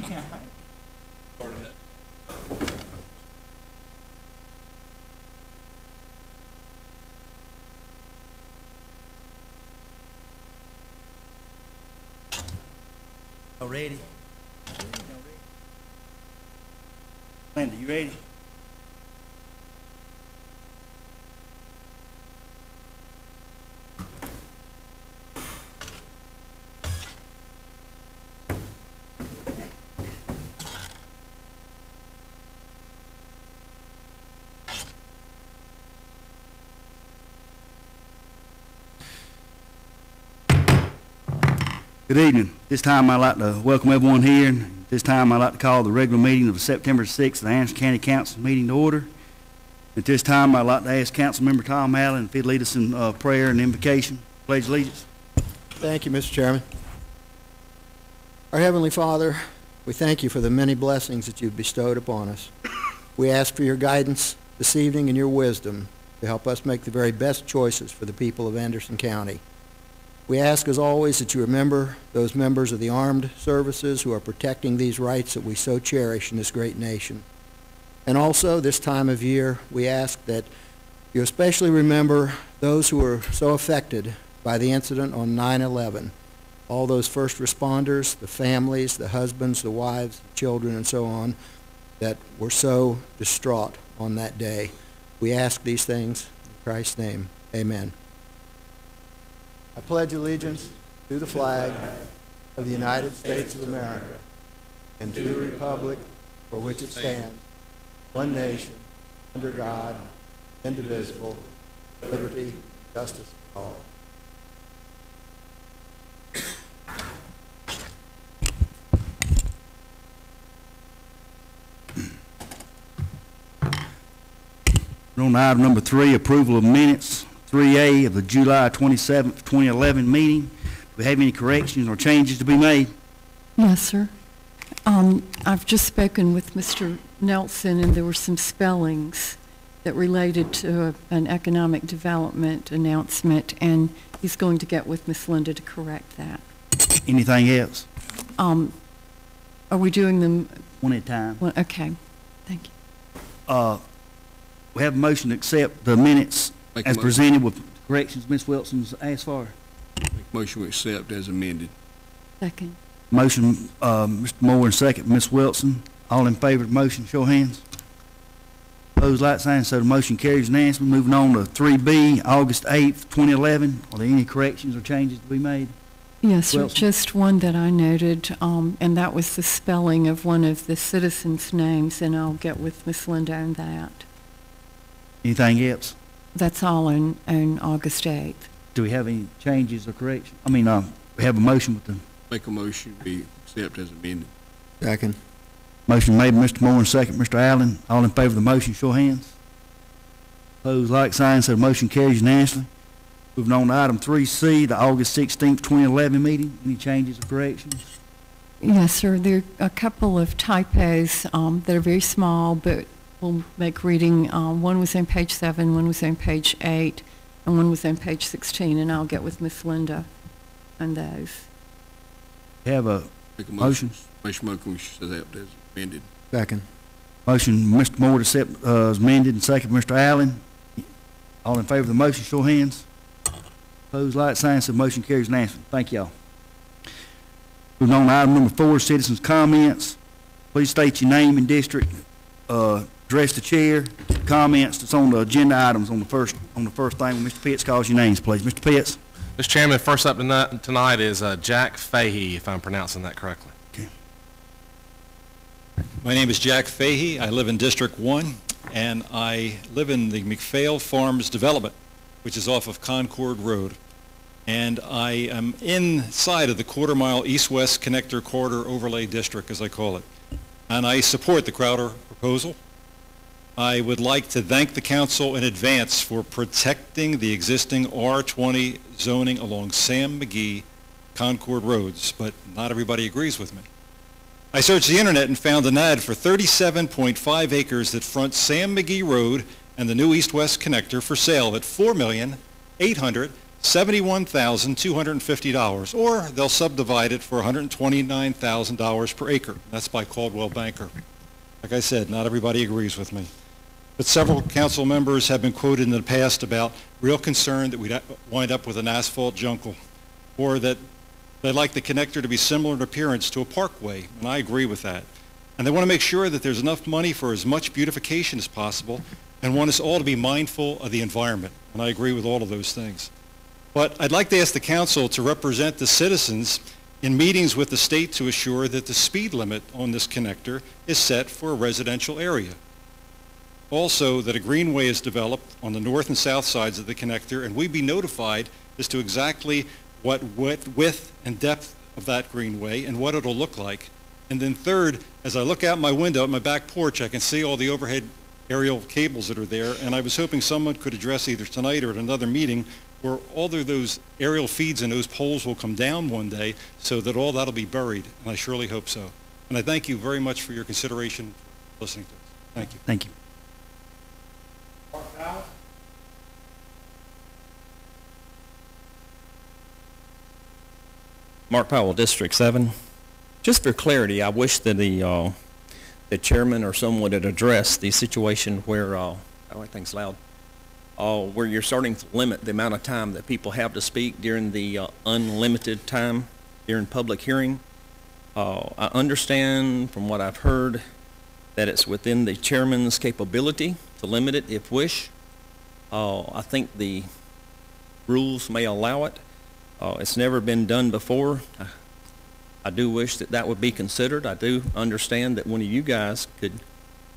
Y'all ready? Linda, you ready? Good evening. This time I'd like to welcome everyone here. This time I'd like to call the regular meeting of September 6th, the Anderson County Council meeting to order. At this time I'd like to ask Councilmember Tom Allen if he'd lead us in prayer and invocation. Pledge allegiance. Thank you, Mr. Chairman. Our Heavenly Father, we thank you for the many blessings that you've bestowed upon us. We ask for your guidance this evening and your wisdom to help us make the very best choices for the people of Anderson County. We ask, as always, that you remember those members of the armed services who are protecting these rights that we so cherish in this great nation. And also, this time of year, we ask that you especially remember those who were so affected by the incident on 9/11, all those first responders, the families, the husbands, the wives, the children, and so on, that were so distraught on that day. We ask these things in Christ's name. Amen. I pledge allegiance to the flag of the United States of America and to the republic for which it stands, one nation, under God, indivisible, liberty, and justice for all. We're on item number 3, approval of minutes. 3A of the July 27th, 2011 meeting. Do we have any corrections or changes to be made? Yes, sir. I've just spoken with Mr. Nelson, and there were some spellings that related to an economic development announcement, and he's going to get with Ms. Linda to correct that. Anything else? Are we doing them? One at a time. Well, okay. Thank you. We have a motion to accept the minutes as presented with corrections Ms. Wilson's asked for. Motion we accept as amended. Second. Motion, Mr. Moore, and second, Ms. Wilson. All in favor of the motion, show of hands. Opposed, like sign, so the motion carries unanimously. Moving on to 3B, August 8th, 2011. Are there any corrections or changes to be made? Yes, sir. Wilson? Just one that I noted, and that was the spelling of one of the citizens' names, and I'll get with Ms. Linda on that. Anything else? That's all on August 8th. Do we have any changes or corrections? I mean, we have a motion with the... Make a motion we accept as amended. Second. Motion made by Mr. Moore and second, Mr. Allen. All in favor of the motion, show of hands. Opposed, like sign, so the motion carries unanimously. Moving on to item 3C, the August 16th, 2011 meeting. Any changes or corrections? Yes, sir. There are a couple of typos that are very small, but we'll make reading. One was on page 7, one was on page 8, and one was on page 16, and I'll get with Ms. Linda on those. Have a motion. Motion we accept as amended. Second. Motion, Mr. Moore, to accept as amended, and second, Mr. Allen. All in favor of the motion, show of hands. Opposed, like sign, so the motion carries unanimously. Thank y'all. Moving on to item number 4, citizens' comments. Please state your name and district. Address the chair. Comments that's on the agenda items on the first thing. When Mr. Pitts calls your names, please. Mr. Pitts. Mr. Chairman, first up tonight is Jack Fahey, if I'm pronouncing that correctly. Okay. My name is Jack Fahey. I live in District 1, and I live in the McPhail Farms development, which is off of Concord Road. And I am inside of the quarter-mile east-west connector corridor overlay district, as I call it. And I support the Crowder proposal. I would like to thank the council in advance for protecting the existing R20 zoning along Sam McGee Concord roads, but not everybody agrees with me. I searched the internet and found an ad for 37.5 acres that front Sam McGee Road and the new east-west connector for sale at $4,800,000. $71,250, or they'll subdivide it for $129,000 per acre. That's by Caldwell Banker. Like I said, not everybody agrees with me. But several council members have been quoted in the past about real concern that we'd wind up with an asphalt jungle, or that they'd like the connector to be similar in appearance to a parkway, and I agree with that. And they want to make sure that there's enough money for as much beautification as possible, and want us all to be mindful of the environment, and I agree with all of those things. But I'd like to ask the council to represent the citizens in meetings with the state to assure that the speed limit on this connector is set for a residential area. Also, that a greenway is developed on the north and south sides of the connector, and we be notified as to exactly what width and depth of that greenway and what it'll look like. And then third, as I look out my window at my back porch, I can see all the overhead aerial cables that are there, and I was hoping someone could address either tonight or at another meeting where all of those aerial feeds and those poles will come down one day so that all that'll be buried, and I surely hope so. And I thank you very much for your consideration listening to us. Thank you. Thank you. Mark Powell, District 7. Just for clarity, I wish that the chairman or someone would address the situation where, I don't like things loud, where you're starting to limit the amount of time that people have to speak during the unlimited time during public hearing. I understand from what I've heard that it's within the chairman's capability to limit it if wish. I think the rules may allow it. It's never been done before. I do wish that that would be considered. I do understand that one of you guys could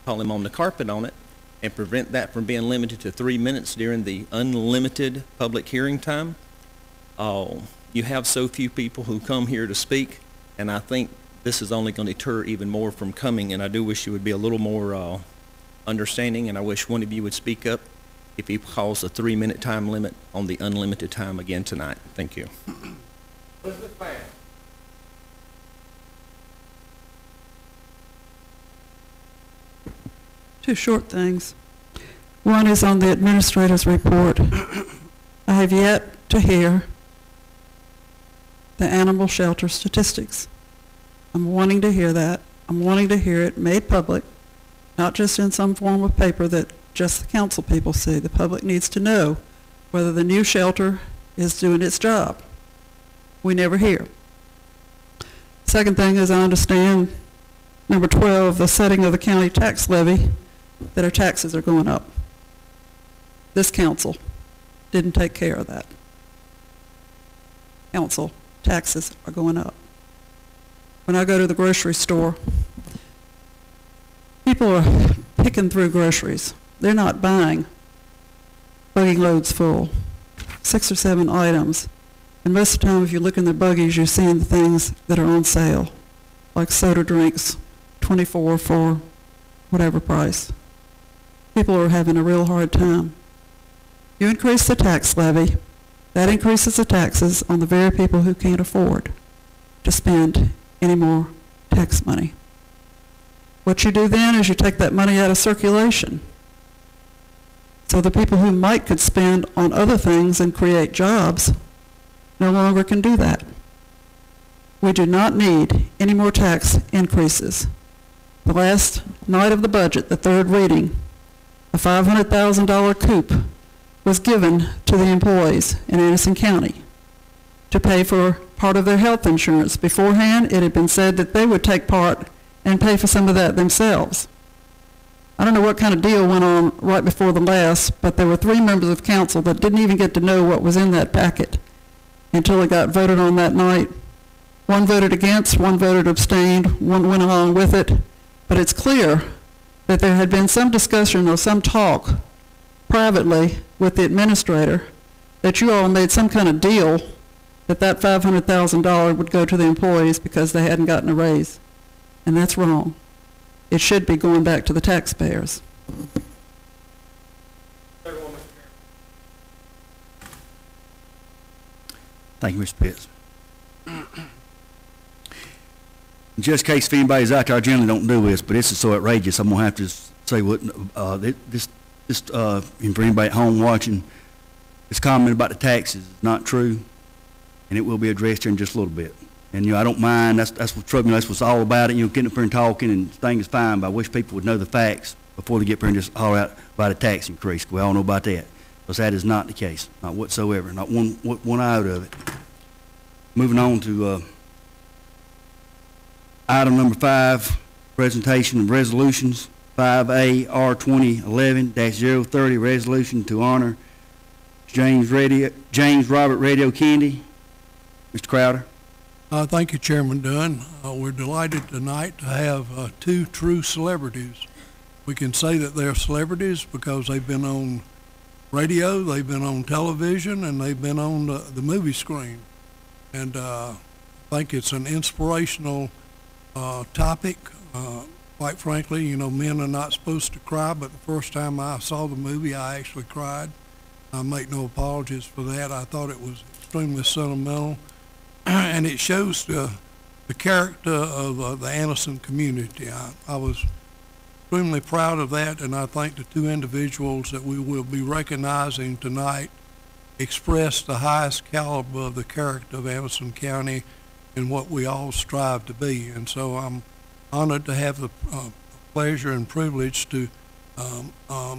call him on the carpet on it and prevent that from being limited to 3 minutes during the unlimited public hearing time. You have so few people who come here to speak, and I think this is only going to deter even more from coming, and I do wish you would be a little more understanding, and I wish one of you would speak up if he calls a 3-minute time limit on the unlimited time again tonight. Thank you. Two short things. One is on the administrator's report. I have yet to hear the animal shelter statistics. I'm wanting to hear that. I'm wanting to hear it made public, not just in some form of paper that just the council people see. The public needs to know whether the new shelter is doing its job. We never hear. Second thing is I understand, number 12, the setting of the county tax levy, that our taxes are going up. This council didn't take care of that. Council taxes are going up. When I go to the grocery store, people are picking through groceries. They're not buying buggy loads full, 6 or 7 items. And most of the time, if you look in the buggies, you're seeing the things that are on sale, like soda drinks, 24 for whatever price. People are having a real hard time. You increase the tax levy, that increases the taxes on the very people who can't afford to spend any more tax money. What you do then is you take that money out of circulation. So the people who might could spend on other things and create jobs no longer can do that. We do not need any more tax increases. The last night of the budget, the third reading, a $500,000 coup was given to the employees in Anderson County to pay for part of their health insurance. Beforehand, it had been said that they would take part and pay for some of that themselves. I don't know what kind of deal went on right before the last, but there were 3 members of council that didn't even get to know what was in that packet until it got voted on that night. One voted against, one voted abstained, one went along with it. But it's clear that there had been some discussion or some talk privately with the administrator that you all made some kind of deal that that $500,000 would go to the employees because they hadn't gotten a raise. And that's wrong. It should be going back to the taxpayers. Thank you, Mr. Pitts. Just in case if anybody's out there, I generally don't do this, but this is so outrageous, I'm going to have to say what, and for anybody at home watching, this comment about the taxes is not true, and it will be addressed here in just a little bit. And, I don't mind, that's what troubled me, that's what's all about it, getting up here and talking, and things is fine, but I wish people would know the facts before they get up here and just holler out about a tax increase. We all know about that, because that is not the case, not whatsoever, not one iota of it. Moving on to item number 5, presentation of resolutions. 5A R 2011-030, resolution to honor James Robert Radio Kennedy. Mr. Crowder. Thank you, Chairman Dunn. We're delighted tonight to have 2 true celebrities. We can say that they're celebrities because they've been on radio, they've been on television, and they've been on the movie screen. And I think it's an inspirational topic. Quite frankly, men are not supposed to cry, but the first time I saw the movie, I actually cried. I make no apologies for that. I thought it was extremely sentimental, and it shows the character of the Anderson community. I was extremely proud of that, and I think the 2 individuals that we will be recognizing tonight express the highest caliber of the character of Anderson County and what we all strive to be. And so I'm honored to have the pleasure and privilege to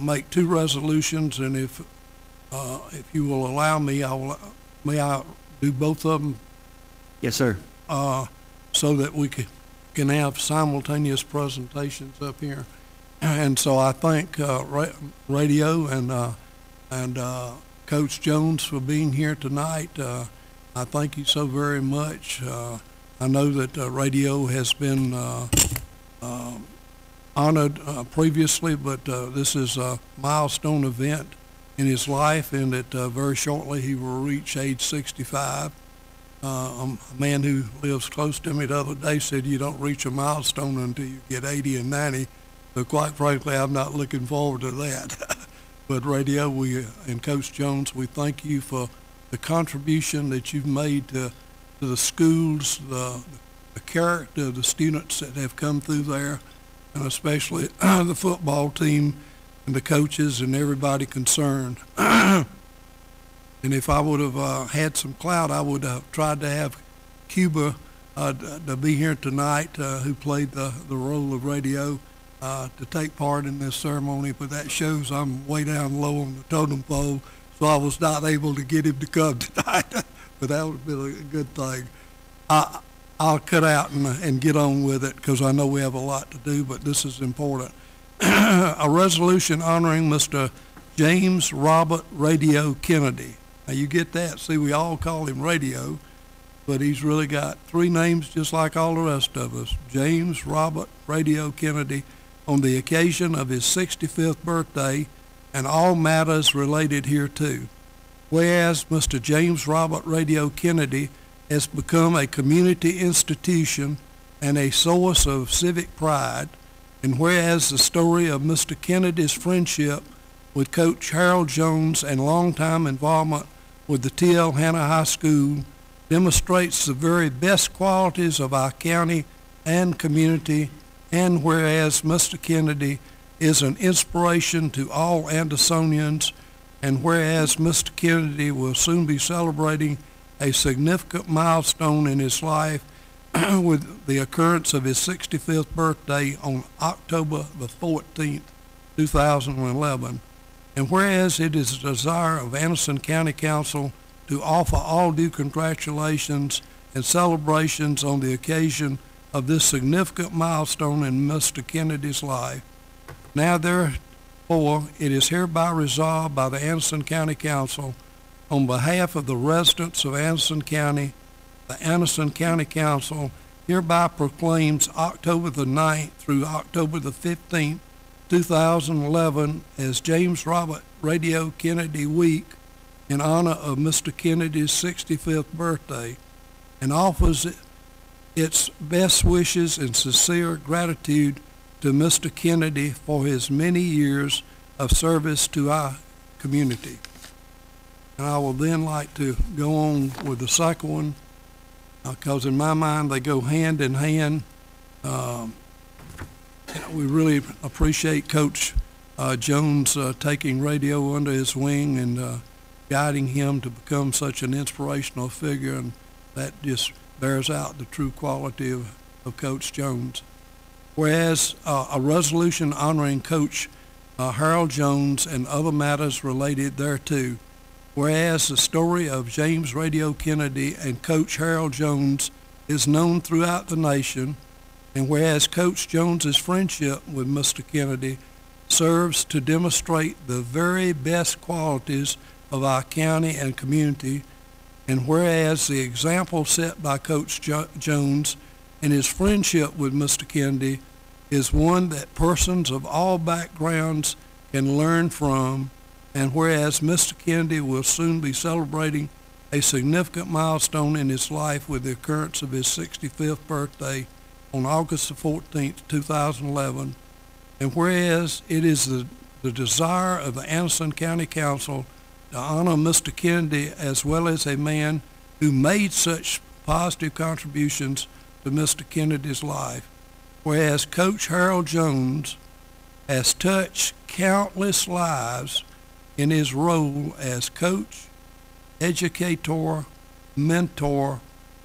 make 2 resolutions, and if you will allow me, may I do both of them? Yes, sir. So that we can have simultaneous presentations up here. And so I thank Radio and Coach Jones for being here tonight. I thank you so very much. I know that Radio has been honored previously, but this is a milestone event in his life, and that very shortly he will reach age 65. A man who lives close to me the other day said you don't reach a milestone until you get 80 and 90, but quite frankly, I'm not looking forward to that. But Radio, and Coach Jones, we thank you for the contribution that you've made to the schools, the character of the students that have come through there, and especially the football team and the coaches and everybody concerned. And if I would have had some clout, I would have tried to have Cuba to be here tonight, who played the role of Radio, to take part in this ceremony, but that shows I'm way down low on the totem pole, so I was not able to get him to come tonight. But that would have been a good thing. I'll cut out and get on with it because I know we have a lot to do, but this is important. A resolution honoring Mr. James Robert Radio Kennedy. Now you get that? See, we all call him Radio, but he's really got 3 names just like all the rest of us. James Robert Radio Kennedy, on the occasion of his 65th birthday and all matters related hereto. Whereas Mr. James Robert Radio Kennedy has become a community institution and a source of civic pride, and whereas the story of Mr. Kennedy's friendship with Coach Harold Jones and longtime involvement with the T.L. Hanna High School demonstrates the very best qualities of our county and community, and whereas Mr. Kennedy is an inspiration to all Andersonians, and whereas Mr. Kennedy will soon be celebrating a significant milestone in his life with the occurrence of his 65th birthday on October the 14th, 2011. And whereas it is the desire of Anderson County Council to offer all due congratulations and celebrations on the occasion of this significant milestone in Mr. Kennedy's life, now therefore it is hereby resolved by the Anderson County Council on behalf of the residents of Anderson County, the Anderson County Council hereby proclaims October the 9th through October the 15th, 2011 as James Robert Radio Kennedy Week in honor of Mr. Kennedy's 65th birthday, and offers its best wishes and sincere gratitude to Mr. Kennedy for his many years of service to our community. And I will then like to go on with the second one, because in my mind they go hand in hand. We really appreciate Coach Jones taking Radio under his wing and guiding him to become such an inspirational figure, and that just bears out the true quality of Coach Jones. Whereas a resolution honoring Coach Harold Jones and other matters related thereto. Whereas the story of James Radio Kennedy and Coach Harold Jones is known throughout the nation, and whereas Coach Jones's friendship with Mr. Kennedy serves to demonstrate the very best qualities of our county and community, and whereas the example set by Coach Jones and his friendship with Mr. Kennedy is one that persons of all backgrounds can learn from, and whereas Mr. Kennedy will soon be celebrating a significant milestone in his life with the occurrence of his 65th birthday on August the 14th, 2011, and whereas it is the desire of the Anderson County Council to honor Mr. Kennedy as well as a man who made such positive contributions to Mr. Kennedy's life, whereas Coach Harold Jones has touched countless lives in his role as coach, educator, mentor,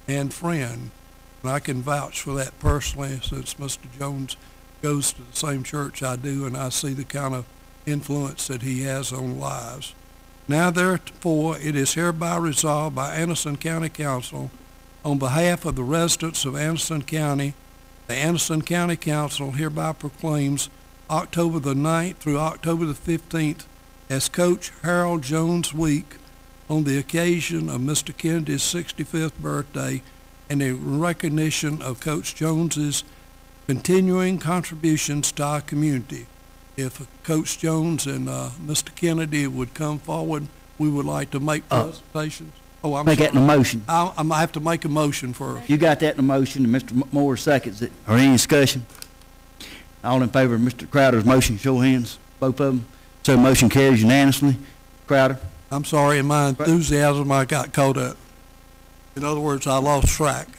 and friend. And I can vouch for that personally, since Mr. Jones goes to the same church I do, and I see the kind of influence that he has on lives. Now therefore, it is hereby resolved by Anderson County Council, on behalf of the residents of Anderson County, the Anderson County Council hereby proclaims October the 9th through October the 15th as Coach Harold Jones Week on the occasion of Mr. Kennedy's 65th birthday, and in recognition of Coach Jones's continuing contributions to our community. If Coach Jones and Mr. Kennedy would come forward, we would like to make presentations. Oh, I'm Make sorry. that in a motion. I have to make a motion first. You got that in a motion, and Mr. Moore seconds it. Or any discussion? All in favor of Mr. Crowder's motion, show of hands. Both of them. So motion carries unanimously. Crowder? I'm sorry, in my enthusiasm, I got caught up. In other words, I lost track.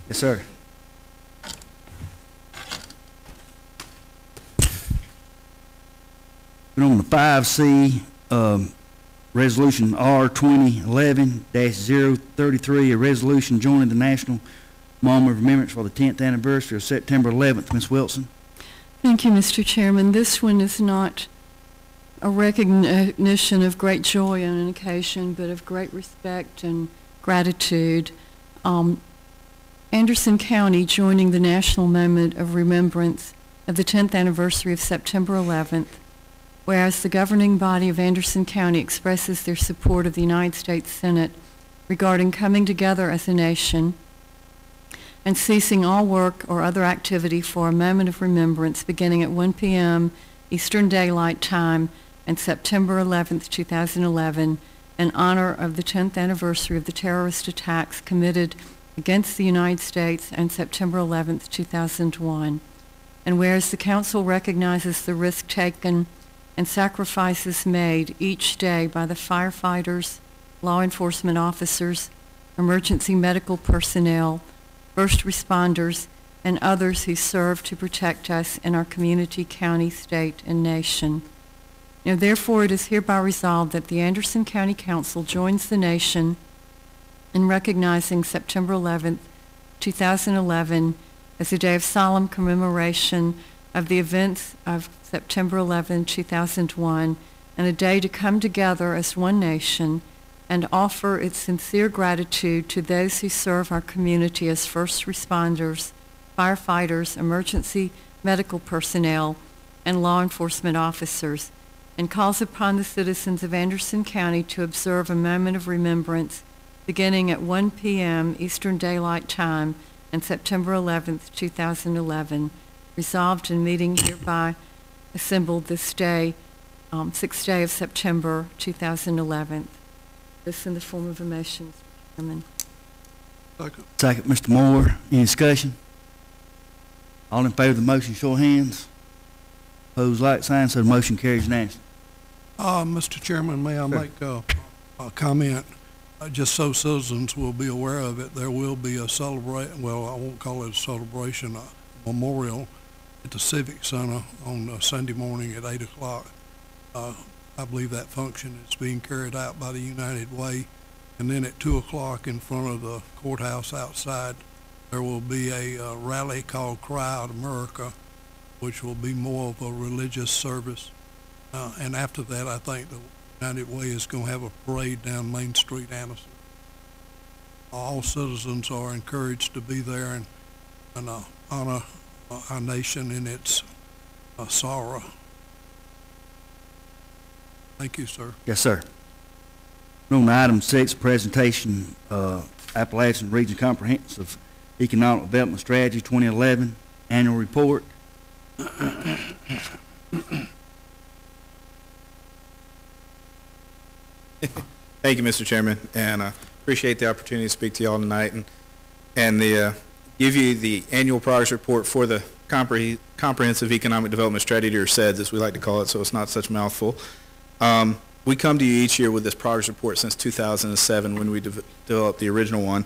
Yes, sir. We're on the 5C, Resolution R 2011-033, a resolution joining the National Moment of Remembrance for the 10th anniversary of September 11th. Ms. Wilson. Thank you, Mr. Chairman. This one is not a recognition of great joy on an occasion, but of great respect and gratitude. Anderson County joining the National Moment of Remembrance of the 10th anniversary of September 11th, whereas the governing body of Anderson County expresses their support of the United States Senate regarding coming together as a nation and ceasing all work or other activity for a moment of remembrance beginning at 1 p.m. Eastern Daylight Time on September 11th, 2011, in honor of the 10th anniversary of the terrorist attacks committed against the United States on September 11th, 2001. And whereas the council recognizes the risk taken and sacrifices made each day by the firefighters, law enforcement officers, emergency medical personnel, first responders, and others who serve to protect us in our community, county, state, and nation. Now, therefore, it is hereby resolved that the Anderson County Council joins the nation in recognizing September 11th, 2011 as a day of solemn commemoration of the events of September 11, 2001, and a day to come together as one nation and offer its sincere gratitude to those who serve our community as first responders, firefighters, emergency medical personnel, and law enforcement officers, and calls upon the citizens of Anderson County to observe a moment of remembrance beginning at 1 p.m. Eastern Daylight Time on September 11th, 2011, resolved in meeting hereby assembled this day, 6th day of September 2011. This in the form of a motion, Mr. Chairman. Second, Mr. Moore. Any discussion? All in favor of the motion, show of hands. Opposed, like sign, so the motion carries unanimously. Mr. Chairman, may I make a comment? Just so citizens will be aware of it, there will be a celebration, well, I won't call it a celebration, a memorial at the Civic Center on Sunday morning at 8 o'clock. I believe that function is being carried out by the United Way. And then at 2 o'clock in front of the courthouse outside, there will be a rally called Cry Out America, which will be more of a religious service. And after that, I think the United Way is going to have a parade down Main Street, Anderson. All citizens are encouraged to be there and honor our nation in its sorrow. Thank you, sir. Yes, sir. On to item 6, presentation, Appalachian Region Comprehensive Economic Development Strategy 2011 Annual Report. Thank you, Mr. Chairman, and I appreciate the opportunity to speak to you all tonight and give you the annual progress report for the Comprehensive Economic Development Strategy, or CEDS, as we like to call it, so it's not such a mouthful. We come to you each year with this progress report since 2007 when we developed the original one.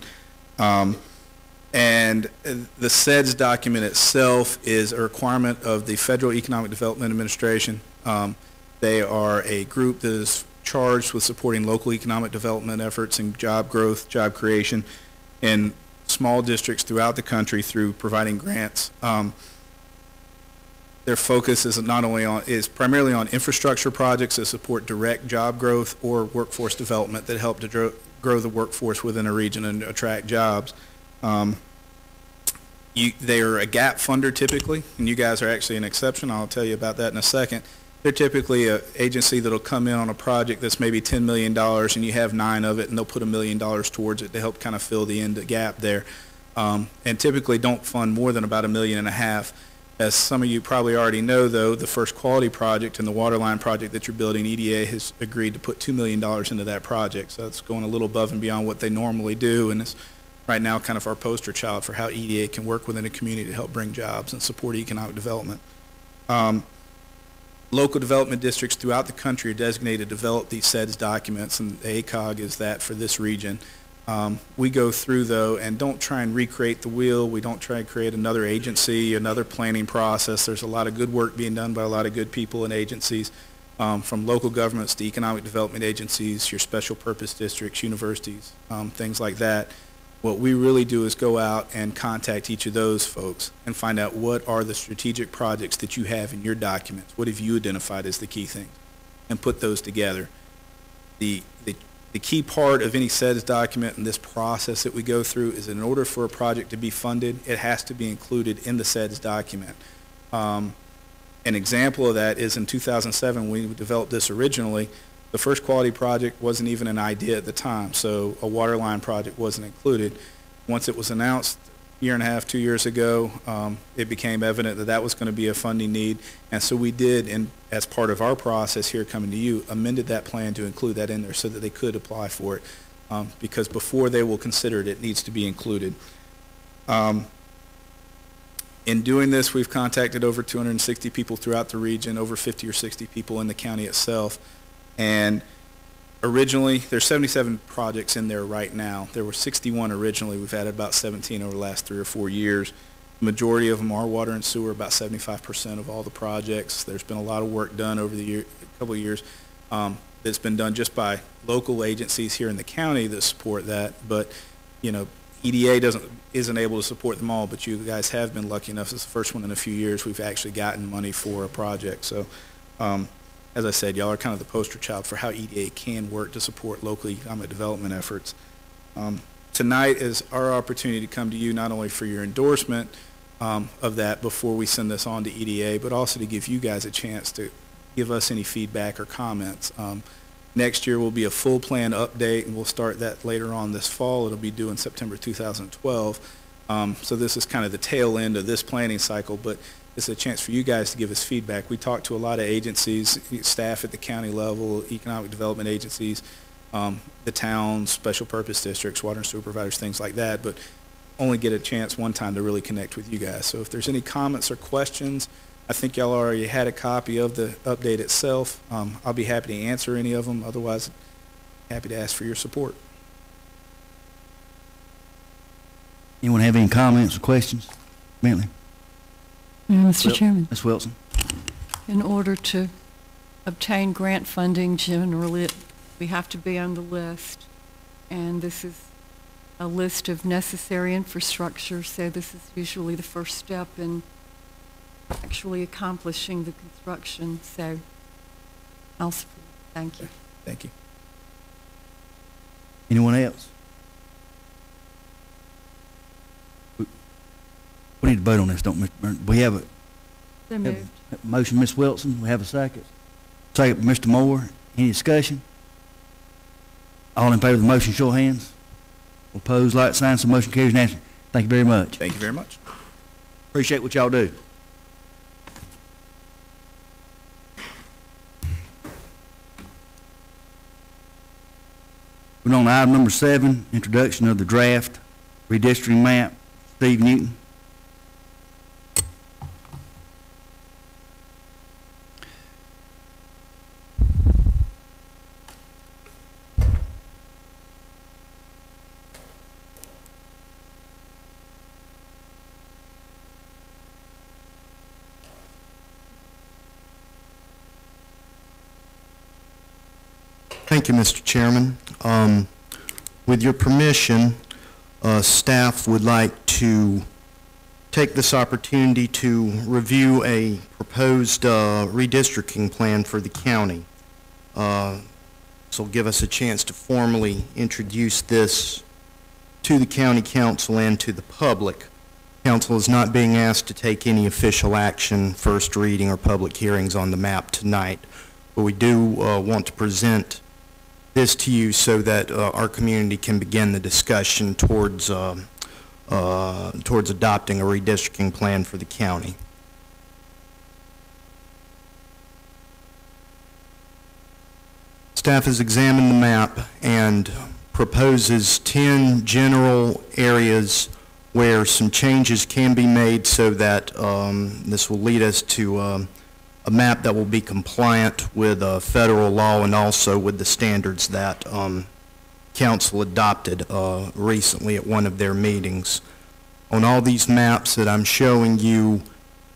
And the CEDS document itself is a requirement of the Federal Economic Development Administration. They are a group that is charged with supporting local economic development efforts and job growth, job creation in small districts throughout the country through providing grants. Their focus is primarily on infrastructure projects that support direct job growth or workforce development that help to grow the workforce within a region and attract jobs. They are a gap funder typically, and you guys are actually an exception. I'll tell you about that in a second. They're typically an agency that'll come in on a project that's maybe $10 million and you have 9 of it, and they'll put $1 million towards it to help kind of fill the end gap there. And typically don't fund more than about $1.5 million. As some of you probably already know, though, the First Quality project and the waterline project that you're building, EDA has agreed to put $2 million into that project. So it's going a little above and beyond what they normally do, and it's right now kind of our poster child for how EDA can work within a community to help bring jobs and support economic development. Local development districts throughout the country are designated to develop these CEDS documents, and the ACOG is that for this region. We go through, though, and don't try and recreate the wheel. We don't try and create another agency, another planning process. There's a lot of good work being done by a lot of good people and agencies, from local governments to economic development agencies, your special purpose districts, universities, things like that. What we really do is go out and contact each of those folks and find out what are the strategic projects that you have in your documents. What have you identified as the key things? And put those together. The key part of any CEDS document and this process that we go through is in order for a project to be funded, it has to be included in the CEDS document. An example of that is in 2007 when we developed this originally. The First Quality project wasn't even an idea at the time, so a waterline project wasn't included. Once it was announced a year and a half, 2 years ago, it became evident that that was going to be a funding need, and so we did, and as part of our process here coming to you, amended that plan to include that in there so that they could apply for it, because before they will consider it, it needs to be included. In doing this, we've contacted over 260 people throughout the region, over 50 or 60 people in the county itself. And originally, there's 77 projects in there right now. There were 61 originally. We've added about 17 over the last 3 or 4 years. The majority of them are water and sewer, about 75% of all the projects. There's been a lot of work done over the couple of years. That's been done just by local agencies here in the county that support that. But, you know, EDA isn't able to support them all, but you guys have been lucky enough. It's the first one in a few years we've actually gotten money for a project. So, as I said, y'all are kind of the poster child for how EDA can work to support local economic development efforts. Tonight is our opportunity to come to you not only for your endorsement of that before we send this on to EDA, but also to give you guys a chance to give us any feedback or comments. Next year will be a full plan update, and we'll start that later on this fall. It'll be due in September 2012. So this is kind of the tail end of this planning cycle, but it's a chance for you guys to give us feedback. We talk to a lot of agencies, staff at the county level, economic development agencies, the towns, special purpose districts, water and sewer providers, things like that, but only get a chance one time to really connect with you guys. So if there's any comments or questions, I think y'all already had a copy of the update itself. I'll be happy to answer any of them. Otherwise, happy to ask for your support. Anyone have any comments or questions? Bentley? Mr. Chairman, Ms. Wilson? in order to obtain grant funding, generally, we have to be on the list. And this is a list of necessary infrastructure, so this is usually the first step in actually accomplishing the construction. So I'll support. Thank you. Thank you. Anyone else? We need to vote on this, don't we, Mr. Burns? We have So moved. a motion, Ms. Wilson. We have a second. Second, Mr. Moore. Any discussion? All in favor of the motion, show of hands. Opposed, like sign, so motion carries unanimously. Thank you very much. Thank you very much. Appreciate what y'all do. We're on to item number 7, introduction of the draft redistricting map. Steve Newton. Thank you, Mr. Chairman. With your permission, staff would like to take this opportunity to review a proposed redistricting plan for the county. This will give us a chance to formally introduce this to the county council and to the public. Council is not being asked to take any official action, first reading or public hearings on the map tonight, but we do want to present this to you so that our community can begin the discussion towards adopting a redistricting plan for the county. Staff has examined the map and proposes 10 general areas where some changes can be made so that this will lead us to a map that will be compliant with federal law and also with the standards that council adopted recently at one of their meetings. On all these maps that I'm showing you,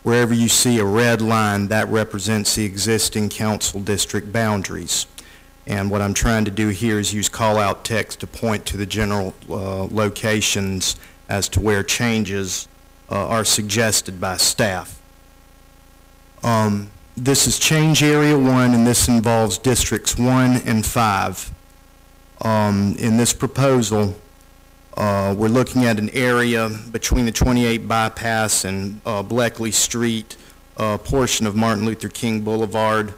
wherever you see a red line, that represents the existing council district boundaries. And what I'm trying to do here is use call-out text to point to the general locations as to where changes are suggested by staff. This is change area 1, and this involves districts 1 and 5. In this proposal, we're looking at an area between the 28 bypass and Bleckley Street, a portion of Martin Luther King Boulevard.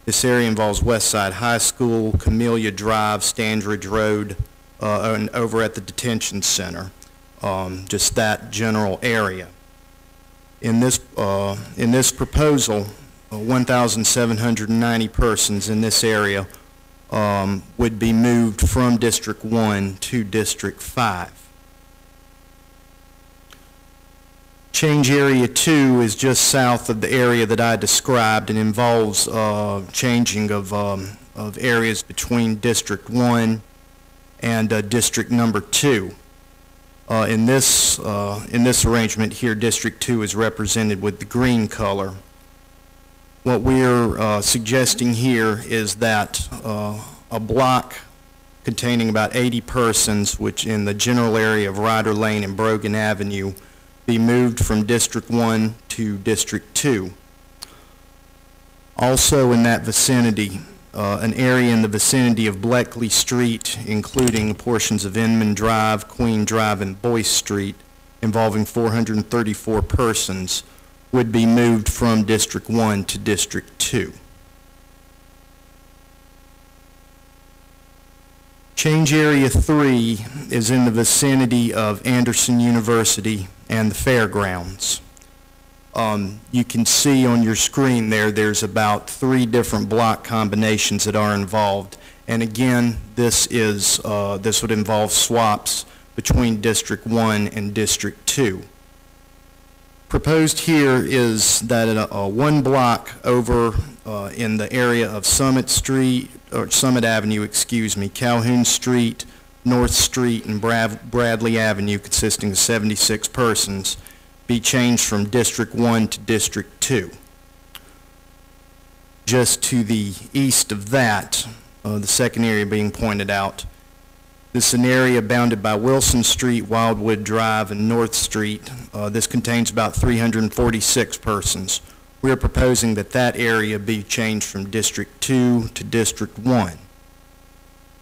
This area involves Westside High School, Camellia Drive, Standridge Road, and over at the detention center. Just that general area. In this proposal, 1,790 persons in this area would be moved from District 1 to District 5. Change area 2 is just south of the area that I described and involves changing of areas between District 1 and District number 2. In this arrangement here, District 2 is represented with the green color. What we're suggesting here is that a block containing about 80 persons, which in the general area of Ryder Lane and Brogan Avenue, be moved from District 1 to District 2. Also in that vicinity, an area in the vicinity of Bleckley Street, including portions of Inman Drive, Queen Drive, and Boyce Street, involving 434 persons, would be moved from District 1 to District 2. Change area 3 is in the vicinity of Anderson University and the fairgrounds. You can see on your screen there's about 3 different block combinations that are involved. And again, this would involve swaps between District 1 and District 2. Proposed here is that one block over in the area of Summit Avenue, Calhoun Street, North Street, and Bradley Avenue, consisting of 76 persons, be changed from District 1 to District 2. Just to the east of that, the second area being pointed out, this is an area bounded by Wilson Street, Wildwood Drive, and North Street. This contains about 346 persons. We are proposing that that area be changed from District 2 to District 1.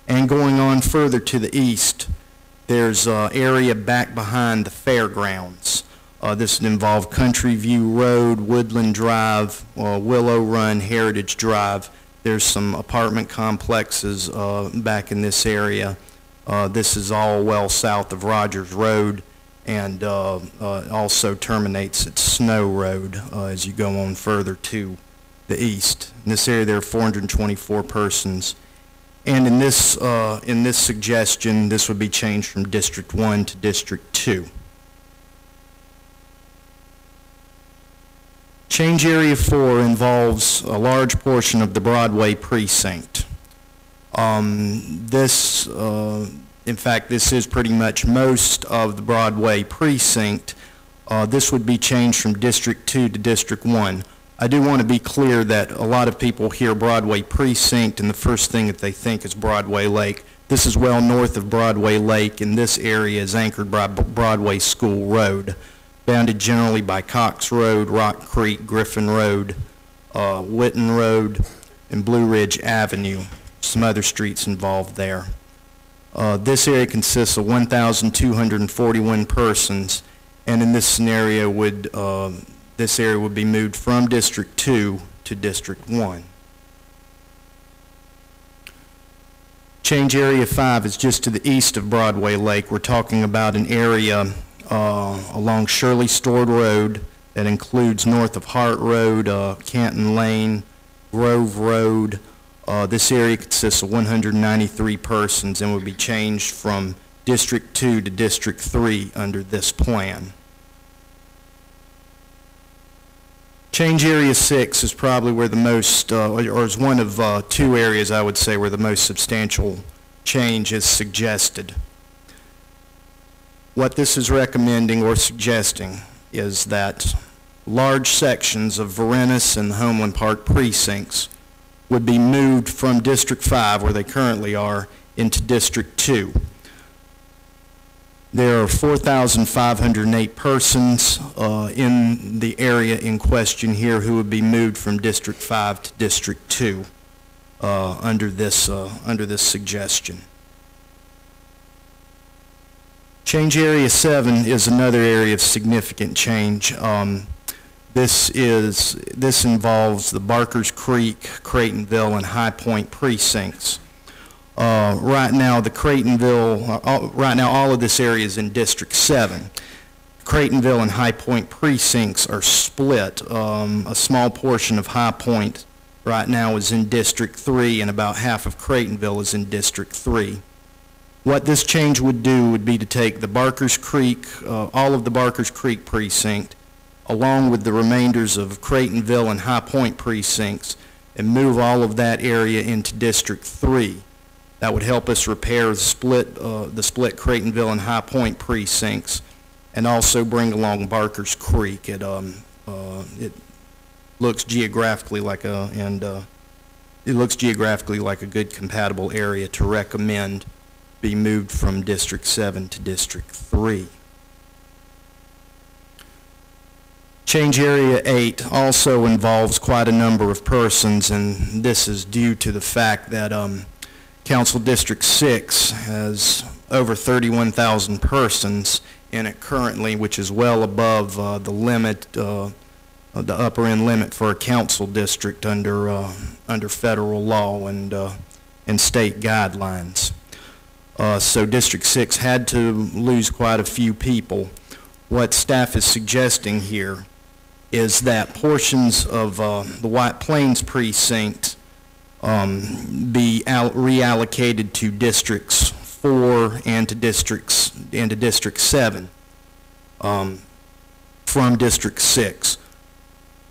And going on further to the east, there's an area back behind the fairgrounds. This would involve Country View Road, Woodland Drive, Willow Run, Heritage Drive. There's some apartment complexes back in this area. This is all well south of Rogers Road, and also terminates at Snow Road as you go on further to the east. In this area there are 424 persons. And in this suggestion, this would be changed from District 1 to District 2. Change area 4 involves a large portion of the Broadway precinct. In fact, this is pretty much most of the Broadway precinct. This would be changed from District 2 to District 1. I do want to be clear that a lot of people hear Broadway precinct and the first thing that they think is Broadway Lake. This is well north of Broadway Lake, and this area is anchored by Broadway School Road, bounded generally by Cox Road, Rock Creek, Griffin Road, Witten Road, and Blue Ridge Avenue. Some other streets involved there. This area consists of 1,241 persons, and in this scenario this area would be moved from District 2 to District 1. Change area 5 is just to the east of Broadway Lake. We're talking about an area along Shirley Stored Road that includes north of Hart Road, Canton Lane, Grove Road. This area consists of 193 persons and would be changed from District 2 to District 3 under this plan. Change area 6 is probably where the most, or is one of 2 areas I would say where the most substantial change is suggested. What this is recommending or suggesting is that large sections of Varennes and the Homeland Park precincts would be moved from District 5, where they currently are, into District 2. There are 4,508 persons in the area in question here who would be moved from District 5 to District 2 under this suggestion. Change area 7 is another area of significant change. This involves the Barkers Creek, Creightonville, and High Point precincts. Right now, all of this area is in District 7. Creightonville and High Point precincts are split. A small portion of High Point right now is in District 3, and about half of Creightonville is in District 3. What this change would do would be to take the Barkers Creek, all of the Barkers Creek precinct, along with the remainders of Creightonville and High Point precincts, and move all of that area into District 3. That would help us repair the split Creightonville and High Point precincts, and also bring along Barker's Creek. It looks geographically like a good compatible area to recommend be moved from District 7 to District 3. Change Area 8 also involves quite a number of persons, and this is due to the fact that Council District 6 has over 31,000 persons in it currently, which is well above the limit, the upper end limit for a council district under federal law and state guidelines. So District 6 had to lose quite a few people. What staff is suggesting here is that portions of the White Plains precinct be reallocated to Districts 4 and to District 7 from District 6.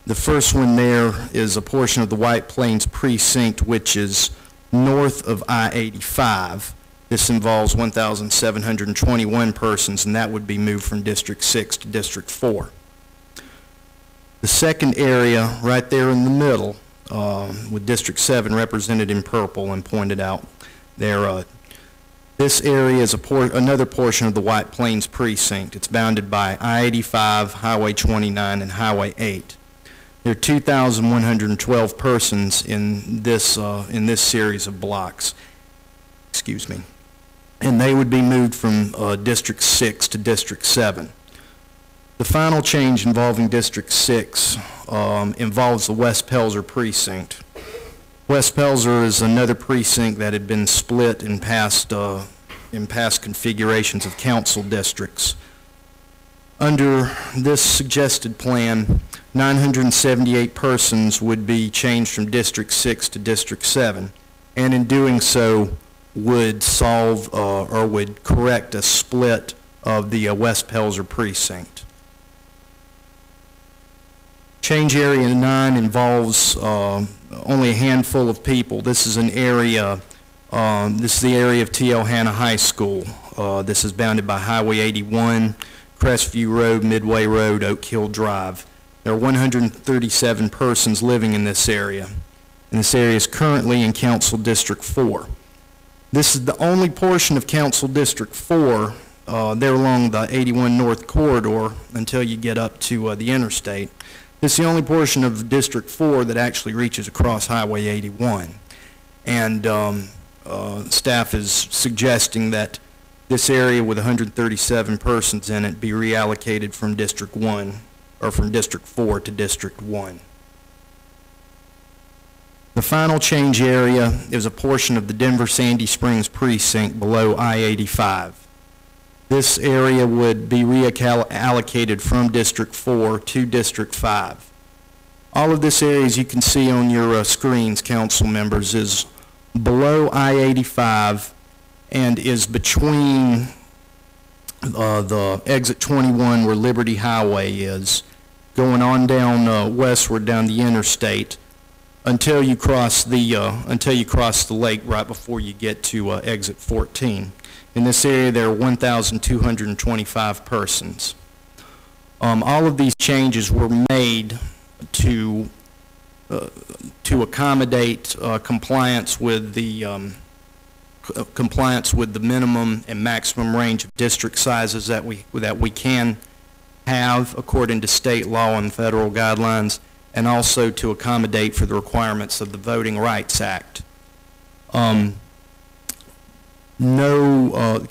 The first one there is a portion of the White Plains precinct which is north of I-85. This involves 1,721 persons, and that would be moved from District 6 to District 4. The second area right there in the middle, with District 7 represented in purple and pointed out there, this area is another portion of the White Plains precinct. It's bounded by I-85, Highway 29, and Highway 8. There are 2,112 persons in this series of blocks. Excuse me. And they would be moved from District 6 to District 7. The final change involving District 6 involves the West Pelzer precinct. West Pelzer is another precinct that had been split in past configurations of council districts. Under this suggested plan, 978 persons would be changed from District 6 to District 7, and in doing so would solve or would correct a split of the West Pelzer precinct. Change Area 9 involves only a handful of people. This is an area, this is the area of T.L. Hanna High School. This is bounded by Highway 81, Crestview Road, Midway Road, Oak Hill Drive. There are 137 persons living in this area, and this area is currently in Council District 4. This is the only portion of Council District 4 there along the 81 North Corridor until you get up to the interstate. This is the only portion of District 4 that actually reaches across Highway 81. And staff is suggesting that this area with 137 persons in it be reallocated from District 1, or from District 4 to District 1. The final change area is a portion of the Denver-Sandy Springs precinct below I-85. This area would be reallocated from District 4 to District 5. All of this area, as you can see on your screens, council members, is below I-85 and is between the exit 21 where Liberty Highway is, going on down westward down the interstate until you cross the lake right before you get to exit 14. In this area, there are 1,225 persons. All of these changes were made to accommodate compliance with the minimum and maximum range of district sizes that we can have according to state law and federal guidelines, and also to accommodate for the requirements of the Voting Rights Act.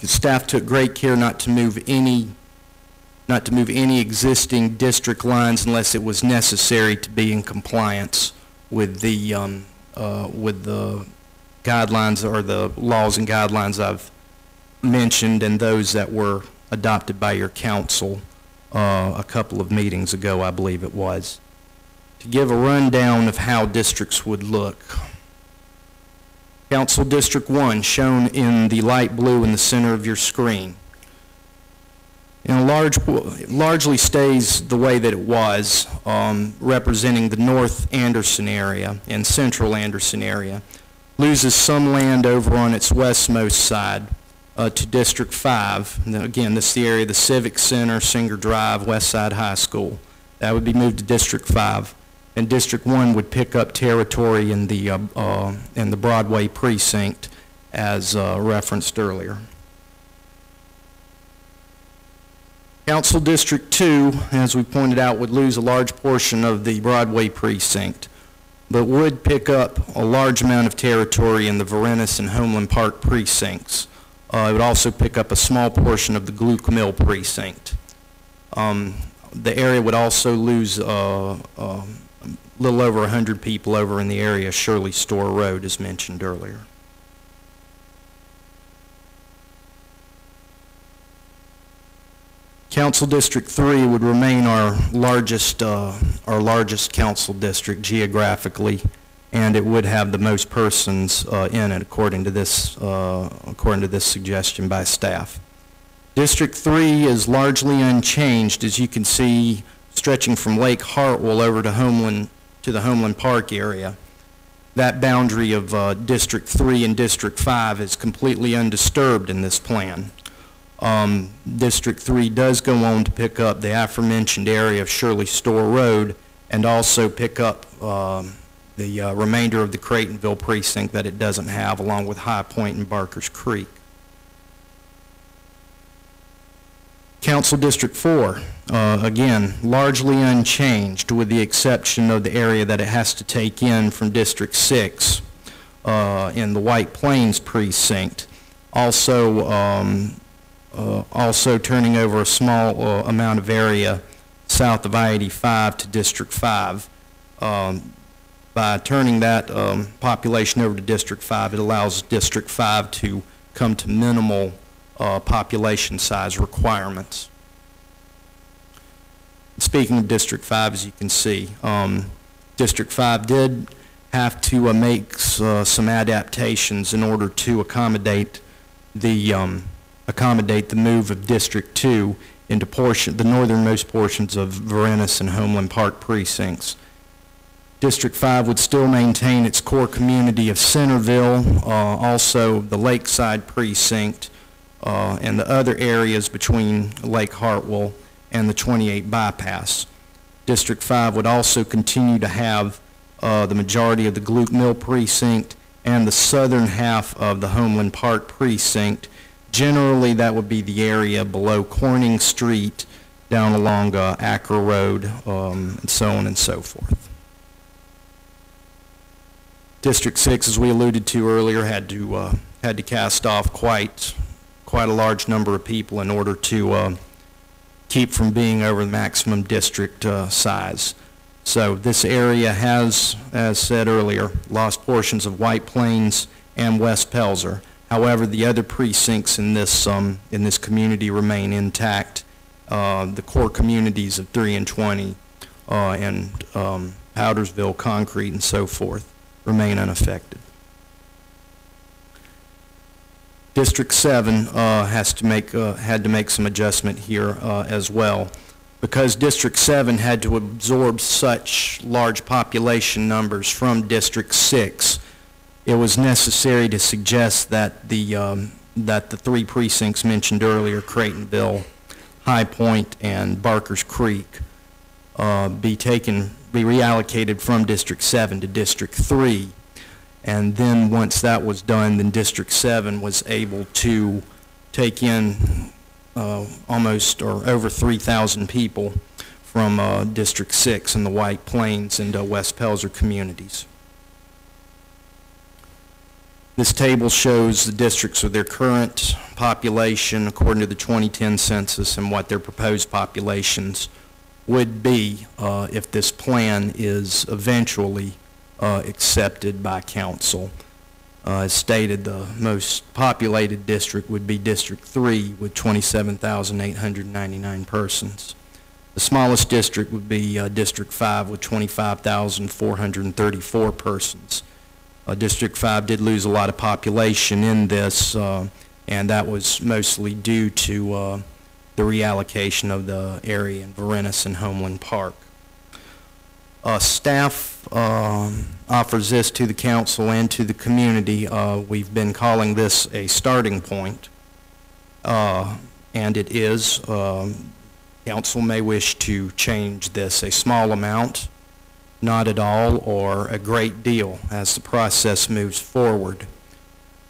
Staff took great care not to move any existing district lines unless it was necessary to be in compliance with the guidelines or the laws and guidelines I've mentioned, and those that were adopted by your council a couple of meetings ago, I believe it was. To give a rundown of how districts would look. Council District 1, shown in the light blue in the center of your screen. largely stays the way that it was, representing the North Anderson area and Central Anderson area. Loses some land over on its westmost side to District 5. And again, this is the area of the Civic Center, Singer Drive, Westside High School. That would be moved to District 5. And District 1 would pick up territory in the Broadway precinct as referenced earlier. Council District 2, as we pointed out, would lose a large portion of the Broadway precinct, but would pick up a large amount of territory in the Varennes and Homeland Park precincts. It would also pick up a small portion of the Gluck Mill precinct. The area would also lose a little over 100 people over in the area of Shirley Store Road, as mentioned earlier. Council District 3 would remain our largest council district geographically, and it would have the most persons in it, according to this suggestion by staff. District 3 is largely unchanged, as you can see, stretching from Lake Hartwell over to the Homeland Park area. That boundary of District 3 and District 5 is completely undisturbed in this plan. District 3 does go on to pick up the aforementioned area of Shirley Store Road and also pick up the remainder of the Creightonville precinct that it doesn't have, along with High Point and Barker's Creek. Council District 4, again, largely unchanged with the exception of the area that it has to take in from District 6 in the White Plains precinct. Also turning over a small amount of area south of I-85 to District 5. By turning that population over to District 5, it allows District 5 to come to minimal population size requirements. Speaking of District 5, as you can see, District 5 did have to make some adaptations in order to accommodate the move of District 2 into the northernmost portions of Varennes and Homeland Park precincts. District 5 would still maintain its core community of Centerville, also the Lakeside precinct, and the other areas between Lake Hartwell and the 28 bypass. District 5 would also continue to have the majority of the Gluck Mill precinct and the southern half of the Homeland Park precinct. Generally, that would be the area below Corning Street, down along Acker Road, and so on and so forth. District 6, as we alluded to earlier, had to cast off quite a large number of people in order to keep from being over the maximum district size. So this area has, as said earlier, lost portions of White Plains and West Pelzer. However, the other precincts in this community remain intact. The core communities of 3 and 20 and Powdersville, Concrete, and so forth remain unaffected. District 7 had to make some adjustment here as well. Because District 7 had to absorb such large population numbers from District 6, it was necessary to suggest that the 3 precincts mentioned earlier, Creightonville, High Point, and Barker's Creek, be reallocated from District 7 to District 3. And then once that was done, then District 7 was able to take in almost or over 3,000 people from District 6 in the White Plains and West Pelzer communities. This table shows the districts with their current population according to the 2010 census and what their proposed populations would be if this plan is eventually accepted by council. As stated, the most populated district would be District 3 with 27,899 persons. The smallest district would be District 5 with 25,434 persons. District 5 did lose a lot of population in this, and that was mostly due to the reallocation of the area in Varennes and Homeland Park. Staff offers this to the council and to the community. We've been calling this a starting point, and it is. Council may wish to change this a small amount, not at all, or a great deal as the process moves forward.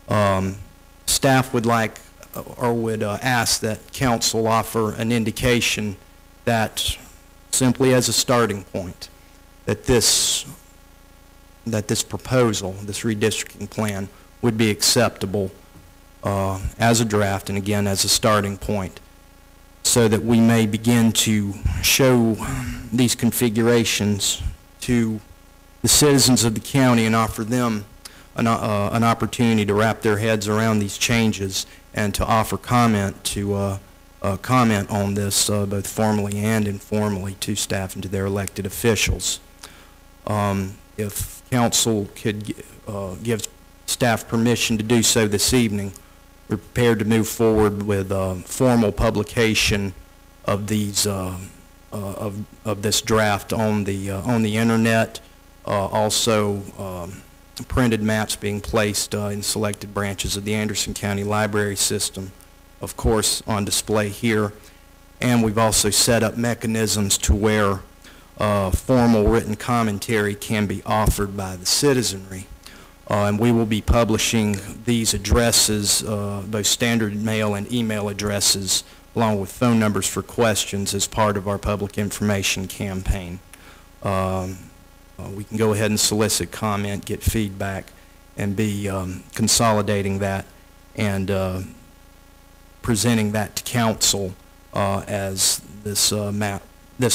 Staff would like or would ask that council offer an indication that simply as a starting point, that this proposal, this redistricting plan, would be acceptable as a draft and again as a starting point, so that we may begin to show these configurations to the citizens of the county and offer them an opportunity to wrap their heads around these changes and to offer comment on this both formally and informally to staff and to their elected officials. If council could give staff permission to do so this evening, we're prepared to move forward with formal publication of these of this draft on the internet. Also, printed maps being placed in selected branches of the Anderson County Library System, of course, on display here. And we've also set up mechanisms to where formal written commentary can be offered by the citizenry. And we will be publishing these addresses, both standard mail and email addresses, along with phone numbers for questions as part of our public information campaign. We can go ahead and solicit comment, get feedback, and be consolidating that and presenting that to council as this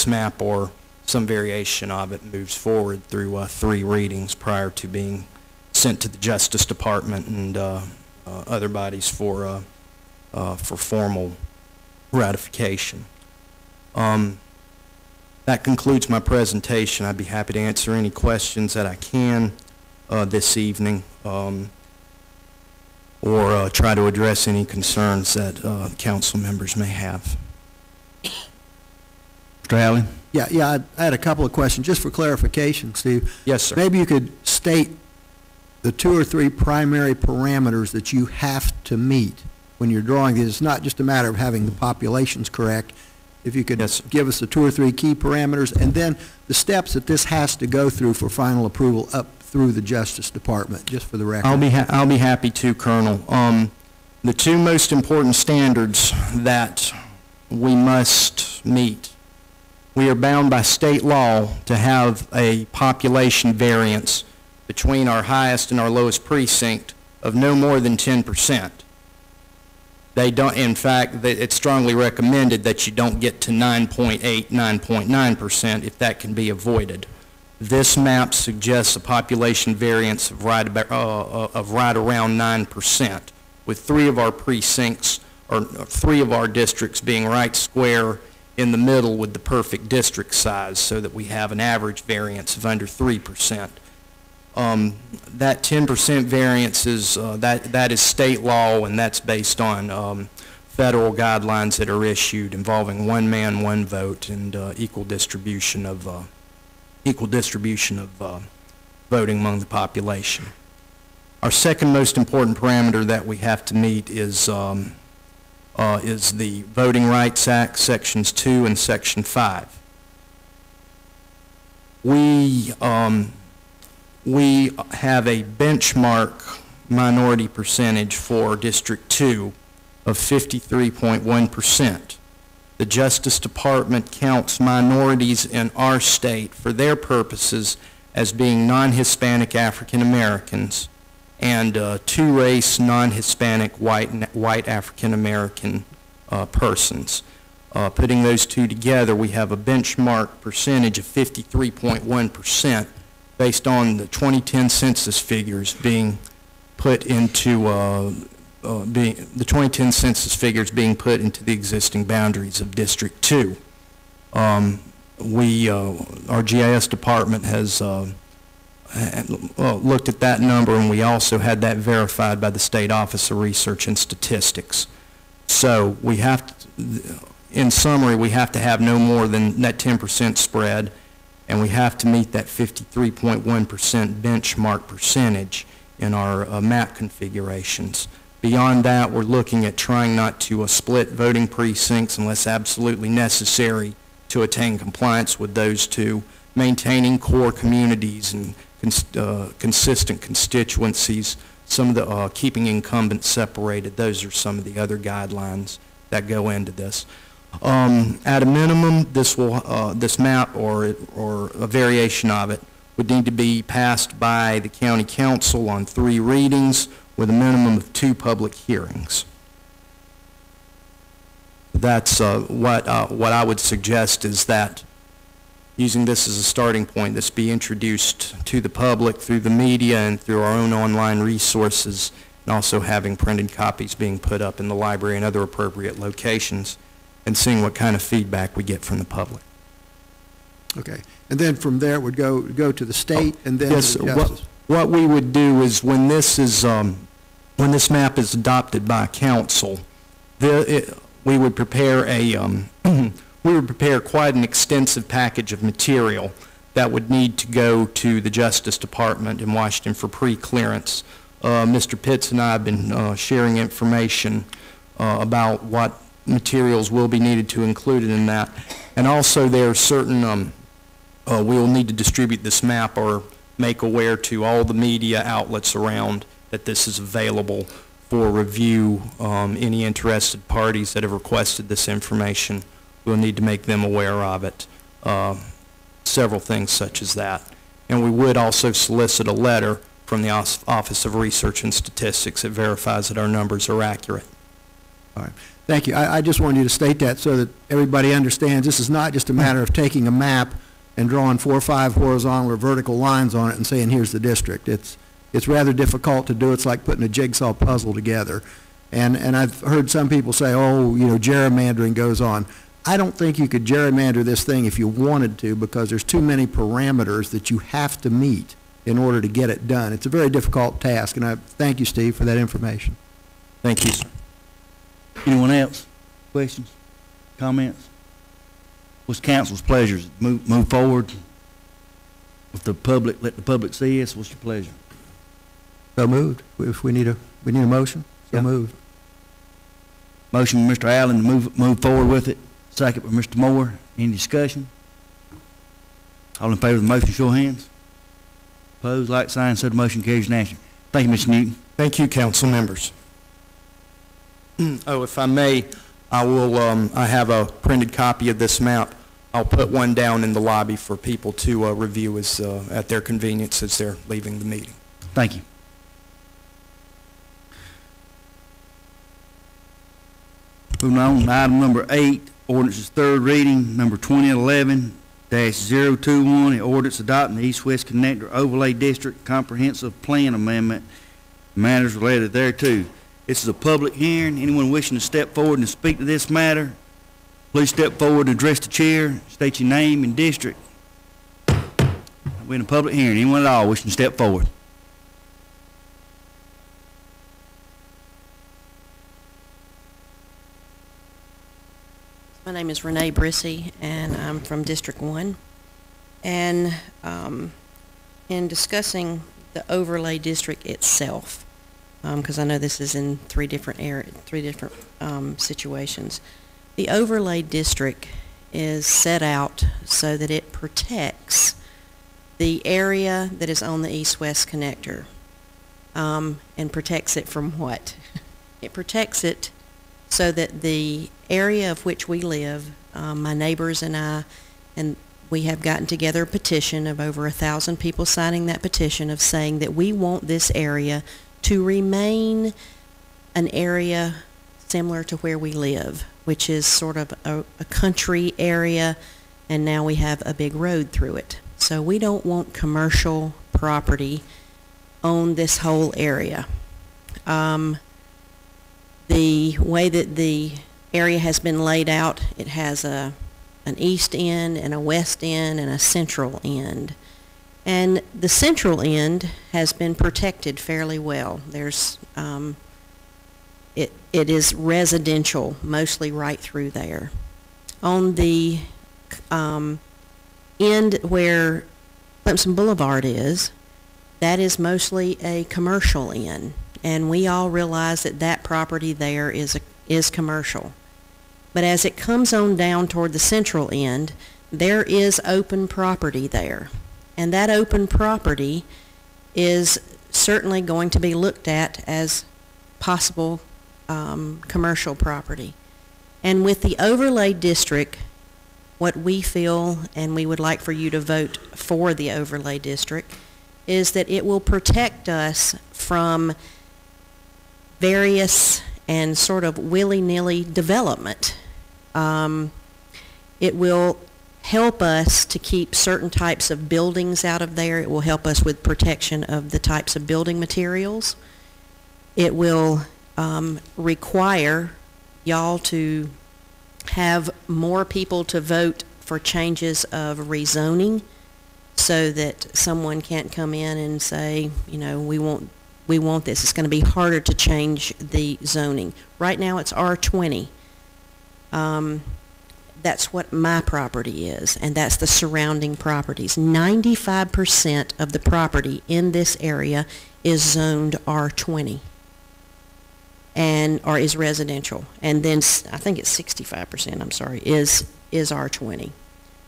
map or some variation of it moves forward through 3 readings prior to being sent to the Justice Department and other bodies for formal ratification. That concludes my presentation. I'd be happy to answer any questions that I can this evening, or try to address any concerns that council members may have. Mr. Allen? Yeah, I had a couple of questions, just for clarification, Steve. Yes, sir. Maybe you could state the 2 or 3 primary parameters that you have to meet when you're drawing these. It's not just a matter of having the populations correct. If you could give us the 2 or 3 key parameters, and then the steps that this has to go through for final approval up through the Justice Department, just for the record. I'll be happy to, Colonel. The 2 most important standards that we must meet. We are bound by state law to have a population variance between our highest and our lowest precinct of no more than 10%. They don't, in fact, it's strongly recommended that you don't get to 9.8, 9.9% if that can be avoided. This map suggests a population variance of right around 9%, with 3 of our precincts, or 3 of our districts being right square in the middle with the perfect district size, so that we have an average variance of under 3%. That 10% variance is, that is state law, and that's based on federal guidelines that are issued involving 1 man, 1 vote, and equal distribution of voting among the population. Our second most important parameter that we have to meet is the Voting Rights Act, Sections 2 and Section 5. We have a benchmark minority percentage for District 2 of 53.1%. The Justice Department counts minorities in our state for their purposes as being non-Hispanic African Americans and 2-race non-Hispanic white African American persons. Putting those 2 together, we have a benchmark percentage of 53.1%. based on the 2010 census figures being put into the 2010 census figures being put into the existing boundaries of District 2. Our GIS department has looked at that number, and we also had that verified by the State Office of Research and Statistics. So we have to, in summary, we have to have no more than that 10% spread, and we have to meet that 53.1% benchmark percentage in our map configurations. Beyond that, we're looking at trying not to split voting precincts unless absolutely necessary to attain compliance with those two, maintaining core communities and consistent constituencies, some of the keeping incumbents separated. Those are some of the other guidelines that go into this. At a minimum, this map or a variation of it would need to be passed by the county council on 3 readings with a minimum of 2 public hearings. That's what I would suggest is that using this as a starting point, this be introduced to the public through the media and through our own online resources, and also having printed copies being put up in the library and other appropriate locations, and seeing what kind of feedback we get from the public. Okay. And then from there, it would go to the state and then yes, to the justice. What we would do is when this map is adopted by council, we would prepare quite an extensive package of material that would need to go to the Justice Department in Washington for pre-clearance. Mr. Pitts and I have been sharing information about what materials will be needed to include in that. And also there are certain, we will need to distribute this map or make aware to all the media outlets around that this is available for review. Any interested parties that have requested this information, we'll need to make them aware of it. Several things such as that. And we would also solicit a letter from the Office of Research and Statistics that verifies that our numbers are accurate. All right. Thank you. I just wanted you to state that so that everybody understands this is not just a matter of taking a map and drawing 4 or 5 horizontal or vertical lines on it and saying, here's the district. It's rather difficult to do. It's like putting a jigsaw puzzle together. And I've heard some people say, oh, you know, gerrymandering goes on. I don't think you could gerrymander this thing if you wanted to, because there's too many parameters that you have to meet in order to get it done. It's a very difficult task, and I thank you, Steve, for that information. Thank you, sir. Anyone else? Questions? Comments? What's council's pleasure? Move forward with the public, let the public see us. What's your pleasure? So moved. If we need a motion, so moved. Motion by Mr. Allen to move forward with it. Second by Mr. Moore. Any discussion? All in favor of the motion, show of hands. Opposed, like sign, so the motion carries unanimously. Thank you, Mr. Newton. Thank you, council members. Oh, if I may, I have a printed copy of this map. I'll put one down in the lobby for people to review at their convenience as they're leaving the meeting. Thank you. Moving on to item number 8, ordinance's 3rd reading, number 2011-021, the ordinance adopting the East-West Connector Overlay District Comprehensive Plan Amendment, matters related thereto. This is a public hearing. Anyone wishing to step forward and speak to this matter, please step forward and address the chair, state your name and district. We're in a public hearing. Anyone at all wishing to step forward? My name is Renee Brissy, and I'm from District 1. And in discussing the overlay district itself, because I know this is in three different situations, the overlay district is set out so that it protects the area that is on the east-west connector, and protects it from what? It protects it so that the area of which we live, my neighbors and I, and we have gotten together a petition of over 1,000 people signing that petition of saying that we want this area to remain an area similar to where we live, which is sort of a country area, and now we have a big road through it. So we don't want commercial property on this whole area. The way that the area has been laid out, it has an east end and a west end and a central end. And the central end has been protected fairly well. There's, it is residential mostly right through there. on the end where Clemson Boulevard is, that is mostly a commercial end, and we all realize that that property there is commercial. But as it comes on down toward the central end, there is open property there, and that open property is certainly going to be looked at as possible commercial property. And with the overlay district, what we feel, and we would like for you to vote for the overlay district, is that it will protect us from various and sort of willy-nilly development. It will help us to keep certain types of buildings out of there. It will help us with protection of the types of building materials. It will require y'all to have more people to vote for changes of rezoning, so that someone can't come in and say, you know, we want this. It's going to be harder to change the zoning. Right now it's R20. That's what my property is, and that's the surrounding properties. 95% of the property in this area is zoned R20, or is residential. And then I think it's 65%, I'm sorry, is R20.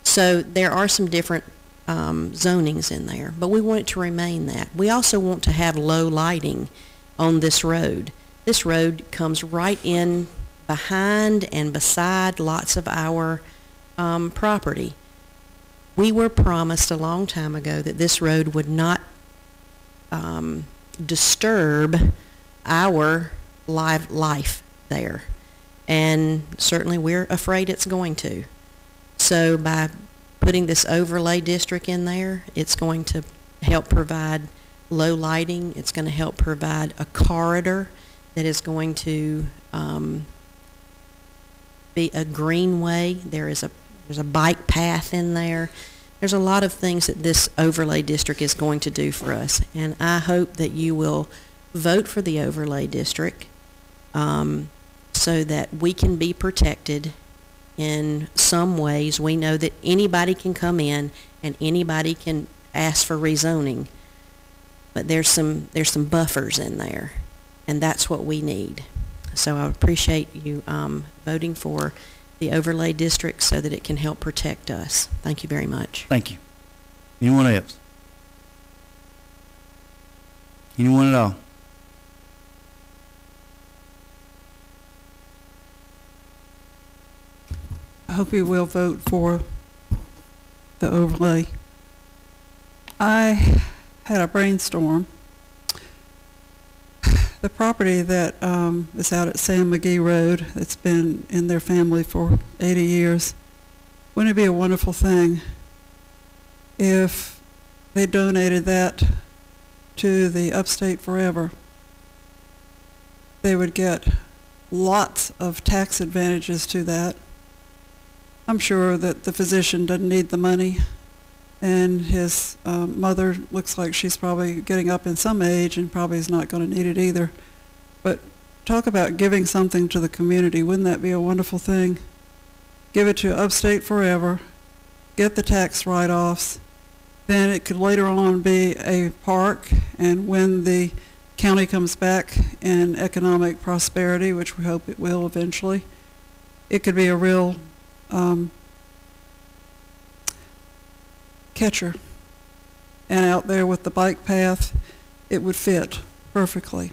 So there are some different zonings in there, but we want it to remain that. We also want to have low lighting on this road. This road comes right in behind and beside lots of our property. We were promised a long time ago that this road would not disturb our life there, and certainly we're afraid it's going to. So by putting this overlay district in there, it's going to help provide low lighting. It's going to help provide a corridor that is going to be a greenway. There's a bike path in there. There's a lot of things that this overlay district is going to do for us, and I hope that you will vote for the overlay district so that we can be protected in some ways. We know that anybody can come in and anybody can ask for rezoning, but there's some buffers in there, and that's what we need. So I appreciate you voting for the overlay district so that it can help protect us. Thank you very much. Thank you. Anyone else? Anyone at all? I hope you will vote for the overlay. I had a brainstorm. The property that is out at Sam McGee Road, that's been in their family for 80 years, wouldn't it be a wonderful thing if they donated that to the Upstate Forever? They would get lots of tax advantages to that. I'm sure that the physician doesn't need the money, and his mother looks like she's probably getting up in some age and probably is not going to need it either. But talk about giving something to the community. Wouldn't that be a wonderful thing? Give it to Upstate Forever, get the tax write-offs, then it could later on be a park, and when the county comes back in economic prosperity, which we hope it will eventually, it could be a real catcher. And out there with the bike path, it would fit perfectly.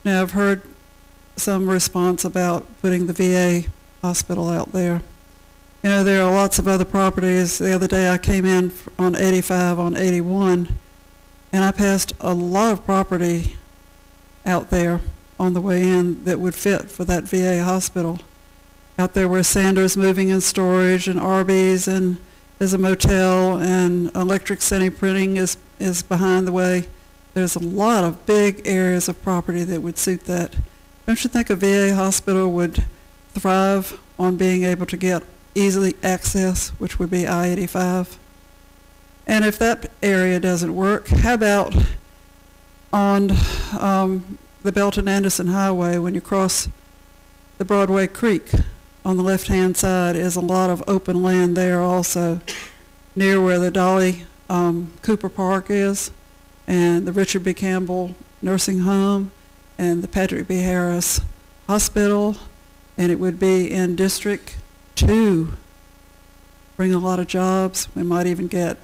Now, I've heard some response about putting the VA hospital out there. You know, there are lots of other properties. The other day I came in on 85 on 81, and I passed a lot of property out there on the way in that would fit for that VA hospital. Out there where Sanders Moving and Storage and Arby's, and there's a motel, and Electric City Printing is behind the way. There's a lot of big areas of property that would suit that. Don't you think a VA hospital would thrive on being able to get easily access, which would be I-85? And if that area doesn't work, how about on the Belton Anderson Highway when you cross the Broadway Creek on the left-hand side is a lot of open land there also, near where the Dolly Cooper Park is, and the Richard B. Campbell Nursing Home, and the Patrick B. Harris Hospital, and it would be in District 2. Bring a lot of jobs. We might even get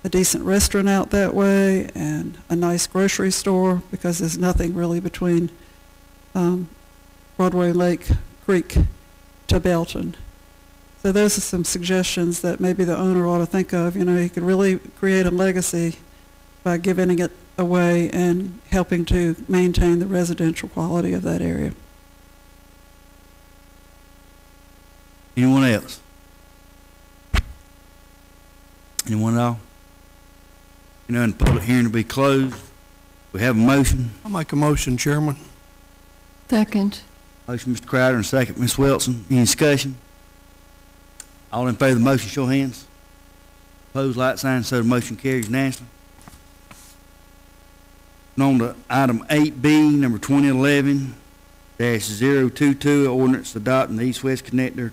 a decent restaurant out that way and a nice grocery store, because there's nothing really between Broadway Lake Creek to Belton. So those are some suggestions that maybe the owner ought to think of. You know, he could really create a legacy by giving it away and helping to maintain the residential quality of that area. Anyone else? Anyone at all? You know, in the public hearing to be closed, we have a motion. I'll make a motion, Chairman. Second. Motion, Mr. Crowder, and second, Ms. Wilson. Any discussion? All in favor of the motion, show hands. Opposed, like sign, so the motion carries unanimously. And on to item 8B, number 2011-022, ordinance adopting the East-West Connector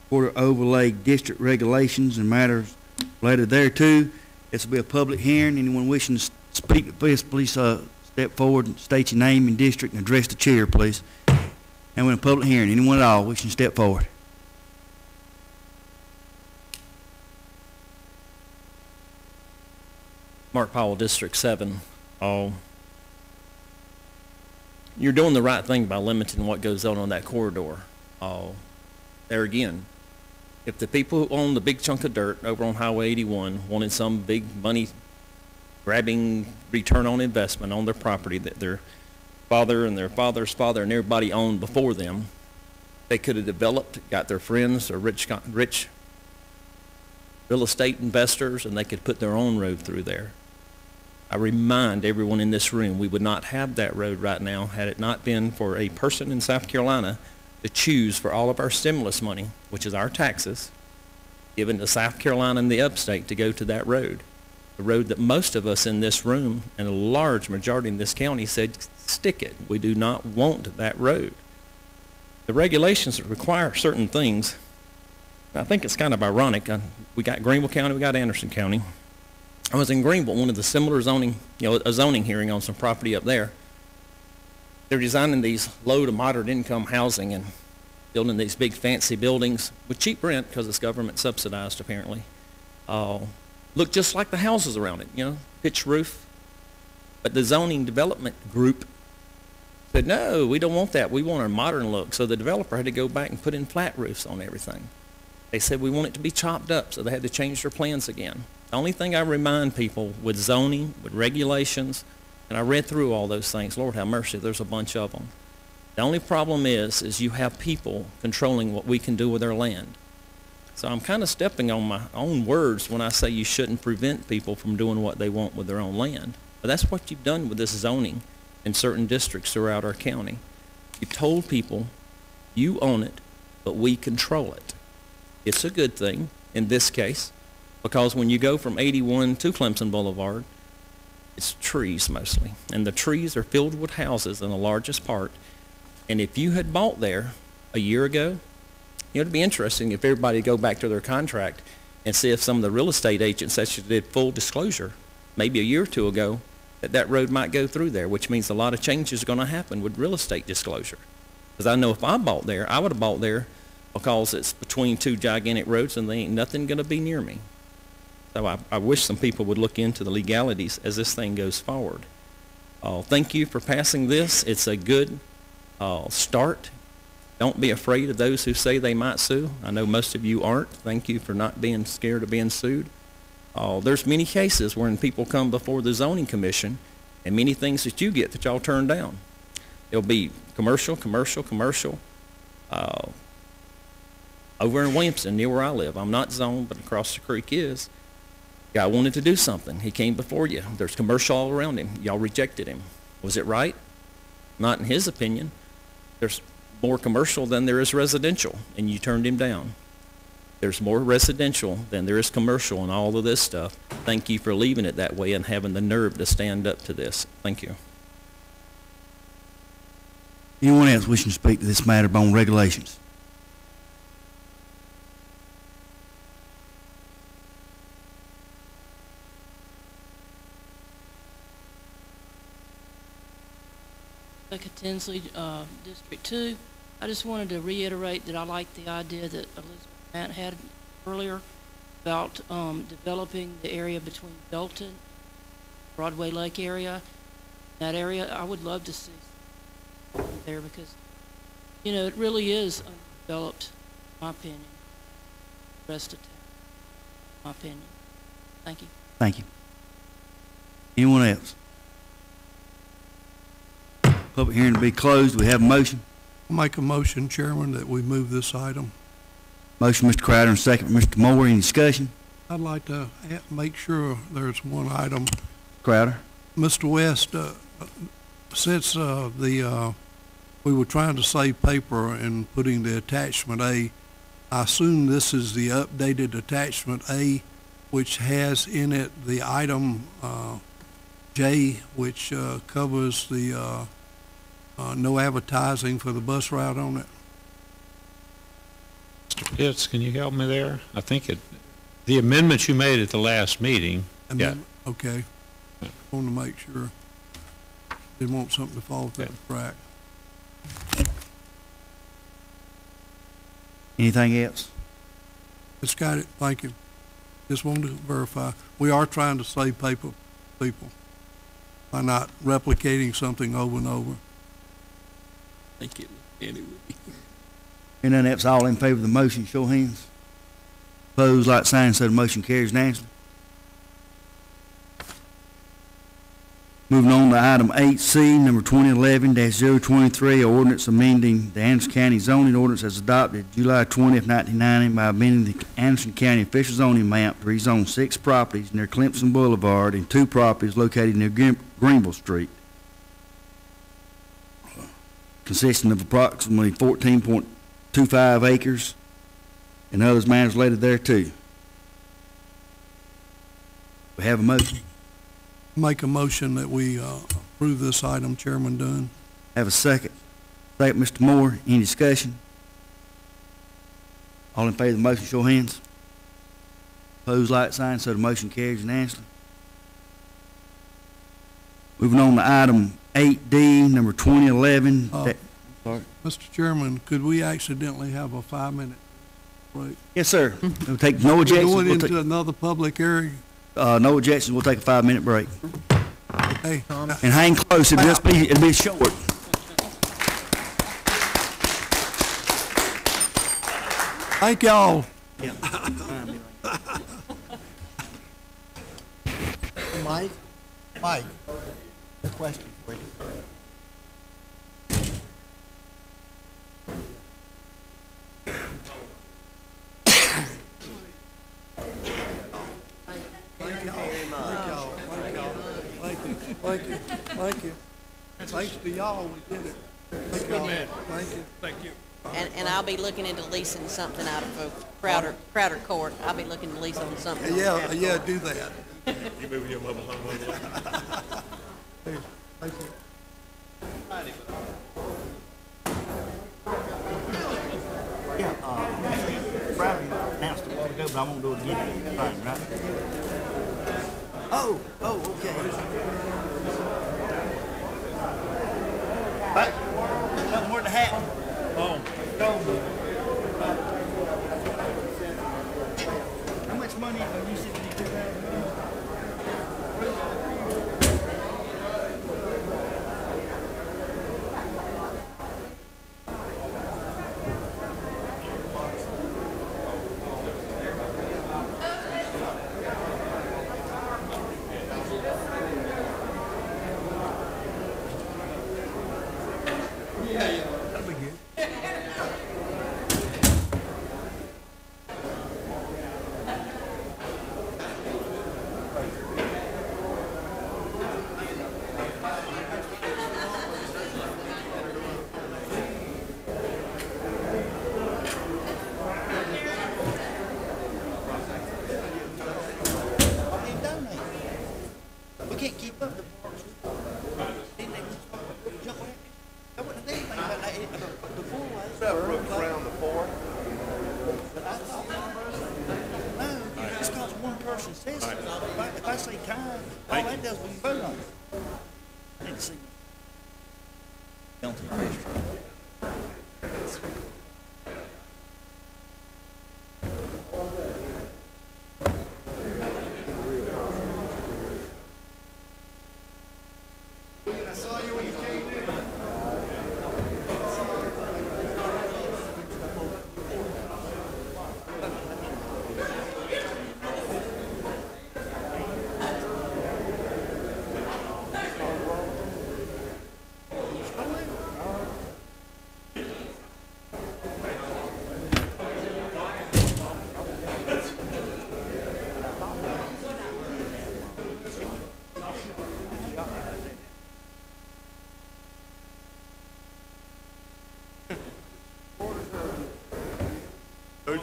Quarter Overlay District regulations and matters related thereto. This will be a public hearing. Anyone wishing to speak to this, please step forward and state your name and district and address the chair, please. And we're in a public hearing. Anyone at all wishing to step forward? Mark Powell, District 7. You're doing the right thing by limiting what goes on that corridor. There again, if the people who own the big chunk of dirt over on Highway 81 wanted some big money-grabbing return on investment on their property that their father and their father's father and everybody owned before them, they could have developed, got their friends or rich real estate investors, and they could put their own road through there. I remind everyone in this room, we would not have that road right now had it not been for a person in South Carolina to choose for all of our stimulus money, which is our taxes, given to South Carolina and the upstate to go to that road. The road that most of us in this room and a large majority in this county said, stick it. We do not want that road. The regulations require certain things. I think it's kind of ironic. We got Greenville County, we got Anderson County. I was in Greenville, one of the similar zoning, a zoning hearing on some property up there. They're designing these low to moderate income housing and building these big fancy buildings with cheap rent because it's government subsidized apparently. Look just like the houses around it, pitch roof. But the zoning development group said, no, we don't want that. We want a modern look. So the developer had to go back and put in flat roofs on everything. They said we want it to be chopped up, so they had to change their plans again. The only thing I remind people with zoning, with regulations, and I read through all those things, Lord have mercy, there's a bunch of them. The only problem is you have people controlling what we can do with our land. So I'm kind of stepping on my own words when I say you shouldn't prevent people from doing what they want with their own land. But that's what you've done with this zoning in certain districts throughout our county. You've told people you own it, but we control it. It's a good thing in this case, because when you go from 81 to Clemson Boulevard, it's trees mostly, and the trees are filled with houses in the largest part. And if you had bought there a year ago, it'd be interesting if everybody go back to their contract and see if some of the real estate agents actually did full disclosure, maybe a year or two ago, that road might go through there, which means a lot of changes are going to happen with real estate disclosure. Because I know if I bought there, I would have bought there because it's between two gigantic roads and there ain't nothing going to be near me. So I wish some people would look into the legalities as this thing goes forward. Thank you for passing this. It's a good start. Don't be afraid of those who say they might sue. I know most of you aren't. Thank you for not being scared of being sued. There's many cases when people come before the zoning commission and many things that you get that y'all turn down. There'll be commercial. Over in Williamson, near where I live, I'm not zoned, but across the creek is. Guy wanted to do something. He came before you. There's commercial all around him. Y'all rejected him. Was it right? Not in his opinion. There's more commercial than there is residential, and you turned him down. There's more residential than there is commercial and all of this stuff. Thank you for leaving it that way and having the nerve to stand up to this. Thank you. Anyone else wishing to speak to this matter on regulations? Rebecca Tinsley, District 2. I just wanted to reiterate that I like the idea that Elizabeth Matt had earlier about developing the area between Belton and Broadway Lake area. That area, I would love to see there because, you know, it really is undeveloped, in my opinion. The rest of town, in my opinion. Thank you. Thank you. Anyone else? Public hearing to be closed. We have a motion. I'll make a motion, Chairman, that we move this item. Motion, Mr. Crowder, and second, Mr. Moore. Any discussion? I'd like to make sure there's one item. Crowder? Mr. West, since we were trying to save paper and putting the attachment A, I assume this is the updated attachment A, which has in it the item J, which covers the no advertising for the bus route on it. Mr. Pitts, can you help me there? I think the amendment you made at the last meeting. Yeah. Okay. Want to make sure. Didn't want something to fall through the crack. Anything else? It's got it. Thank you. Just wanted to verify. We are trying to save paper, people, by not replicating something over and over. Thank you. Anyway. Hearing none else, all in favor of the motion, show of hands. Opposed, like sign, so the motion carries unanimously. Moving on to item 8C, number 2011-023, ordinance amending the Anderson County zoning ordinance as adopted July 20th, 1990 by amending the Anderson County official zoning map to rezone 6 properties near Clemson Boulevard and 2 properties located near Greenville Street, consisting of approximately 14.25 acres and others matters related thereto. We have a motion. Make a motion that we approve this item, Chairman Dunn. Have a second. Second, Mr. Moore. Any discussion? All in favor of the motion, show of hands. Opposed, like sign, so the motion carries unanimously. Moving on to item 8D, number 2011. Sorry. Mr. Chairman, could we accidentally have a 5-minute break? Yes, sir. We'll take no objections. Going into another public area. No objections. We'll take a 5-minute break. Hey, and hang close. It'll be short. Thank y'all. Yeah. Mike, a question for you. Thank you. Thanks to y'all, we did it. Thank you. Thank you. And I'll be looking into leasing something out of Crowder Court. I'll be looking to lease on something. Yeah, do that. You moving your mobile home over there? Thank you. Yeah, Friday announced it a while ago, but I won't do it again. Right? Oh, okay. Right. Nothing more to happen. Oh. How much money are you sitting in If I say time, all that does is we vote on it. I need to see. Don't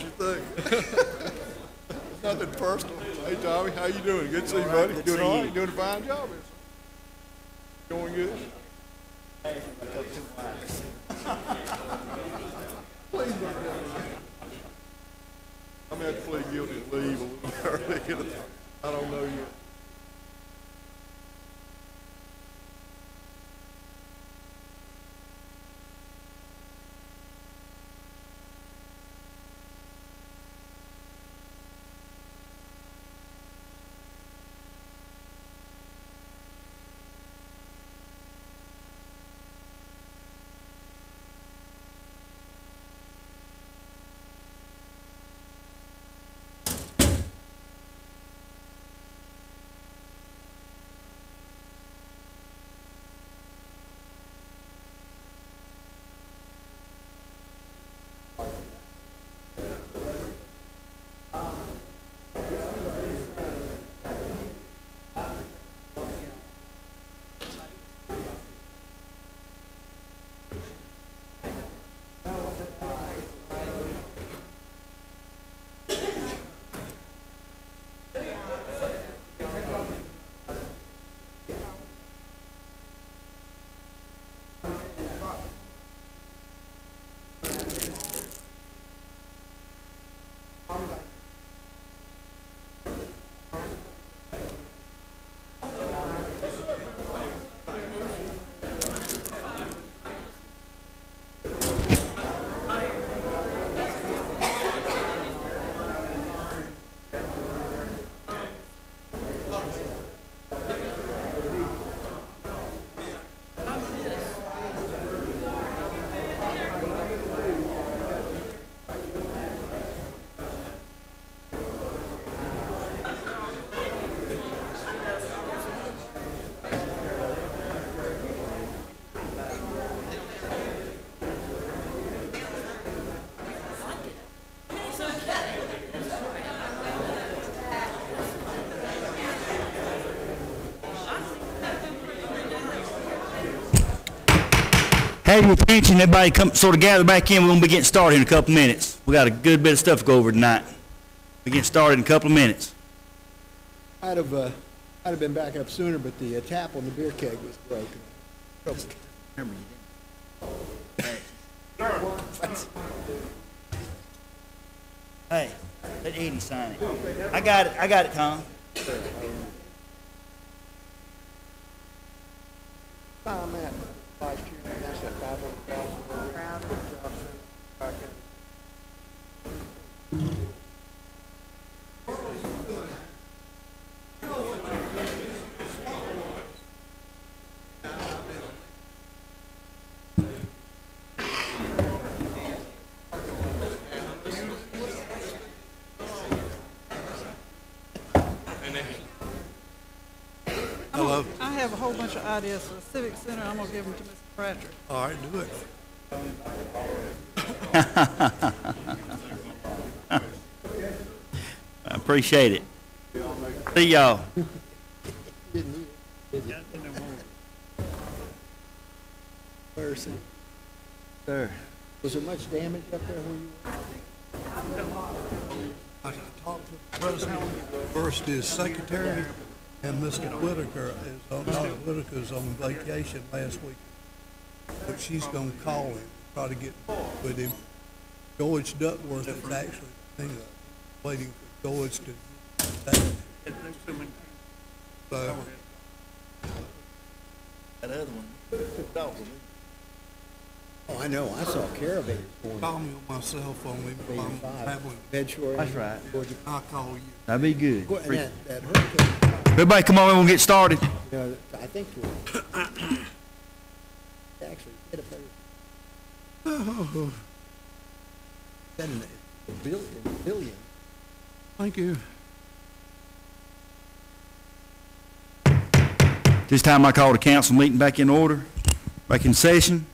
you think? Nothing personal. Hey, Tommy, how you doing? Good to see you, buddy. Good to Doing see all you. right? Doing a fine job. Going good? Please don't tell me. I'm going to have to plead guilty to leave a little early. I don't know yet. Have your attention, everybody come sort of gather back in. We're going to be getting started in a couple minutes. We got a good bit of stuff to go over tonight. We're getting started in a couple of minutes. I'd have been back up sooner, but the tap on the beer keg was broken. Hey, let Eddie sign it. I got it, Tom. Tom, Matt, Vice Chairman, that's that Hello. I have a whole bunch of ideas for the Civic Center. I'm going to give them to Mr. Pratchett. All right, do it. I appreciate it. See y'all. Mercy. Sir. Was there much damage up there where you were? I talked to the president, first his secretary, and Mr. Whitaker is on vacation last week. But she's gonna call him, try to get with him. George Duckworth is actually waiting for George to so that other one. Oh, I know, I saw Carabiners for Call me on my cell phone. I'm traveling. That's right. I'll call you. That'd be good. And that hurricane, Everybody come on, we're gonna get started. I think actually hit a better. Oh, Spending a billion. thank you. This time I call the council meeting back in order, back in session.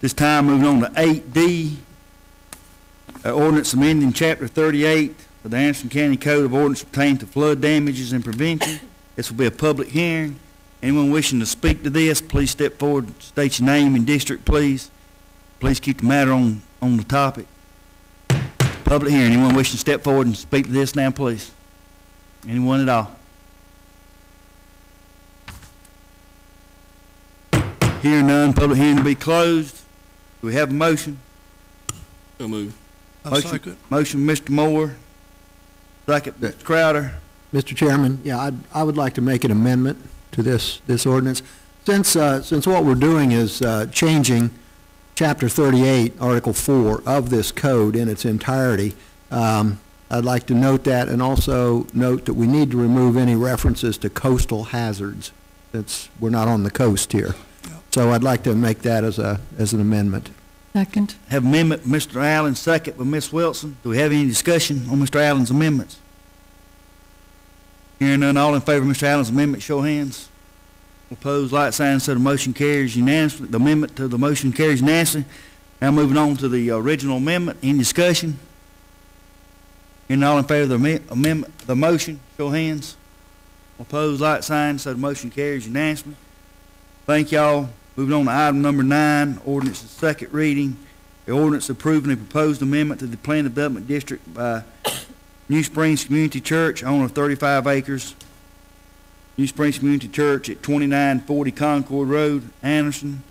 This time moving on to 8D, ordinance amending Chapter 38 of the Anderson County Code of Ordinance pertaining to flood damages and prevention. This will be a public hearing. Anyone wishing to speak to this, please step forward, state your name and district, please. Please keep the matter on the topic. Public hearing. Anyone wishing to step forward and speak to this now, please? Anyone at all? Hearing none, public hearing to be closed. Do we have a motion? So move. Second. Motion, Mr. Moore. Second, Mr. Crowder. Mr. Chairman, yeah, I would like to make an amendment to this ordinance. Since what we're doing is changing Chapter 38, Article 4 of this code in its entirety, I'd like to note that, and also note that we need to remove any references to coastal hazards, since we're not on the coast here. So I'd like to make that as an amendment. Second. Have amendment, Mr. Allen, second by Ms. Wilson. Do we have any discussion on Mr. Allen's amendments? Hearing none, all in favor of Mr. Allen's amendment, show of hands. Opposed, like sign, so the motion carries unanimously. The amendment to the motion carries unanimously. Now moving on to the original amendment. Any discussion? Hearing none, all in favor of the amendment, the motion, show of hands. Opposed, like sign, so the motion carries unanimously. Thank y'all. Moving on to item number 9, ordinance is second reading. The ordinance approving a proposed amendment to the Planned Development District by New Springs Community Church, owner of 35 acres. New Springs Community Church at 2940 Concord Road, Anderson.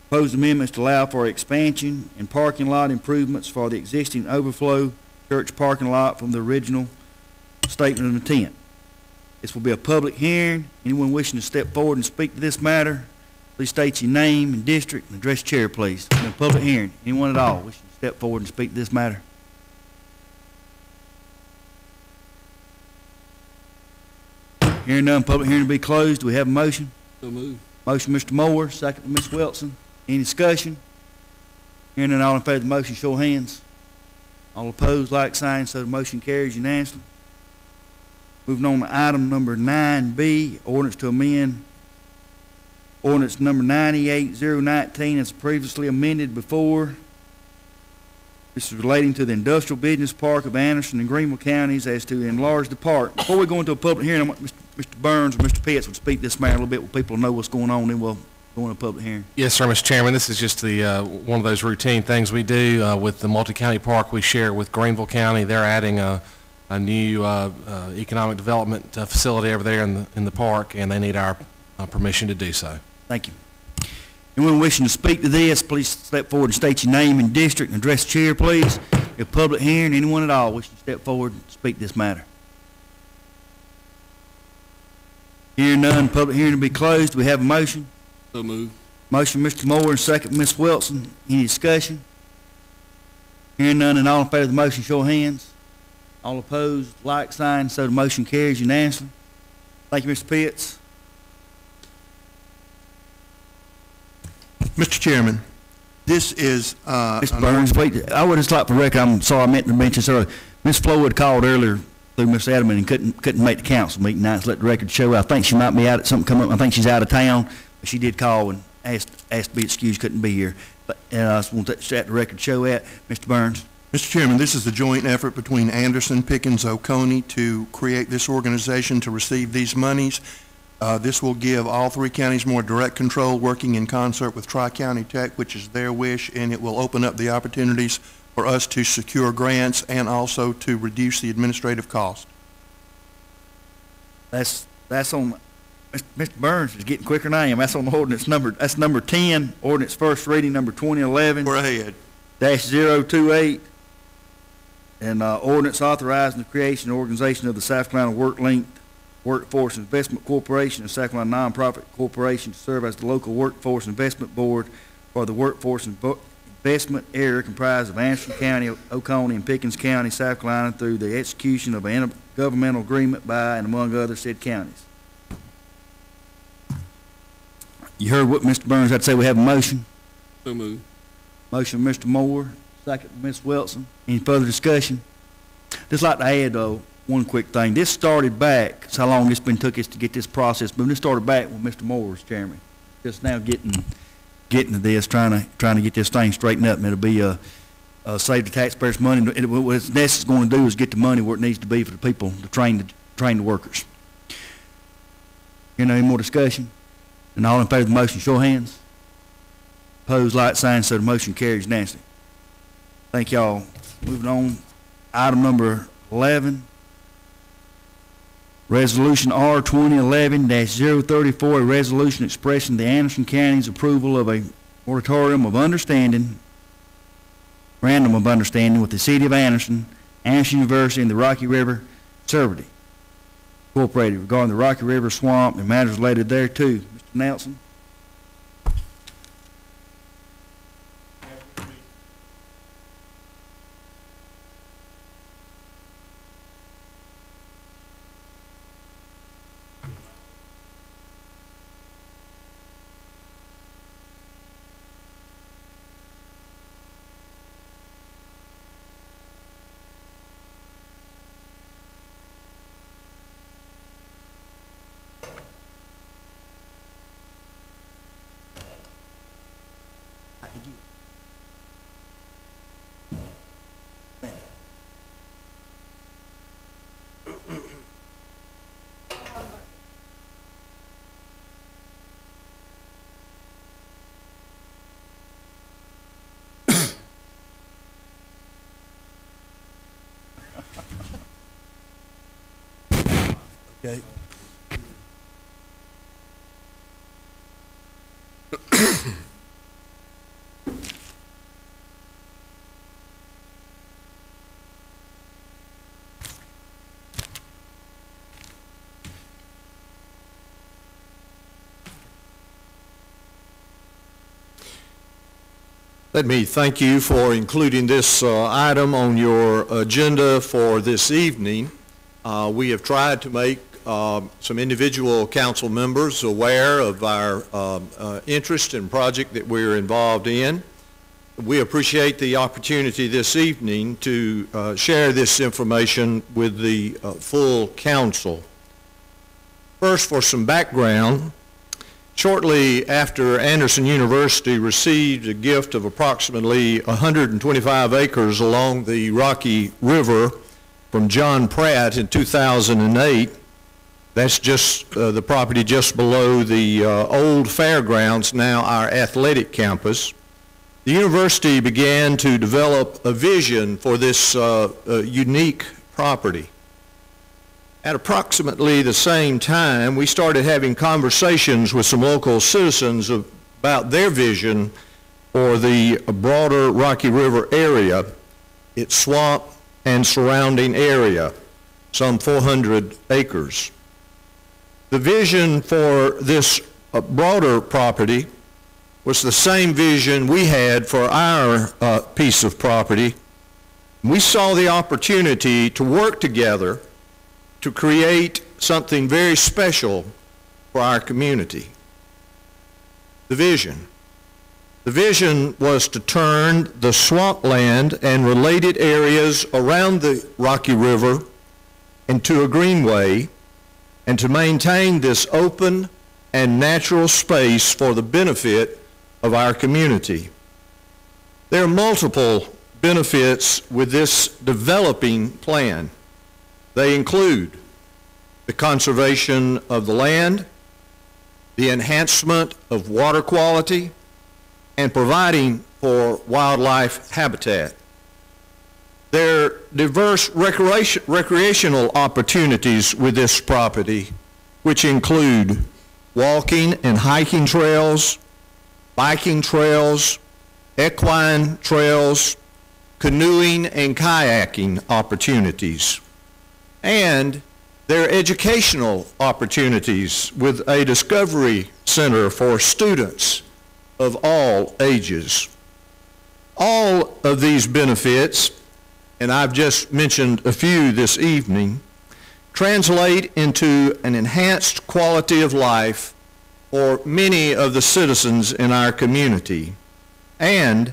Proposed amendments to allow for expansion and parking lot improvements for the existing overflow church parking lot from the original statement of intent. This will be a public hearing. Anyone wishing to step forward and speak to this matter, please state your name and district and address the chair, please. In a public hearing, anyone at all wishing to step forward and speak to this matter? Hearing none, public hearing to be closed. Do we have a motion? So move. Motion, Mr. Moore, second by Ms. Wilson. Any discussion? Hearing none, all in favor of the motion, show of hands. All opposed, like sign, so the motion carries unanimously. Moving on to item number 9B, ordinance to amend ordinance number 98019 as previously amended before. This is relating to the industrial business park of Anderson and Greenville counties as to enlarge the park. Before we go into a public hearing, I want Mr. Burns or Mr. Pitts would speak this matter a little bit, where people know what's going on, then we'll go into a public hearing. Yes, sir, Mr. Chairman. This is just the one of those routine things we do with the multi-county park we share with Greenville County. They're adding a new economic development facility over there in the park, and they need our permission to do so. Thank you. Anyone wishing to speak to this, please step forward and state your name and district and address the chair, please. A public hearing, anyone at all wishing to step forward and speak to this matter? Hearing none, public hearing to be closed. Do we have a motion? So move. Motion, Mr. Moore, and second, Ms. Wilson. Any discussion? Hearing none, and all in favor of the motion, show of hands. All opposed, like sign, so the motion carries unanimously. Thank you, Mr. Pitts. Mr. Chairman, this is, Mr. Burns, wait, I would just like for record, I'm sorry, I meant to mention this earlier. Ms. Floyd called earlier through Ms. Adamant and couldn't make the council meeting tonight, so let the record show. I think she might be out at something come up. I think she's out of town, but she did call and asked to be excused, couldn't be here. But I just want that let the record show that. Mr. Burns. Mr. Chairman, this is a joint effort between Anderson, Pickens, Oconee to create this organization to receive these monies. This will give all three counties more direct control, working in concert with Tri-County Tech, which is their wish, and it will open up the opportunities for us to secure grants and also to reduce the administrative cost. That's on, Mr. Burns is getting quicker than I am. That's on the ordinance number, that's number 10, ordinance first reading number 2011. Go ahead. -028. And ordinance authorizing the creation and organization of the South Carolina Workforce Investment Corporation and South Carolina Nonprofit Corporation to serve as the local workforce investment board for the workforce investment area comprised of Anderson County, Oconee, and Pickens County, South Carolina, through the execution of a intergovernmental agreement by and among other said counties. You heard what Mr. Burns had to say. We have a motion. So moved. Motion by Mr. Moore, second by Ms. Wilson. Any further discussion? Just like to add, one quick thing. This started back, that's how long it's been took us to get this process, but this started back when Mr. Moore was chairman. Just now getting to this, trying to get this thing straightened up, and it'll be save the taxpayers' money. What it's necessary going to do is get the money where it needs to be for the people to train the workers. Any more discussion? And all in favor of the motion, show of hands. Opposed, like sign, so the motion carries unanimously. Thank y'all. Moving on, item number 11. Resolution R 2011-034, a resolution expressing the Anderson County's approval of a moratorium of understanding, memorandum of understanding with the City of Anderson, Anderson University, and the Rocky River Conservancy Incorporated regarding the Rocky River Swamp and matters related thereto. Mr. Nelson. Okay. Let me thank you for including this item on your agenda for this evening. We have tried to make some individual council members aware of our interest and project that we're involved in. We appreciate the opportunity this evening to share this information with the full council. First, for some background, shortly after Anderson University received a gift of approximately 125 acres along the Rocky River from John Pratt in 2008, that's just the property just below the old fairgrounds, now our athletic campus. The university began to develop a vision for this unique property. At approximately the same time, we started having conversations with some local citizens about their vision for the broader Rocky River area, its swamp and surrounding area, some 400 acres. The vision for this broader property was the same vision we had for our piece of property. We saw the opportunity to work together to create something very special for our community. The vision. The vision was to turn the swampland and related areas around the Rocky River into a greenway and to maintain this open and natural space for the benefit of our community. There are multiple benefits with this developing plan. They include the conservation of the land, the enhancement of water quality, and providing for wildlife habitat. There are diverse recreational opportunities with this property, which include walking and hiking trails, biking trails, equine trails, canoeing and kayaking opportunities. And there are educational opportunities with a discovery center for students of all ages. All of these benefits, and I've just mentioned a few this evening, translate into an enhanced quality of life for many of the citizens in our community, and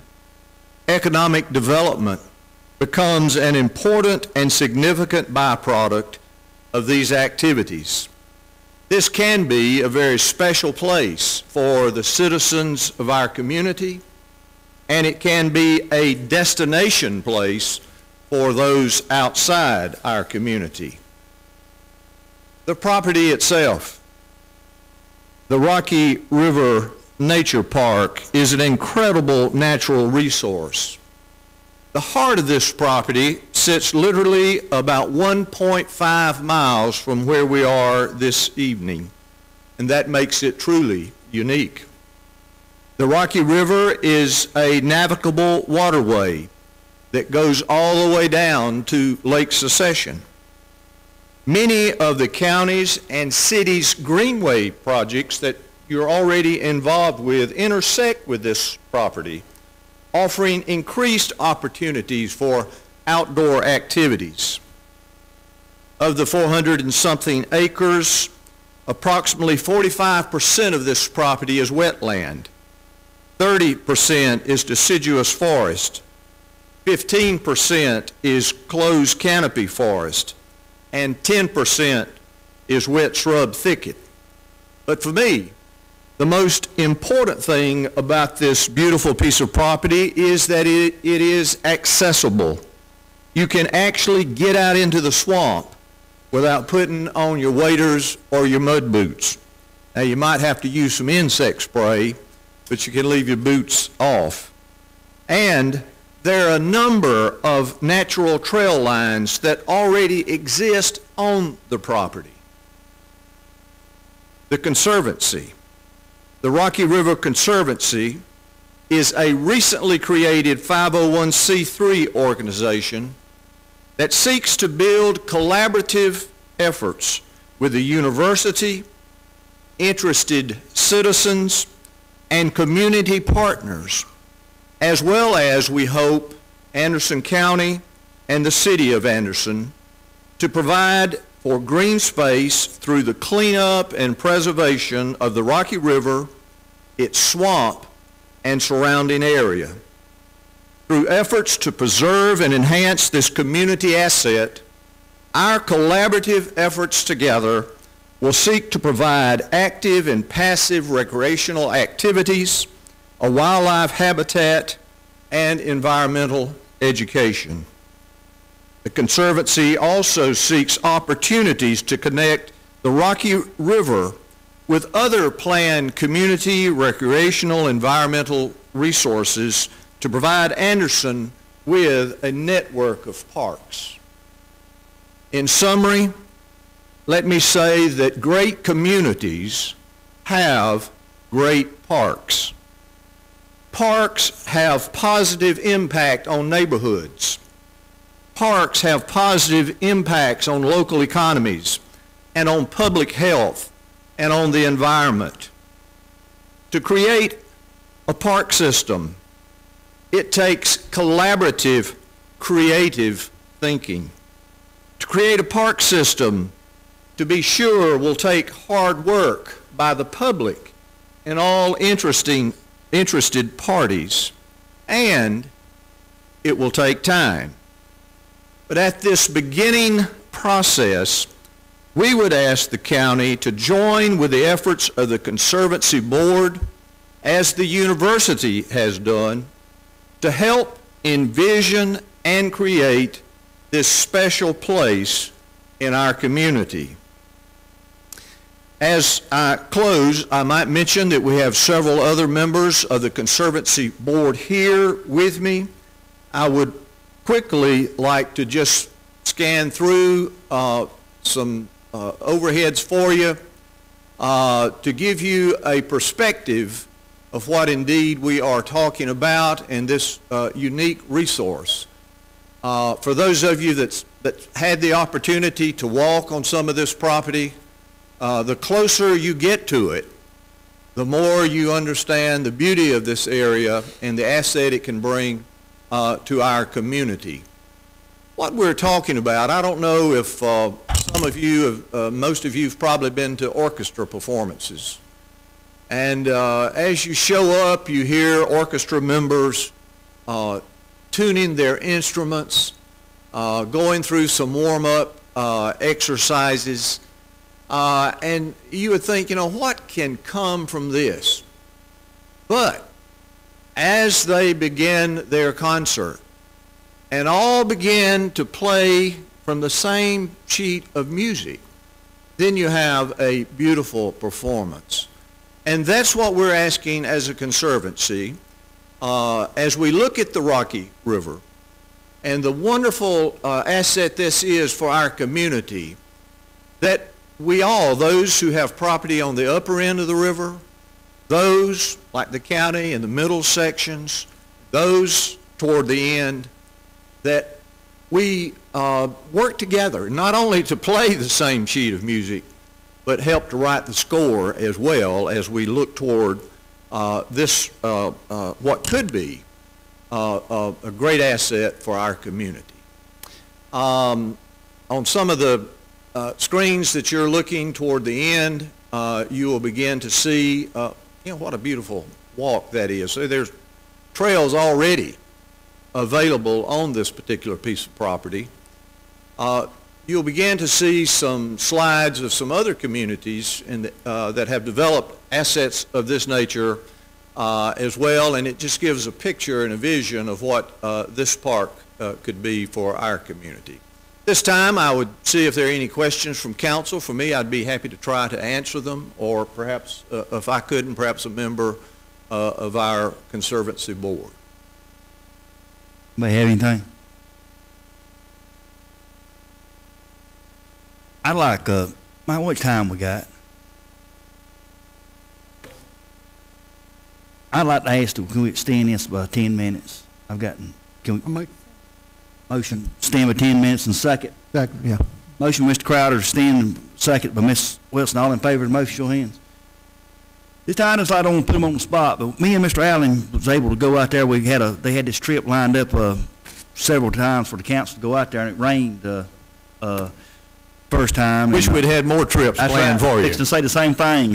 economic development becomes an important and significant byproduct of these activities. This can be a very special place for the citizens of our community, and it can be a destination place for those outside our community. The property itself, the Rocky River Nature Park, is an incredible natural resource. The heart of this property sits literally about 1.5 miles from where we are this evening, and that makes it truly unique. The Rocky River is a navigable waterway that goes all the way down to Lake Secession. Many of the counties and cities' greenway projects that you're already involved with intersect with this property, offering increased opportunities for outdoor activities. Of the 400 and something acres, approximately 45% of this property is wetland. 30% is deciduous forest, 15% is closed canopy forest, and 10% is wet shrub thicket. But for me, the most important thing about this beautiful piece of property is that it is accessible. You can actually get out into the swamp without putting on your waders or your mud boots. Now, you might have to use some insect spray, but you can leave your boots off. And there are a number of natural trail lines that already exist on the property. The Conservancy, the Rocky River Conservancy, is a recently created 501c3 organization that seeks to build collaborative efforts with the university, interested citizens, and community partners, as well as, we hope, Anderson County and the City of Anderson, to provide for green space through the cleanup and preservation of the Rocky River, its swamp, and surrounding area. Through efforts to preserve and enhance this community asset, our collaborative efforts together will seek to provide active and passive recreational activities, a wildlife habitat, and environmental education. The Conservancy also seeks opportunities to connect the Rocky River with other planned community, recreational, environmental resources to provide Anderson with a network of parks. In summary, let me say that great communities have great parks. Parks have positive impact on neighborhoods. Parks have positive impacts on local economies and on public health and on the environment. To create a park system, it takes collaborative, creative thinking. To create a park system, to be sure, will take hard work by the public and all interested parties, and it will take time. But at this beginning process, we would ask the county to join with the efforts of the Conservancy Board, as the university has done, to help envision and create this special place in our community. As I close, I might mention that we have several other members of the Conservancy Board here with me. I would quickly like to just scan through some overheads for you to give you a perspective of what indeed we are talking about in this unique resource. For those of you that had the opportunity to walk on some of this property, the closer you get to it, the more you understand the beauty of this area and the asset it can bring to our community. What we're talking about, I don't know if some of you, most of you have probably been to orchestra performances. And as you show up, you hear orchestra members tuning their instruments, going through some warm-up exercises, and you would think, you know, what can come from this? But as they begin their concert, and all begin to play from the same sheet of music, then you have a beautiful performance. And that's what we're asking as a conservancy. As we look at the Rocky River and the wonderful asset this is for our community, that we all, those who have property on the upper end of the river, those like the county in the middle sections, those toward the end, that we work together, not only to play the same sheet of music, but help to write the score as well as we look toward this, what could be a great asset for our community. On some of the screens that you're looking toward the end, you will begin to see, you know, what a beautiful walk that is. So there's trails already available on this particular piece of property. You'll begin to see some slides of some other communities that have developed assets of this nature as well, and it just gives a picture and a vision of what this park could be for our community. This time I would see if there are any questions from council. For me, I'd be happy to try to answer them, or perhaps, if I couldn't, perhaps a member of our Conservancy Board. Anybody have anything? I'd like, how much time we got? I'd like to ask, can we extend this by 10 minutes? Can we motion, extend by 10 minutes and second? Second, yeah. Motion, Mr. Crowder, extend, second by Ms. Wilson. All in favor of the motion, show hands. This time, I don't want to put them on the spot, but me and Mr. Allen was able to go out there. They had this trip lined up several times for the council to go out there, and it rained first time. Wish we'd had more trips planned for you. Fixing to say the same thing.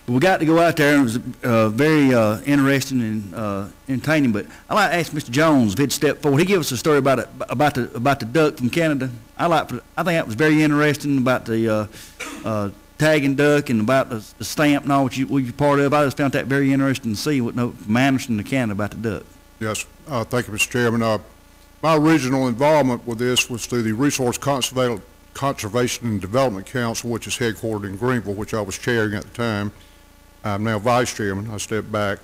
We got to go out there, and it was very interesting and entertaining. But I'd like to ask Mr. Jones if he'd step forward. He gave us a story about the duck from Canada. I think that was very interesting about the tagging duck and about the stamp and all what you're part of. I just found that very interesting to see from Anderson to Canada about the duck. Yes, thank you, Mr. Chairman. My original involvement with this was through the Resource Conservation and Development Council, which is headquartered in Greenville, which I was chairing at the time. I'm now vice chairman. I stepped back.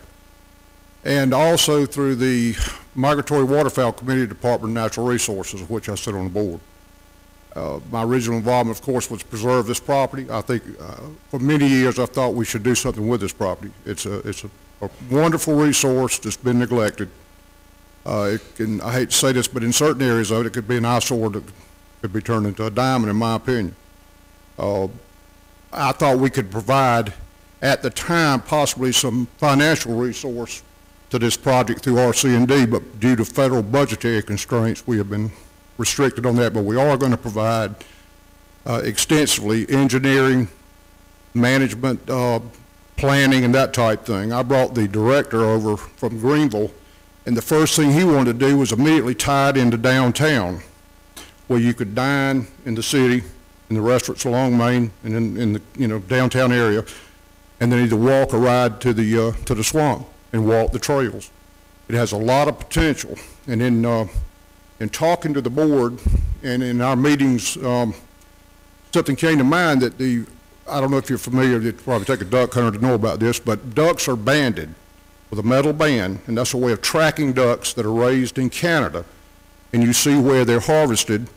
And also through the Migratory Waterfowl Committee, Department of Natural Resources, of which I sit on the board. My original involvement, of course, was to preserve this property. I think for many years I thought we should do something with this property. It's a wonderful resource that's been neglected. I hate to say this, but in certain areas of it, it could be an eyesore that could be turned into a diamond, in my opinion. I thought we could provide, at the time, possibly some financial resource to this project through RC&D, but due to federal budgetary constraints, we have been restricted on that. But we are going to provide extensively engineering, management, planning, and that type thing. I brought the director over from Greenville, and the first thing he wanted to do was immediately tie it into downtown, where you could dine in the city, in the restaurants along Main, and in the downtown area, and then either walk or ride to the swamp and walk the trails. It has a lot of potential, and in talking to the board and in our meetings, something came to mind that I don't know if you're familiar, you'd probably take a duck hunter to know about this, but ducks are banded with a metal band, and that's a way of tracking ducks that are raised in Canada, and you see where they're harvested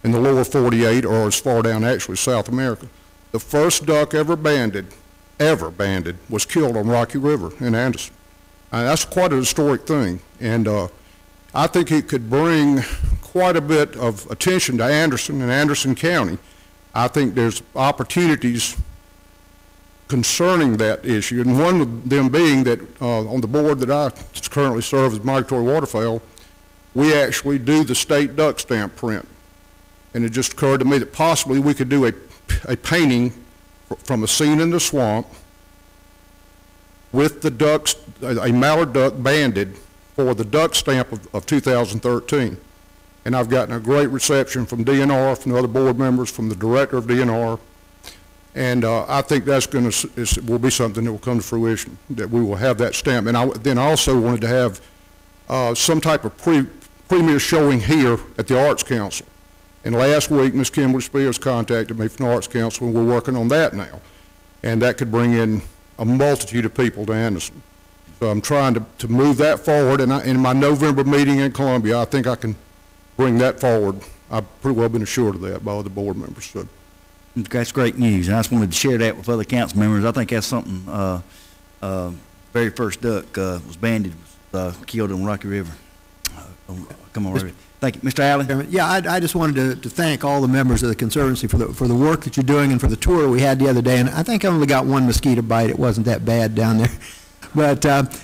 in the lower 48 or as far down actually South America. The first duck ever banded, was killed on Rocky River in Anderson. That's quite a historic thing, and I think it could bring quite a bit of attention to Anderson and Anderson County. I think there's opportunities concerning that issue, and one of them being that on the board that I currently serve as migratory waterfowl, we actually do the state duck stamp print. And it just occurred to me that possibly we could do a painting from a scene in the swamp with the ducks, a mallard duck banded for the duck stamp of 2013. And I've gotten a great reception from DNR, from the other board members, from the director of DNR. And I think that's will be something that will come to fruition, that we will have that stamp. And then I also wanted to have some type of premier showing here at the Arts Council. And last week, Ms. Kimberly Spears contacted me from the Arts Council, and we're working on that now. And that could bring in a multitude of people to Anderson. So I'm trying to move that forward, and in my November meeting in Columbia, I think I can bring that forward. I've pretty well been assured of that by other board members. So. That's great news, and I just wanted to share that with other council members. I think that's something, very first duck was banded, killed on Rocky River. Come on, River. Thank you. Mr. Allen? Yeah, I just wanted to thank all the members of the Conservancy for the work that you're doing and for the tour we had the other day. And I think I only got one mosquito bite. It wasn't that bad down there. But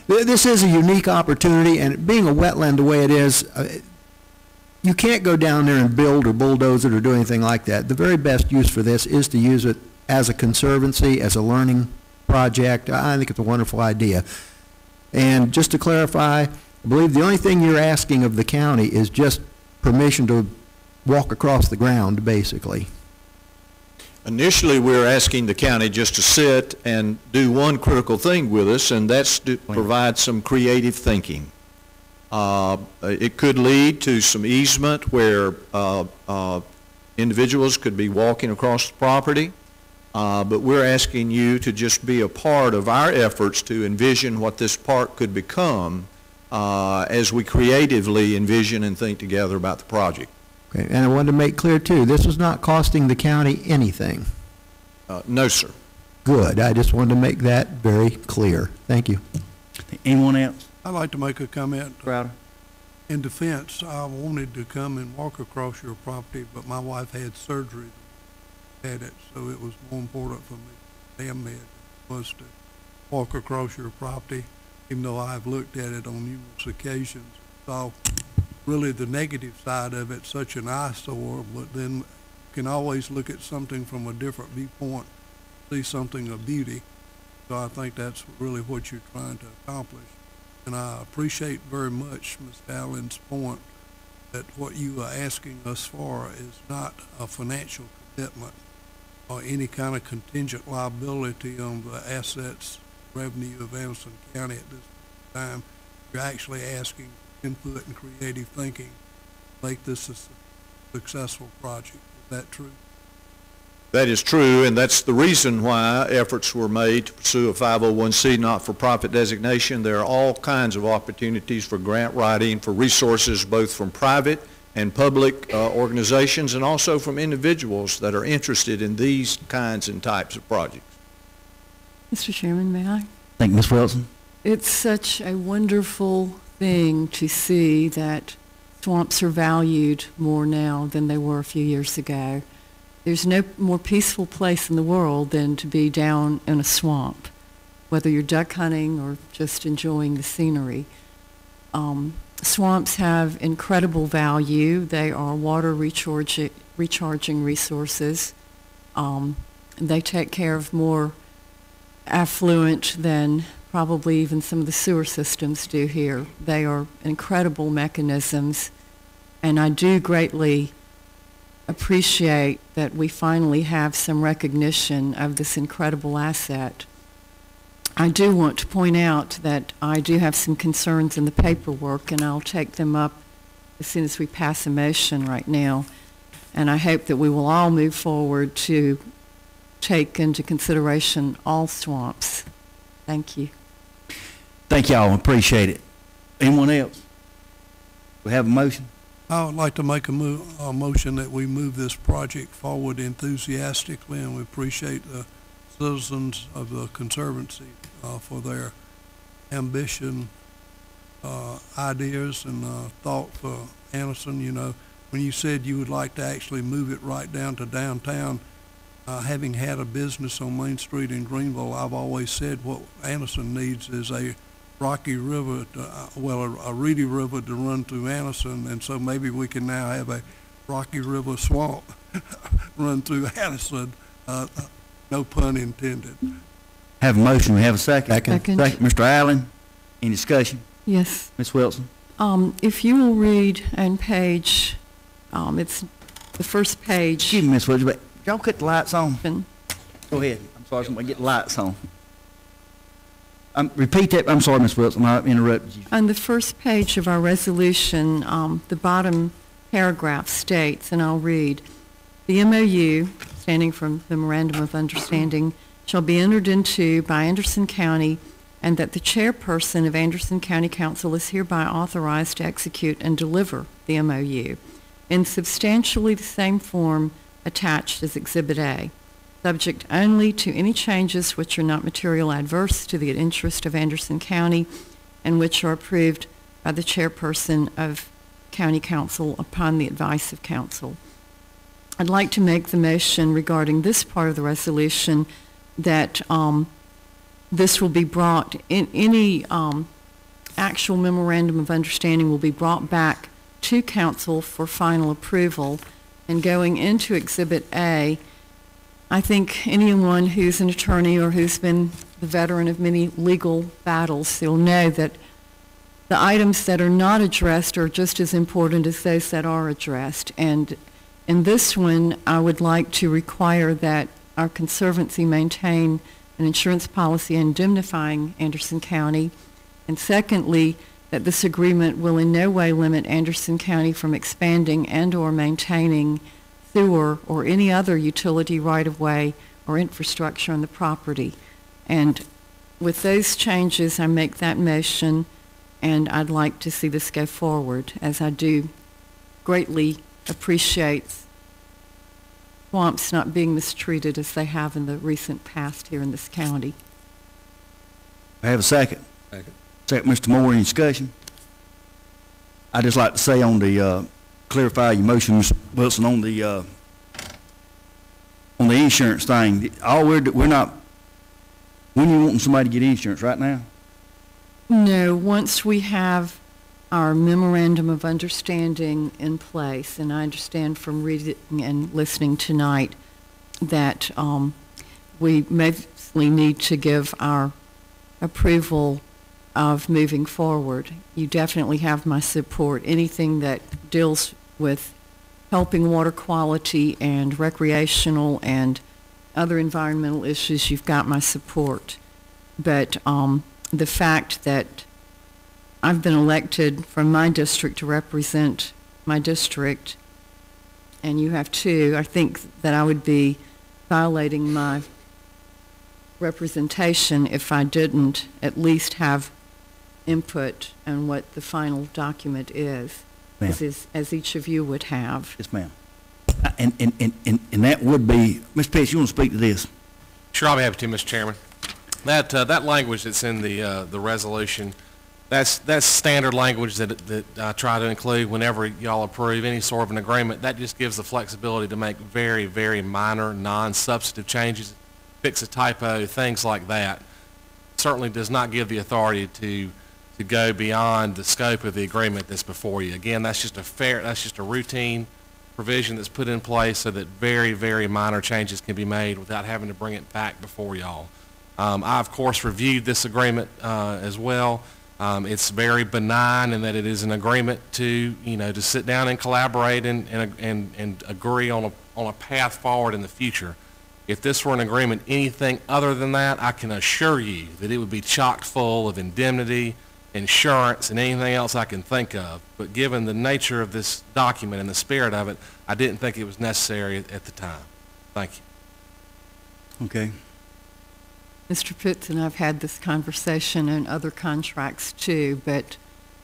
this is a unique opportunity, and being a wetland the way it is, you can't go down there and build or bulldoze it or do anything like that. The very best use for this is to use it as a conservancy, as a learning project. I think it's a wonderful idea. And just to clarify, I believe the only thing you're asking of the county is just permission to walk across the ground, basically. Initially, we're asking the county just to sit and do one critical thing with us, and that's to provide some creative thinking. It could lead to some easement where individuals could be walking across the property, but we're asking you to just be a part of our efforts to envision what this park could become as we creatively envision and think together about the project. Okay, and I wanted to make clear, too, this is not costing the county anything. No, sir. Good. I just wanted to make that very clear. Thank you. Anyone else? I'd like to make a comment. Crowder. In defense, I wanted to come and walk across your property, but my wife had surgery, had it, so it was more important for me to damn it was to walk across your property, even though I've looked at it on numerous occasions. So really the negative side of it, such an eyesore, but then you can always look at something from a different viewpoint, see something of beauty. So I think that's really what you're trying to accomplish. And I appreciate very much Ms. Allen's point that what you are asking us for is not a financial commitment or any kind of contingent liability on the assets, revenue of Anderson County at this time. You're actually asking input and creative thinking to make this a successful project. Is that true? That is true, and that's the reason why efforts were made to pursue a 501c not-for-profit designation. There are all kinds of opportunities for grant writing, for resources both from private and public organizations, and also from individuals that are interested in these kinds and types of projects. Mr. Chairman, may I? Thank you, Ms. Wilson. It's such a wonderful thing to see that swamps are valued more now than they were a few years ago. There's no more peaceful place in the world than to be down in a swamp, whether you're duck hunting or just enjoying the scenery. Swamps have incredible value. They are water recharging resources. They take care of more affluent than probably even some of the sewer systems do here. They are incredible mechanisms, and I do greatly appreciate that we finally have some recognition of this incredible asset. I do want to point out that I do have some concerns in the paperwork, and I'll take them up as soon as we pass a motion right now. And I hope that we will all move forward to take into consideration all swamps. Thank you. Thank y'all. Appreciate it. Anyone else? We have a motion? I would like to make a motion that we move this project forward enthusiastically, and we appreciate the citizens of the Conservancy for their ambition, ideas, and thought for Anderson. You know, when you said you would like to actually move it right down to downtown, Having had a business on Main Street in Greenville, I've always said what Anderson needs is a rocky river, a reedy river to run through Anderson, and so maybe we can now have a rocky river swamp run through Anderson, no pun intended. Have a motion, we have a second. Second. Mr. Allen, any discussion? Yes. Ms. Wilson? If you will read on page, it's the first page. Excuse me, Ms. Wilson, but y'all cut the lights on. Go ahead. I'm sorry, somebody get the lights on. Repeat that. I'm sorry, Ms. Wilson, I interrupted you. On the first page of our resolution, the bottom paragraph states, and I'll read, the MOU, standing for Memorandum of Understanding, shall be entered into by Anderson County, and that the chairperson of Anderson County Council is hereby authorized to execute and deliver the MOU in substantially the same form attached as Exhibit A, subject only to any changes which are not material adverse to the interest of Anderson County and which are approved by the chairperson of County Council upon the advice of council. I'd like to make the motion regarding this part of the resolution that this will be brought, in any actual memorandum of understanding will be brought back to council for final approval. And going into Exhibit A, I think anyone who's an attorney or who's been the veteran of many legal battles, you'll know that the items that are not addressed are just as important as those that are addressed. And in this one, I would like to require that our Conservancy maintain an insurance policy indemnifying Anderson County. And secondly, that this agreement will in no way limit Anderson County from expanding and or maintaining sewer or any other utility right-of-way or infrastructure on the property. And with those changes, I make that motion, and I'd like to see this go forward, as I do greatly appreciate swamps not being mistreated as they have in the recent past here in this county. I have a second. Second, Mr. Moore, any discussion? I'd just like to say on the, clarify your motion, Ms. Wilson, on the insurance thing. All we're not, when you wanting somebody to get insurance right now? No, once we have our memorandum of understanding in place, and I understand from reading and listening tonight that we mostly need to give our approval of moving forward. You definitely have my support. Anything that deals with helping water quality and recreational and other environmental issues, you've got my support. But the fact that I've been elected from my district to represent my district, and you have too, I think that I would be violating my representation if I didn't at least have input on what the final document is, as each of you would have. Yes, ma'am. And that would be, Mr. Pitts, you want to speak to this? Sure, I'll be happy to, Mr. Chairman. That language that's in the resolution, that's standard language that I try to include whenever y'all approve any sort of an agreement. That just gives the flexibility to make very, very minor, non-substantive changes, fix a typo, things like that. Certainly does not give the authority to go beyond the scope of the agreement that's before you. Again, that's just a routine provision that's put in place so that very, very minor changes can be made without having to bring it back before y'all. I, of course, reviewed this agreement as well. It's very benign in that it is an agreement to sit down and collaborate and agree on a path forward in the future. If this were an agreement, anything other than that, I can assure you that it would be chock full of indemnity, insurance, and anything else I can think of. But given the nature of this document and the spirit of it, I didn't think it was necessary at the time. Thank you. Okay. Mr. Pitts and I've had this conversation on other contracts too, but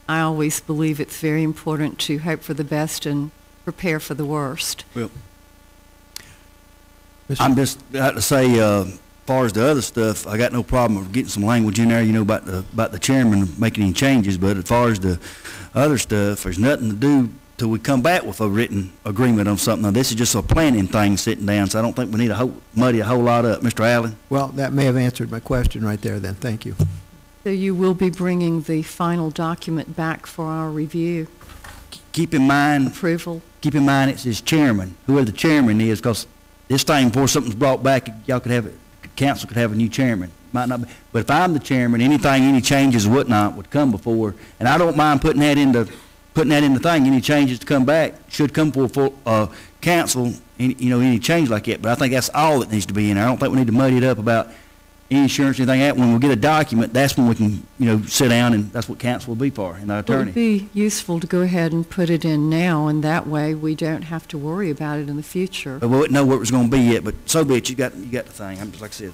I always believe it's very important to hope for the best and prepare for the worst. Well, I'm just got to say, as far as the other stuff, I got no problem with getting some language in there, about the chairman making any changes. But as far as the other stuff, there's nothing to do till we come back with a written agreement on something. Now, this is just a planning thing sitting down, so I don't think we need to muddy a whole lot up. Mr. Allen? Well, that may have answered my question right there then. Thank you. So you will be bringing the final document back for our review, Keep in mind, approval? keep in mind it's his chairman, whoever the chairman is, because this thing, before something's brought back, y'all could have it, council could have a new chairman. Might not be, but if I'm the chairman, anything, any changes or whatnot would come before, and I don't mind putting that in the thing. Any changes to come back should come before council. Any change like that. But I think that's all that needs to be in there. I don't think we need to muddy it up about insurance or anything like that. When we get a document, that's when we can sit down, and that's what council will be for, and our It attorney. would be useful to go ahead and put it in now, and that way we don't have to worry about it in the future. But we wouldn't know what it was going to be yet. But so be it. You got the thing. I'm just like I said.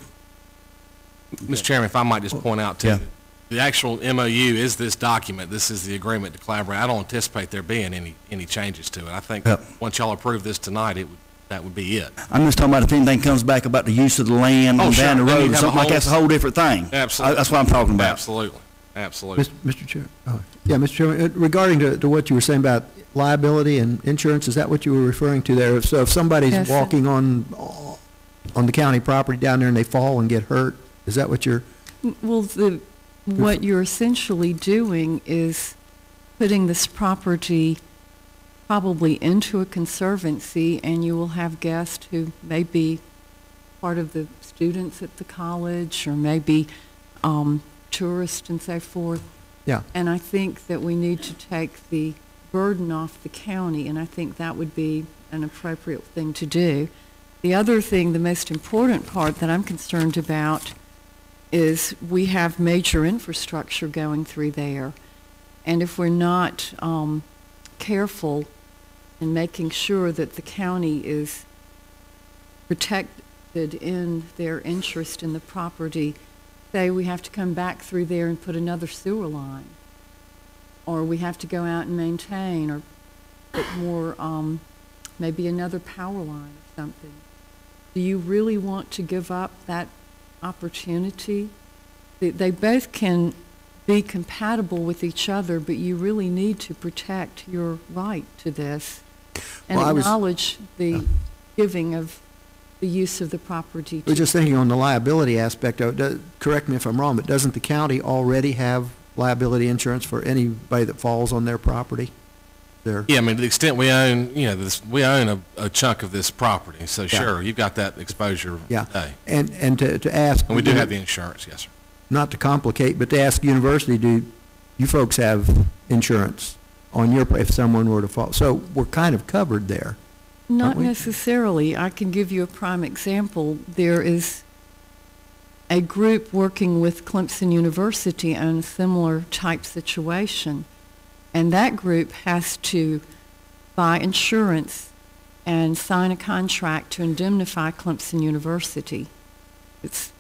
Mr. Chairman, if I might just point out, too, Yeah. the actual MOU is this document. This is the agreement to collaborate. I don't anticipate there being any changes to it. I think Yep. once y'all approve this tonight, that would be it. I'm just talking about if anything comes back about the use of the land Oh, and sure. down the Then road you'd or have something a like that's a whole different thing. Absolutely. That's what I'm talking about. Absolutely. Absolutely. Mr. Chair, Mr. Chairman, regarding to what you were saying about liability and insurance, is that what you were referring to there? So if somebody's Yes, sir. walking on the county property down there and they fall and get hurt, is that what you're? Well, what you're essentially doing is putting this property probably into a conservancy, and you will have guests who may be part of the students at the college, or maybe tourists and so forth. Yeah. And I think that we need to take the burden off the county, and I think that would be an appropriate thing to do. The other thing, the most important part that I'm concerned about, is we have major infrastructure going through there. And if we're not careful in making sure that the county is protected in their interest in the property, say we have to come back through there and put another sewer line, or we have to go out and maintain, or put more, maybe another power line or something. Do you really want to give up that opportunity? They both can be compatible with each other, but you really need to protect your right to this and Well, acknowledge the giving of the use of the property. I was just thinking on the liability aspect of it, correct me if I'm wrong, but doesn't the county already have liability insurance for anybody that falls on their property? Yeah, I mean, to the extent we own, we own a chunk of this property, so Yeah. sure, you've got that exposure Yeah. today. And to ask. And we do have the insurance, yes, sir. Not to complicate, but to ask university, do you folks have insurance on your, if someone were to fall? So we're kind of covered there. Not aren't we? necessarily. I can give you a prime example. There is a group working with Clemson University on a similar type situation, and that group has to buy insurance and sign a contract to indemnify Clemson University. It's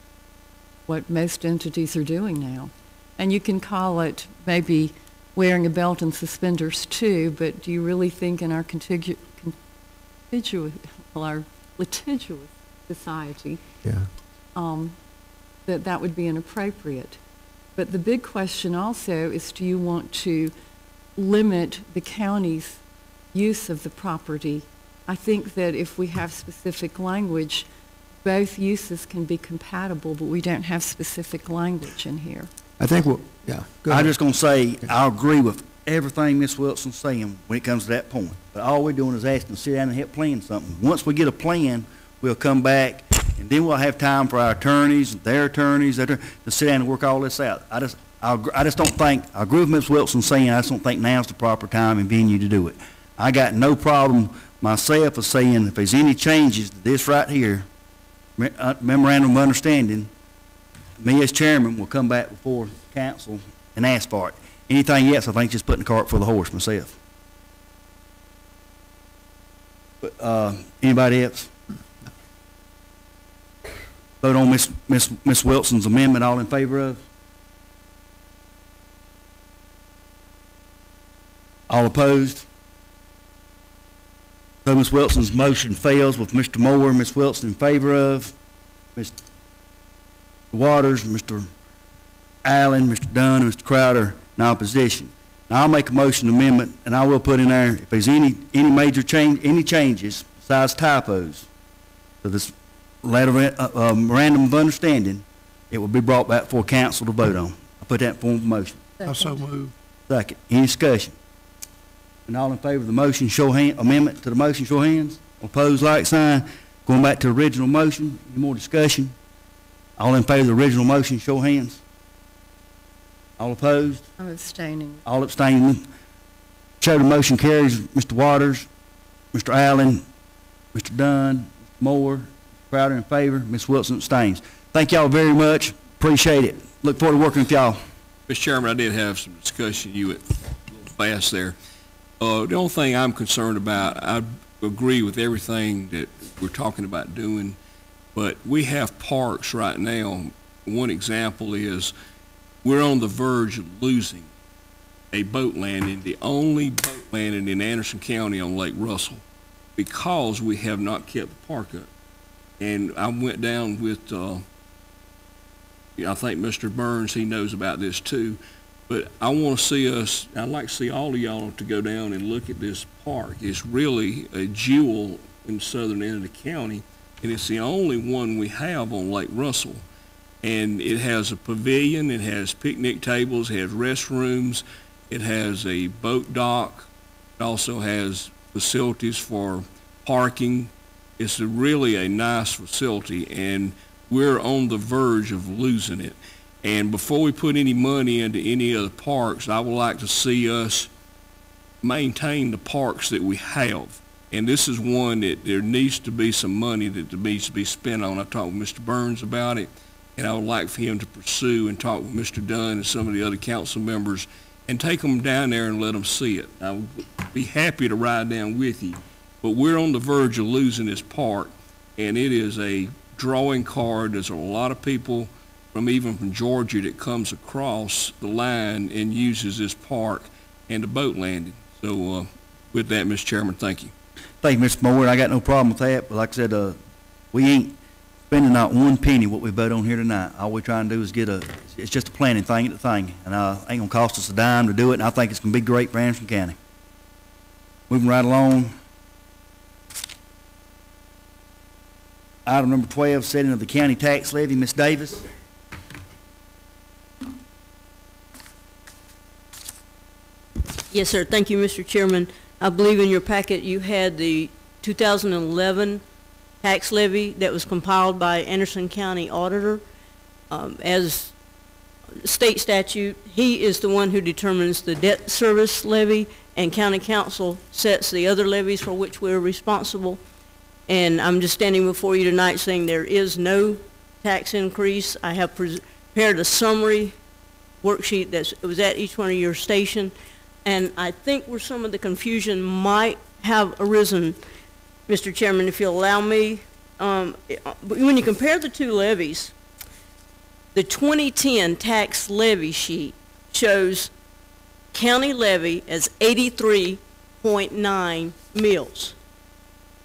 what most entities are doing now. And you can call it maybe wearing a belt and suspenders too, but do you really think in our our litigious society that would be inappropriate? But the big question also is, do you want to limit the county's use of the property? I think that if we have specific language, both uses can be compatible, but we don't have specific language in here. I think, go I'm ahead. just going to say, I agree with everything Ms. Wilson's saying when it comes to that point. But all we're doing is asking to sit down and help plan something. Once we get a plan, we'll come back, and then we'll have time for our attorneys, their attorneys, to sit down and work all this out. I just don't think, I agree with Ms. Wilson saying, I just don't think now's the proper time and venue to do it. I got no problem myself of saying, if there's any changes to this right here, memorandum of understanding, me as chairman will come back before council and ask for it. Anything else, I think just putting the cart before the horse myself. But anybody else? Vote on Miss Wilson's amendment. All in favor of? All opposed? So Ms. Wilson's motion fails with Mr. Moore and Ms. Wilson in favor of, Mr. Waters, Mr. Allen, Mr. Dunn, and Mr. Crowder in opposition. I'll make a motion amendment, and I will put in there, if there's any major change, any changes besides typos to this letter of memorandum of understanding, it will be brought back for council to vote on. I'll put that in form of motion. I so move. Second. Any discussion? And all in favor of the motion, show hand, amendment to the motion, show hands. Opposed, like sign. Going back to the original motion, any more discussion? All in favor of the original motion, show hands. All opposed? I'm abstaining. All abstaining. Show the motion carries. Mr. Waters, Mr. Allen, Mr. Dunn, Mr. Moore, Mr. Crowder in favor, Ms. Wilson abstains. Thank y'all very much. Appreciate it. Look forward to working with y'all. Mr. Chairman, I did have some discussion. You went a little fast there. The only thing I'm concerned about, I agree with everything that we're talking about doing, but we have parks right now. One example is we're on the verge of losing a boat landing, the only boat landing in Anderson County on Lake Russell, because we have not kept the park up. And I went down with, I think Mr. Burns, he knows about this too, but I want to see us, I'd like to see all of y'all to go down and look at this park. It's really a jewel in the southern end of the county, and it's the only one we have on Lake Russell. And it has a pavilion, it has picnic tables, it has restrooms, it has a boat dock, it also has facilities for parking. It's really a nice facility, and we're on the verge of losing it. And before we put any money into any other parks, I would like to see us maintain the parks that we have. And this is one that there needs to be some money that needs to be spent on. I talked with Mr. Burns about it, and I would like for him to pursue and talk with Mr. Dunn and some of the other council members and take them down there and let them see it. I would be happy to ride down with you, but we're on the verge of losing this park, and it is a drawing card. There's a lot of people even from Georgia that comes across the line and uses this park and the boat landing. So with that, Mr. Chairman, thank you. Thank you, Mr. Moore. I got no problem with that, but like I said, we ain't spending not one penny what we vote on here tonight. All we're trying to do is it's just a planning thing at the thing, and ain't gonna cost us a dime to do it, and I think it's gonna be great for Anderson County. Moving right along. Item number 12, setting of the county tax levy. Ms. Davis. Yes, sir. Thank you, Mr. Chairman. I believe in your packet you had the 2011 tax levy that was compiled by Anderson County Auditor. As state statute, he is the one who determines the debt service levy, and county council sets the other levies for which we're responsible. And I'm just standing before you tonight saying there is no tax increase. I have prepared a summary worksheet that was at each one of your station. And I think where some of the confusion might have arisen, Mr. Chairman, if you'll allow me, when you compare the two levies, the 2010 tax levy sheet shows county levy as 83.9 mills.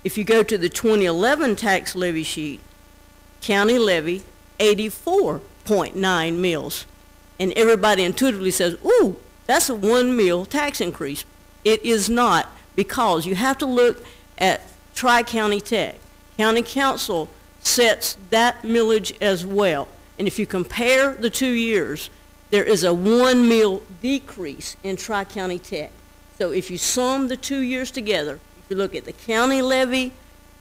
If you go to the 2011 tax levy sheet, county levy 84.9 mills. And everybody intuitively says, ooh, that's a 1 mil tax increase. It is not, because you have to look at Tri-County Tech. County Council sets that millage as well. And if you compare the 2 years, there is a 1 mil decrease in Tri-County Tech. So if you sum the 2 years together, if you look at the county levy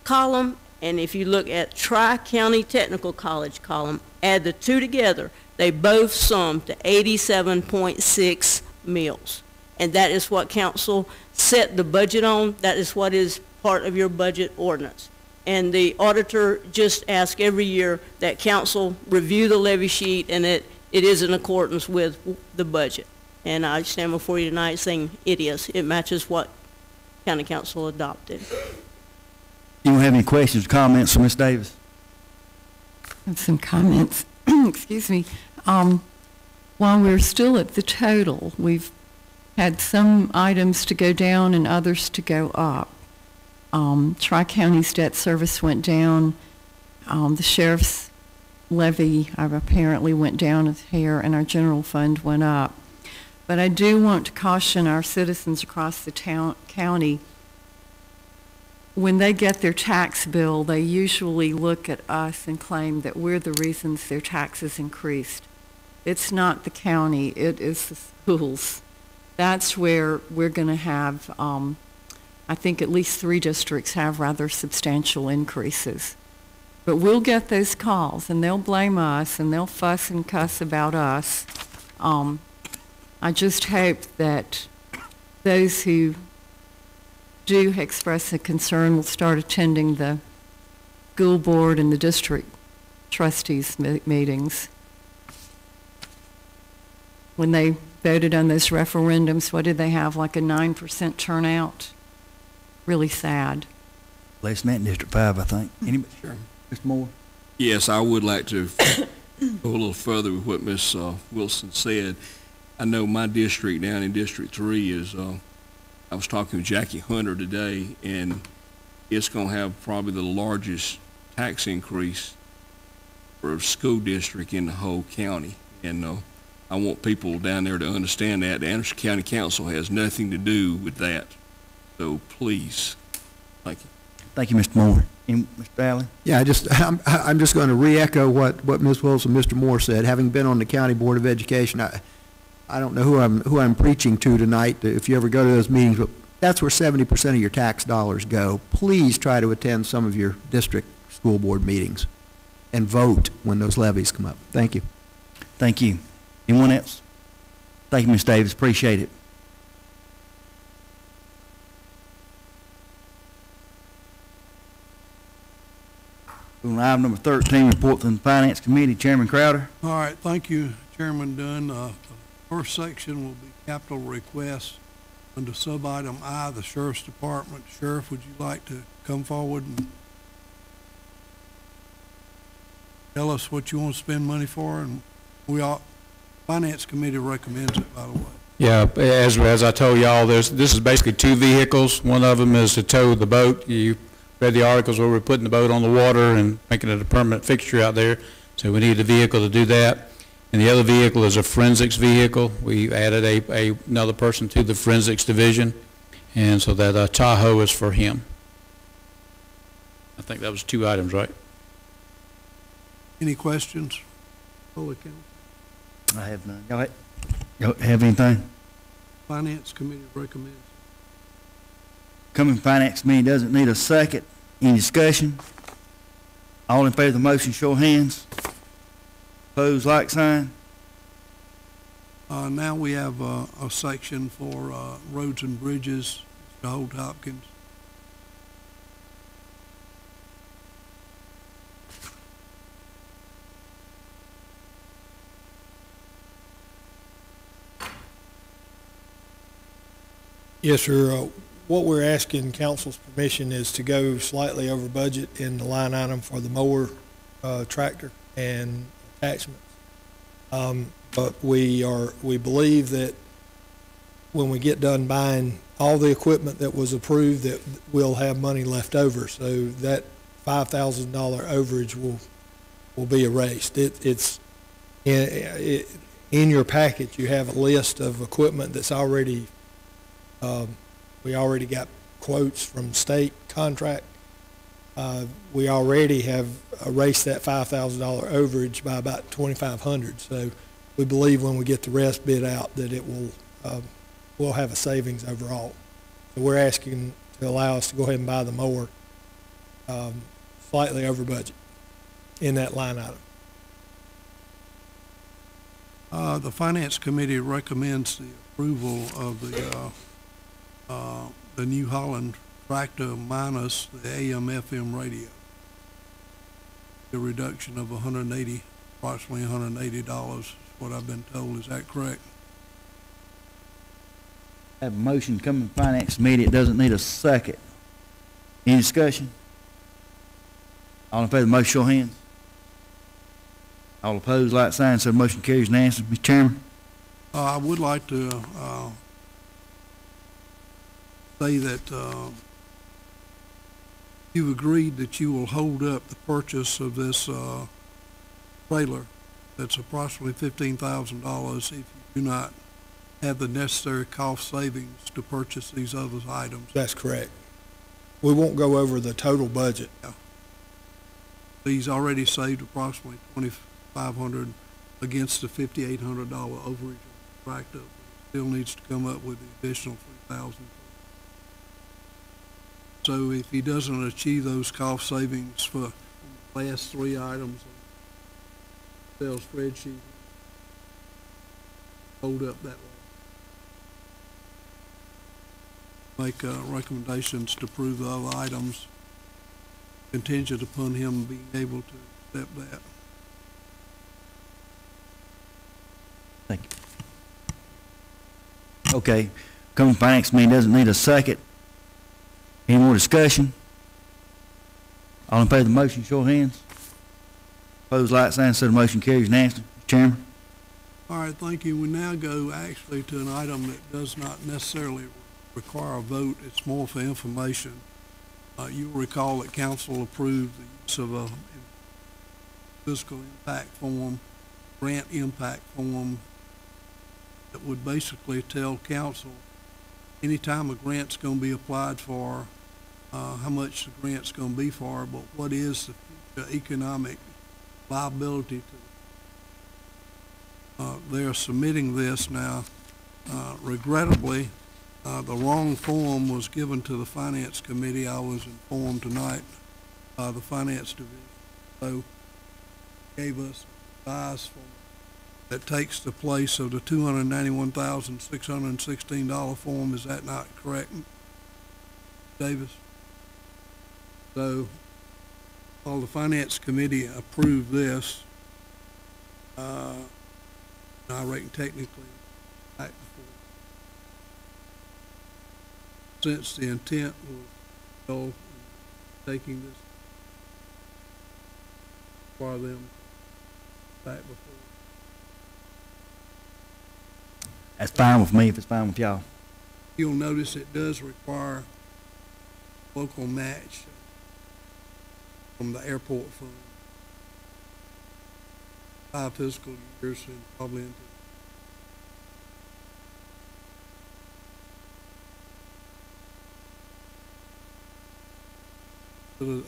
column, and if you look at Tri-County Technical College column, add the two together, they both sum to 87.6 mills. And that is what council set the budget on. That is what is part of your budget ordinance. And the auditor just asks every year that council review the levy sheet, and it is in accordance with the budget. And I stand before you tonight saying it is. It matches what county council adopted. You don't have any questions or comments for Ms. Davis? I have some comments. Excuse me. While we're still at the total, we've had some items to go down and others to go up. Tri-County's debt service went down. The sheriff's levy apparently went down a hair, and our general fund went up. But I do want to caution our citizens across the county, when they get their tax bill, they usually look at us and claim that we're the reasons their taxes increased. It's not the county, it is the schools. That's where we're going to have, I think at least 3 districts have rather substantial increases. But we'll get those calls, and they'll blame us, and they'll fuss and cuss about us. I just hope that those who do express a concern will start attending the school board and the district trustees meetings. When they voted on those referendums, what did they have, like a 9% turnout? Really sad. Less than that in District 5, I think. Anybody? Sure. Mr. Moore? Yes, I would like to go a little further with what Ms. Wilson said. I know my district down in District 3 is, I was talking with Jackie Hunter today, and it's going to have probably the largest tax increase for a school district in the whole county. And I want people down there to understand that. The Anderson County Council has nothing to do with that. So please, thank you. Thank you, Mr. Moore. And Mr. Allen? Yeah, I'm just going to re-echo what Ms. Wilson and Mr. Moore said. Having been on the County Board of Education, I don't know who I'm preaching to tonight, if you ever go to those meetings, but that's where 70% of your tax dollars go. Please try to attend some of your district school board meetings and vote when those levies come up. Thank you. Thank you. Anyone else? Thank you, Ms. Davis. Appreciate it. On item number 13, report from the Finance Committee, Chairman Crowder. All right, thank you, Chairman Dunn. The first section will be capital requests. Under sub-item I, the Sheriff's Department. Sheriff, would you like to come forward and tell us what you want to spend money for? And Finance Committee recommends it, by the way. Yeah, as I told y'all, this is basically 2 vehicles. One of them is to tow the boat. You read the articles where we're putting the boat on the water and making it a permanent fixture out there. So we need a vehicle to do that. And the other vehicle is a forensics vehicle. We added another person to the forensics division. And so that Tahoe is for him. I think that was 2 items, right? Any questions? Holy cow. I have none. Y'all have anything? Finance Committee recommends. Coming Finance Committee doesn't need a second. Any discussion? All in favor of the motion, show of hands. Opposed, like sign. Now we have a section for roads and bridges. Mr. Holt Hopkins. Yes, sir. What we're asking council's permission is to go slightly over budget in the line item for the mower, tractor, and attachments. But we believe that when we get done buying all the equipment that was approved, that we'll have money left over. So that $5,000 overage will be erased. It's in your package. You have a list of equipment that's already. We already got quotes from state contract. We already have erased that $5,000 overage by about $2,500. So we believe when we get the rest bid out that it will we'll have a savings overall. So we're asking to allow us to go ahead and buy the mower slightly over budget in that line item. The Finance Committee recommends the approval of the New Holland tractor minus the AM/FM radio. The reduction of approximately $180 is what I've been told. Is that correct? Have a motion coming from Finance Committee. It doesn't need a second. Any discussion? All in favor of the motion, show of hands. All opposed, like sign. So the motion carries unanimously. Mr. Chairman. I would like to say that you've agreed that you will hold up the purchase of this trailer that's approximately $15,000 if you do not have the necessary cost savings to purchase these other items. That's correct. We won't go over the total budget. He's already saved approximately $2,500 against the $5,800 overage on the tractor. Still needs to come up with the additional $3,000. So if he doesn't achieve those cost savings for the last three items on the sales spreadsheet, hold up that way. Make recommendations to approve the other items contingent upon him being able to accept that. Thank you. Okay, coming finance meeting doesn't need a second. Any more discussion? All in favor of the motion, show of hands. Opposed, like sign, so the motion carries unanimously. Mr. Chairman. All right, thank you. We now go actually to an item that does not necessarily require a vote. It's more for information. You'll recall that council approved the use of a fiscal impact form, grant impact form, that would basically tell council anytime a grant's going to be applied for, how much the grant's going to be for, but what is the future economic liability to they're submitting this now. Regrettably, the wrong form was given to the Finance Committee. I was informed tonight by the Finance Division. So gave us a revised form that takes the place of the $291,616 form. Is that not correct, Davis? So while the Finance Committee approved this, I reckon technically back before. Since the intent was taking this for them back before. That's fine with me if it's fine with y'all. You'll notice it does require local match from the airport fund. 5 fiscal years and probably into.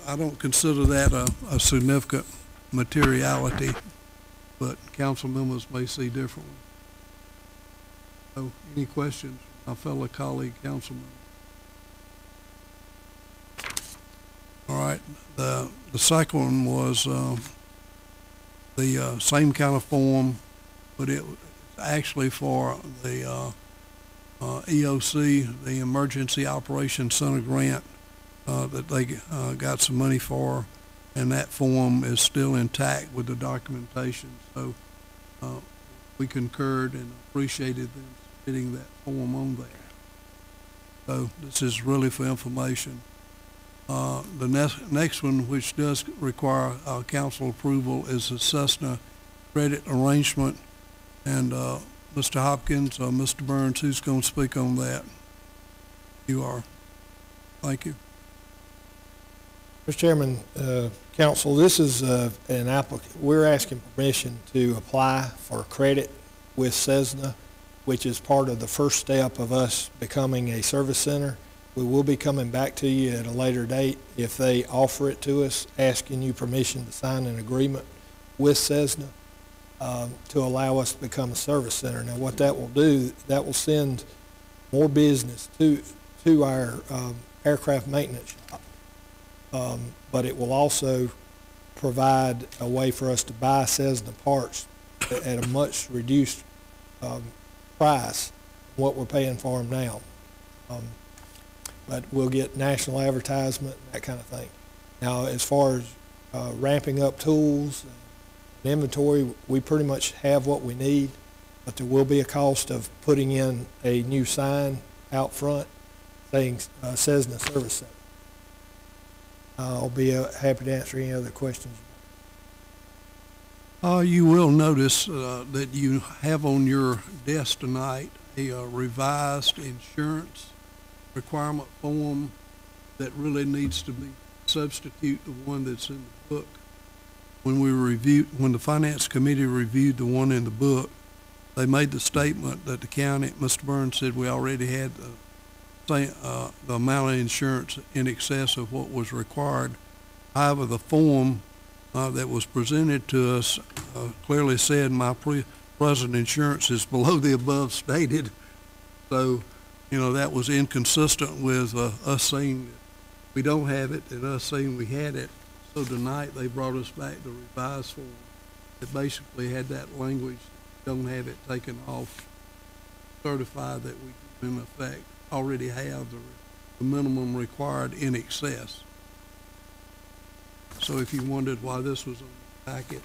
I don't consider that a significant materiality, but council members may see differently. So, any questions from my fellow colleague councilman? All right, the second one was the same kind of form, but it was actually for the EOC, the Emergency Operations Center grant that they got some money for, and that form is still intact with the documentation. So we concurred and appreciated them submitting that form on there. So this is really for information. The next one, which does require council approval, is the Cessna credit arrangement. And Mr. Hopkins, Mr. Burns, who's going to speak on that? You are. Thank you. Mr. Chairman, council, this is an applicant. We're asking permission to apply for credit with Cessna, which is part of the first step of us becoming a service center. We will be coming back to you at a later date if they offer it to us, asking you permission to sign an agreement with Cessna to allow us to become a service center. Now, what that will do, that will send more business to our aircraft maintenance shop. But it will also provide a way for us to buy Cessna parts at a much reduced price than what we're paying for them now. But we'll get national advertisement and that kind of thing. Now, as far as ramping up tools and inventory, we pretty much have what we need, but there will be a cost of putting in a new sign out front saying Cessna Service Center. I'll be happy to answer any other questions. You will notice that you have on your desk tonight a revised insurance requirement form that really needs to be substitute the one that's in the book. When the Finance Committee reviewed the one in the book, they made the statement that the county, Mr. Burns said we already had the amount of insurance in excess of what was required. However, the form that was presented to us clearly said my present insurance is below the above stated. So, that was inconsistent with us saying that we don't have it and us saying we had it. So tonight they brought us back the revised form that basically had that language, don't have it taken off, certified that we in effect already have the minimum required in excess. So if you wondered why this was on the packet,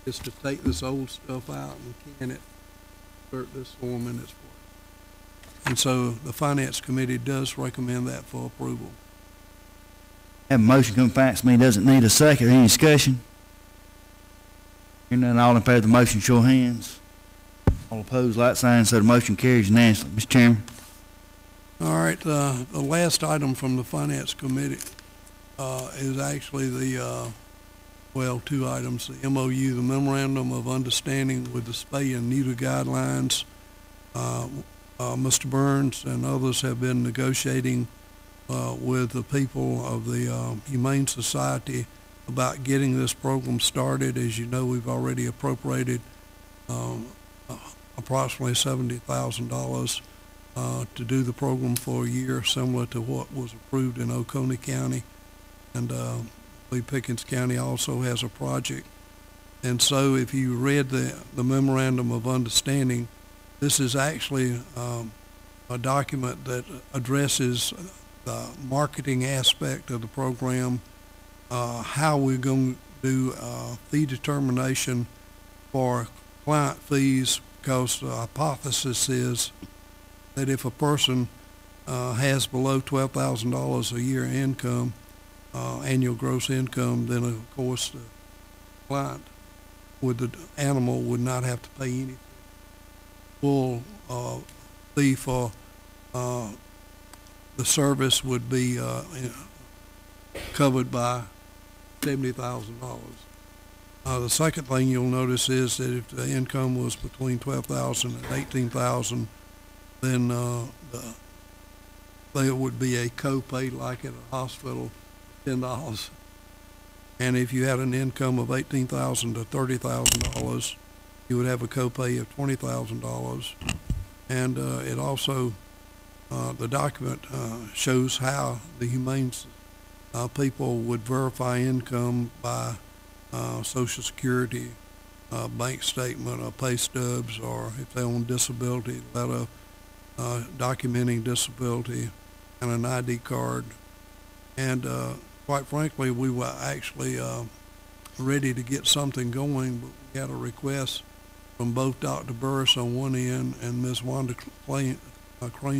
it's to take this old stuff out and can it, insert this form in its place. And so the Finance Committee does recommend that for approval. Have a motion come fax me, doesn't need a second. Any discussion? Hearing none, all in favor of the motion, show of hands. All opposed, like sign, so the motion carries unanimously. Mr. Chairman. All right, the last item from the Finance Committee is actually the, two items, the MOU, the Memorandum of Understanding with the Spay and Neuter Guidelines. Mr. Burns and others have been negotiating with the people of the Humane Society about getting this program started. As you know, we've already appropriated approximately $70,000 to do the program for a year, similar to what was approved in Oconee County. And Lee Pickens County also has a project. And so if you read the Memorandum of Understanding, this is actually a document that addresses the marketing aspect of the program, how we're going to do fee determination for client fees, because the hypothesis is that if a person has below $12,000 a year income, annual gross income, then of course the client with the animal would not have to pay anything. Full fee for the service would be covered by $70,000. The second thing you'll notice is that if the income was between $12,000 and $18,000, then there would be a copay like at a hospital, $10. And if you had an income of $18,000 to $30,000, you would have a copay of $20,000. And it also, the document shows how the Humane people would verify income by Social Security, bank statement, or pay stubs, or if they're on disability, letter documenting disability, and an ID card. And quite frankly, we were actually ready to get something going, but we had a request from both Dr. Burris on one end and Ms. Wanda Crane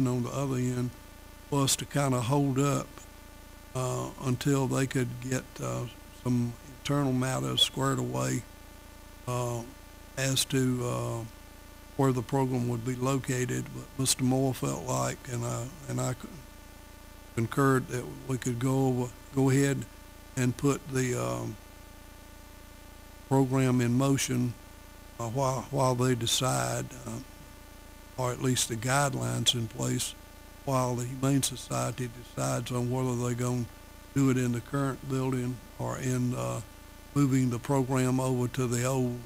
on the other end for us to kind of hold up until they could get some internal matters squared away as to where the program would be located. But Mr. Moore felt like, and I concurred, that we could go ahead and put the program in motion while they decide, or at least the guidelines in place, while the Humane Society decides on whether they're going to do it in the current building or in moving the program over to the old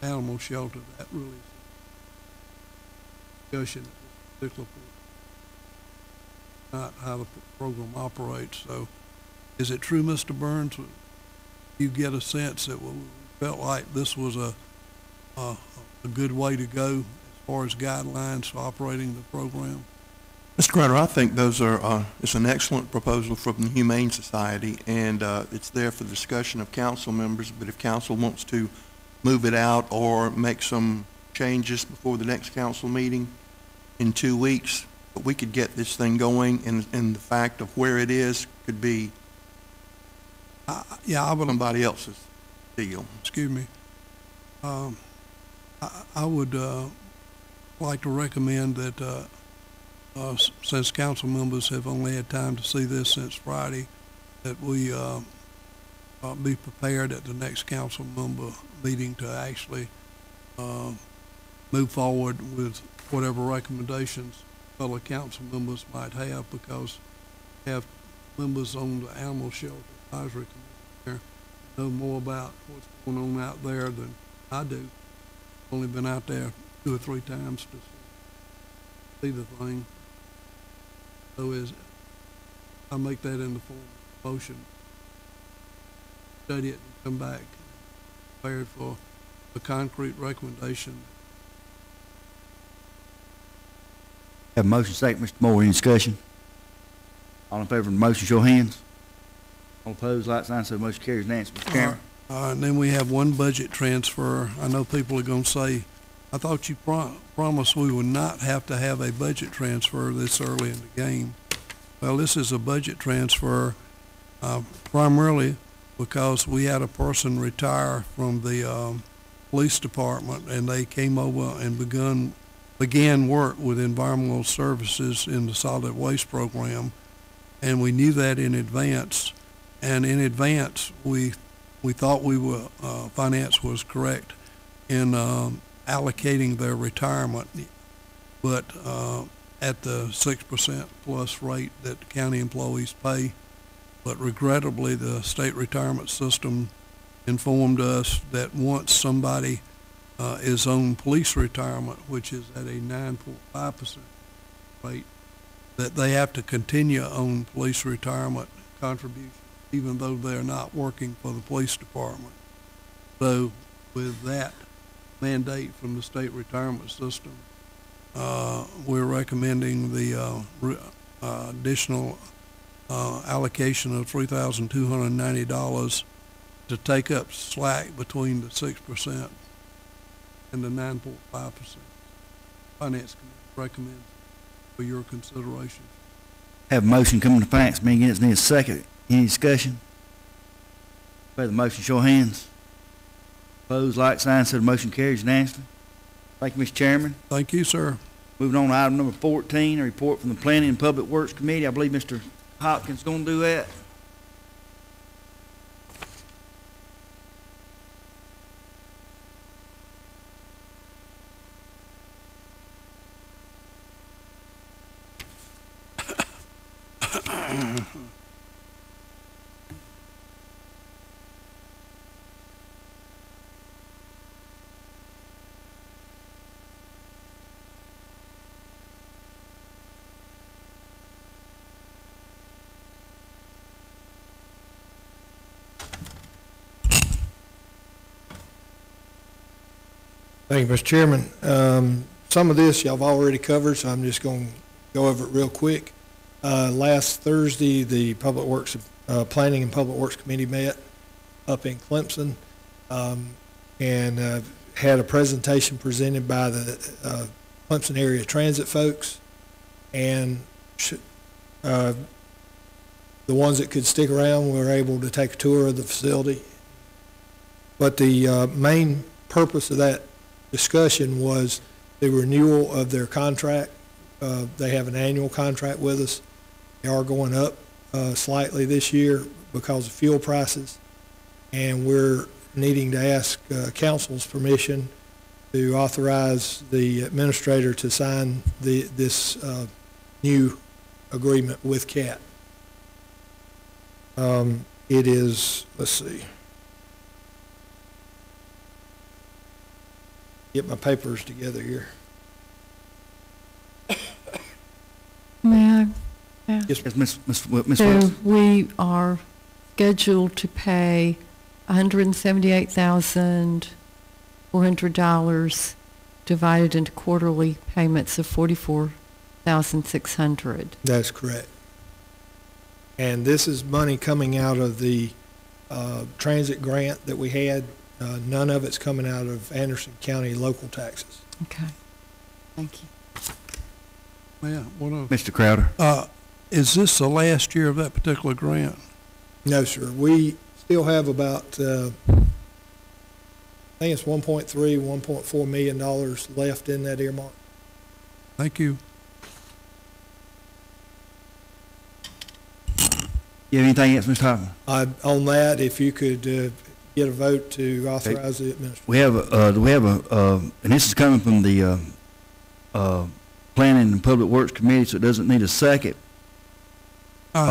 animal shelter. That really is a discussion at this particular point, not how the program operates. So is it true, Mr. Burns, you get a sense that we felt like this was a good way to go as far as guidelines for operating the program? Mr. Crowder, I think those are, it's an excellent proposal from the Humane Society, and it's there for the discussion of council members, but if council wants to move it out or make some changes before the next council meeting in 2 weeks, we could get this thing going, and the fact of where it is could be somebody else's deal. Excuse me. I would like to recommend that since council members have only had time to see this since Friday, that we be prepared at the next council member meeting to actually move forward with whatever recommendations fellow council members might have, because we have members on the Animal Shelter Advisory Committee there know more about what's going on out there than I do. Only been out there 2 or 3 times to see the thing. So I make that in the form of motion, study it and come back prepared for a concrete recommendation. Have a motion second, Mr. Moore. Any discussion? All in favor of the motion, show hands. All opposed, like sign, so the motion carries. Nancy, Mr. Chairman. And then we have one budget transfer. I know people are going to say, I thought you promised we would not have to have a budget transfer this early in the game. Well, this is a budget transfer primarily because we had a person retire from the police department, and they came over and began work with environmental services in the solid waste program, and we knew that in advance. And in advance, we thought we were finance was correct in allocating their retirement, but at the 6% plus rate that the county employees pay. But regrettably, the state retirement system informed us that once somebody is on police retirement, which is at a 9.5% rate, that they have to continue on police retirement contribution, even though they're not working for the police department. So with that mandate from the state retirement system, we're recommending the additional allocation of $3,290 to take up slack between the 6% and the 9.5%. Finance Committee recommends for your consideration. Have a motion coming to Finance Committee. It's needs a second. Any discussion? By the motion, show hands. Opposed, like sign, so the motion carries unanimously. Thank you, Mr. Chairman. Thank you, sir. Moving on to item number 14, a report from the Planning and Public Works Committee. I believe Mr. Hopkins is going to do that. Thank you, Mr. Chairman. Some of this y'all have already covered, so I'm just going to go over it real quick. Last Thursday, the Public Works, Planning and Public Works Committee met up in Clemson and had a presentation presented by the Clemson area transit folks, and the ones that could stick around were able to take a tour of the facility. But the main purpose of that discussion was the renewal of their contract. They have an annual contract with us. They are going up slightly this year because of fuel prices, and we're needing to ask council's permission to authorize the administrator to sign this new agreement with CAT. It is, let's see, get my papers together here. May I ask? Yes, Ms. West. So we are scheduled to pay $178,400 divided into quarterly payments of $44,600. That's correct. And this is money coming out of the transit grant that we had. None of it's coming out of Anderson County local taxes. Okay. Thank you. Yeah, Mr. Crowder. Is this the last year of that particular grant? No, sir. We still have about, I think it's $1.3, $1.4 million left in that earmark. Thank you. You have anything else, Mr. Hoffman? On that, if you could get a vote to authorize the administrator. We have and this is coming from the Planning and Public Works Committee, so it doesn't need a second.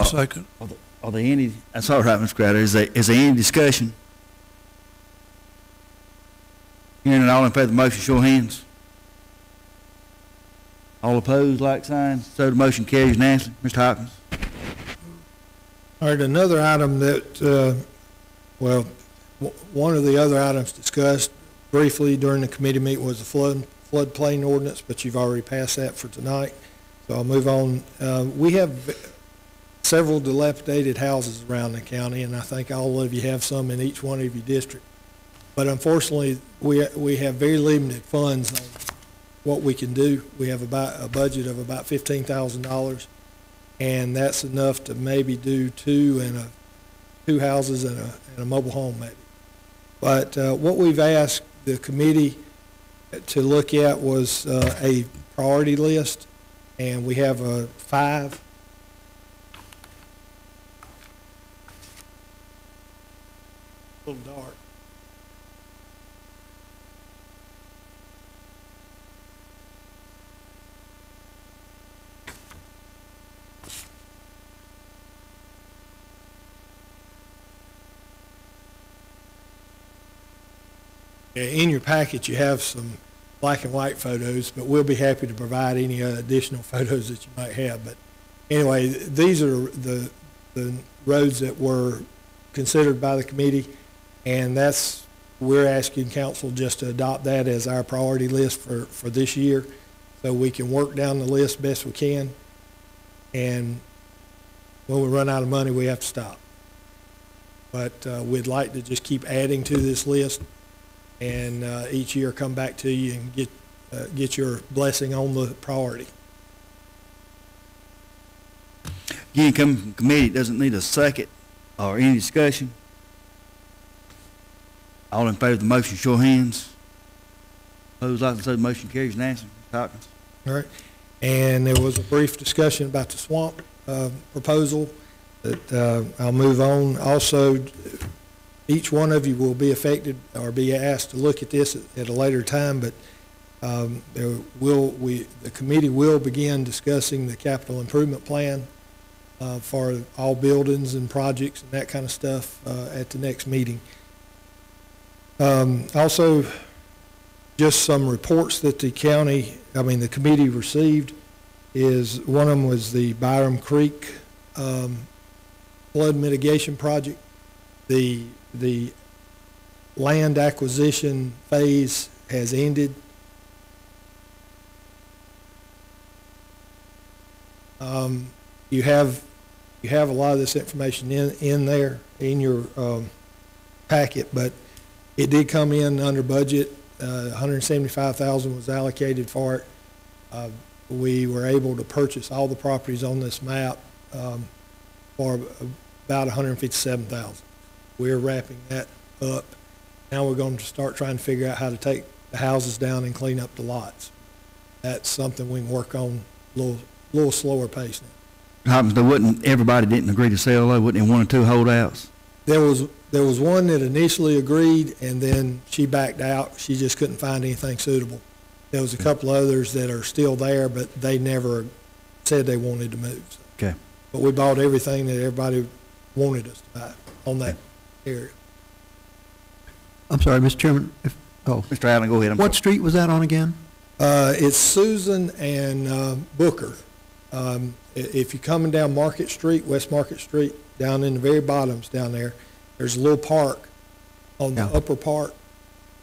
Second. Are there any, that's all right, Mr. Crowder. Is there any discussion? Hearing none, all in favor of the motion, show of hands. All opposed, like sign. So the motion carries unanimously. Mr. Hopkins. All right, another item that, one of the other items discussed briefly during the committee meeting was the floodplain ordinance, but you've already passed that for tonight. So I'll move on. We have several dilapidated houses around the county, and I think all of you have some in each one of your districts. But unfortunately, we have very limited funds on what we can do. We have about a budget of about $15,000, and that's enough to maybe do two houses and a mobile home maybe. But what we've asked the committee to look at was a priority list, and we have 5. A little dark. In your packet, you have some black and white photos, but we'll be happy to provide any additional photos that you might have. But anyway, these are the roads that were considered by the committee, and we're asking council just to adopt that as our priority list for this year, so we can work down the list best we can. And when we run out of money, we have to stop. But we'd like to just keep adding to this list, and each year come back to you and get your blessing on the priority. Again, coming from committee, it doesn't need a second or any discussion. All in favor of the motion, show of hands. Opposed, like the motion carries unanimously. Mr. Hopkins. All right. And there was a brief discussion about the swamp proposal that I'll move on. Also, each one of you will be affected or be asked to look at this at a later time, but the committee will begin discussing the capital improvement plan for all buildings and projects and that kind of stuff at the next meeting. Also, just some reports that the committee received is, one of them was the Byram Creek flood mitigation project. The land acquisition phase has ended. You have a lot of this information in there in your packet, but it did come in under budget. $175,000 was allocated for it. We were able to purchase all the properties on this map for about $157,000. We're wrapping that up. Now we're going to start trying to figure out how to take the houses down and clean up the lots. That's something we can work on a little slower pace now. Everybody didn't agree to sell, though? Wasn't there 1 or 2 holdouts? There was one that initially agreed, and then she backed out. She just couldn't find anything suitable. There was a couple others that are still there, but they never said they wanted to move. So. Okay. But we bought everything that everybody wanted us to buy on that area. I'm sorry, Mr. Chairman. Mr. Allen, go ahead. What street was that on again? It's Susan and Booker. If you're coming down Market Street, West Market Street, down in the very bottoms down there, there's a little park on the upper part,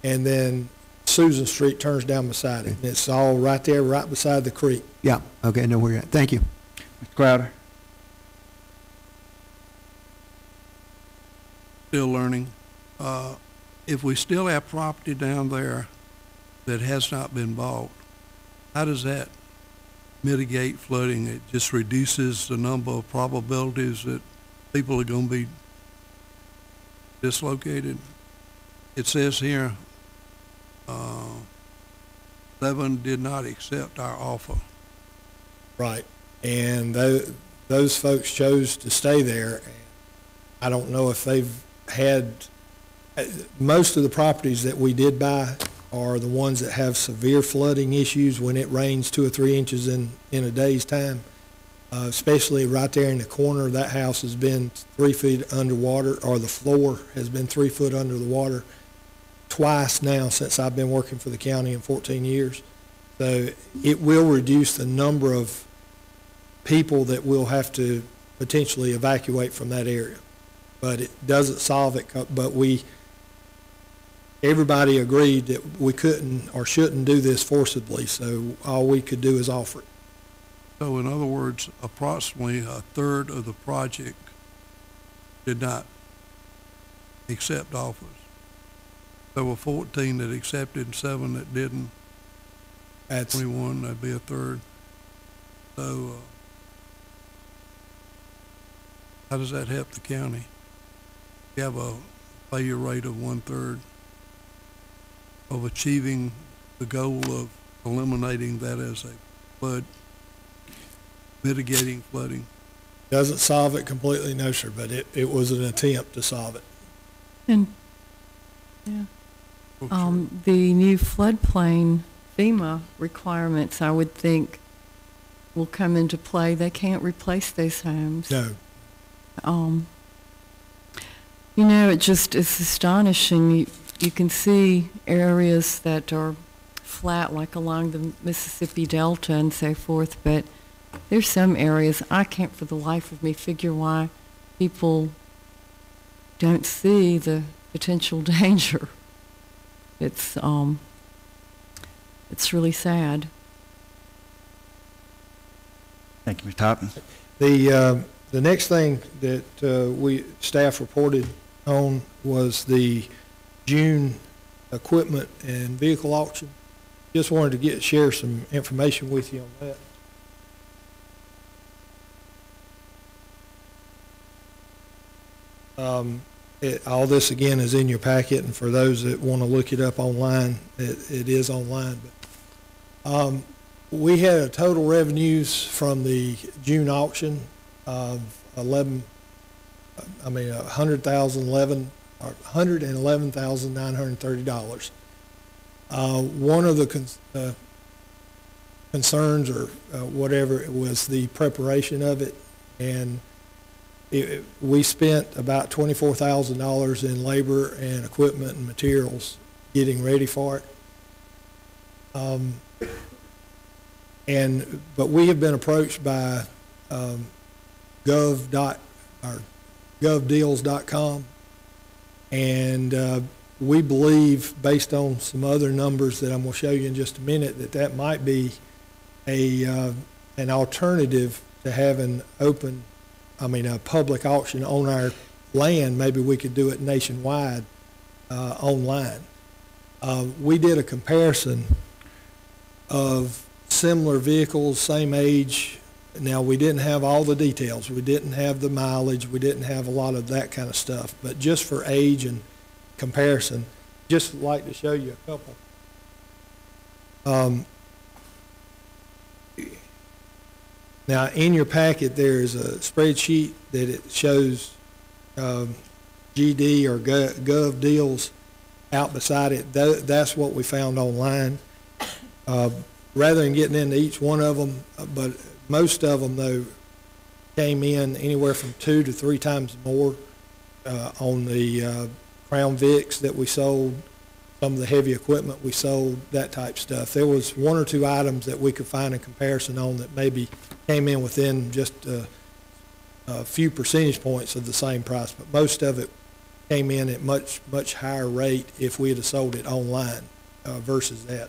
and then Susan Street turns down beside it. And it's all right there, right beside the creek. Yeah, okay, I know where you're at. Thank you. Mr. Crowder. Still learning. If we still have property down there that has not been bought, how does that mitigate flooding? It just reduces the number of probabilities that people are going to be dislocated. It says here, 7 did not accept our offer. Right, and those folks chose to stay there. I don't know if they've had Most of the properties that we did buy are the ones that have severe flooding issues when it rains 2 or 3 inches in a day's time. Especially right there in the corner, that house has been 3 feet underwater, or the floor has been 3 foot under the water twice now since I've been working for the county in 14 years. So it will reduce the number of people that we'll have to potentially evacuate from that area. But it doesn't solve it, but everybody agreed that we couldn't or shouldn't do this forcibly, so all we could do is offer it. So in other words, approximately a third of the project did not accept offers. There were 14 that accepted and 7 that didn't. That's 21, that'd be a third. So how does that help the county? You have a failure rate of 1/3 of achieving the goal of eliminating that as a flood, mitigating flooding. Doesn't solve it completely, no, sir, but it was an attempt to solve it. And, yeah. The new floodplain FEMA requirements, I would think, will come into play. They can't replace those homes. No. You know, it just is astonishing. You can see areas that are flat, like along the Mississippi Delta and so forth, but there's some areas I can't for the life of me figure why people don't see the potential danger. It's really sad. Thank you, Mr. Toppins. The next thing that staff reported on was the June equipment and vehicle auction. Just wanted to share some information with you on that. All this again is in your packet, and for those that want to look it up online, it is online. But we had a total revenues from the June auction of $111,930. One of the concerns or whatever was the preparation of it, and we spent about $24,000 in labor and equipment and materials getting ready for it. But we have been approached by govdeals.com, and we believe, based on some other numbers that I'm going to show you in just a minute, that might be an alternative to having a public auction on our land. Maybe we could do it nationwide online. We did a comparison of similar vehicles, same age. Now, we didn't have all the details. We didn't have the mileage. We didn't have a lot of that kind of stuff. But just for age and comparison, just like to show you a couple. Now, in your packet, there's a spreadsheet that it shows GD or Gov Deals out beside it. That's what we found online. Rather than getting into each one of them, but most of them, though, came in anywhere from 2 to 3 times more on the Crown Vics that we sold, some of the heavy equipment we sold, that type stuff. There was 1 or 2 items that we could find a comparison on that maybe came in within just a few percentage points of the same price, but most of it came in at much higher rate if we had sold it online versus that.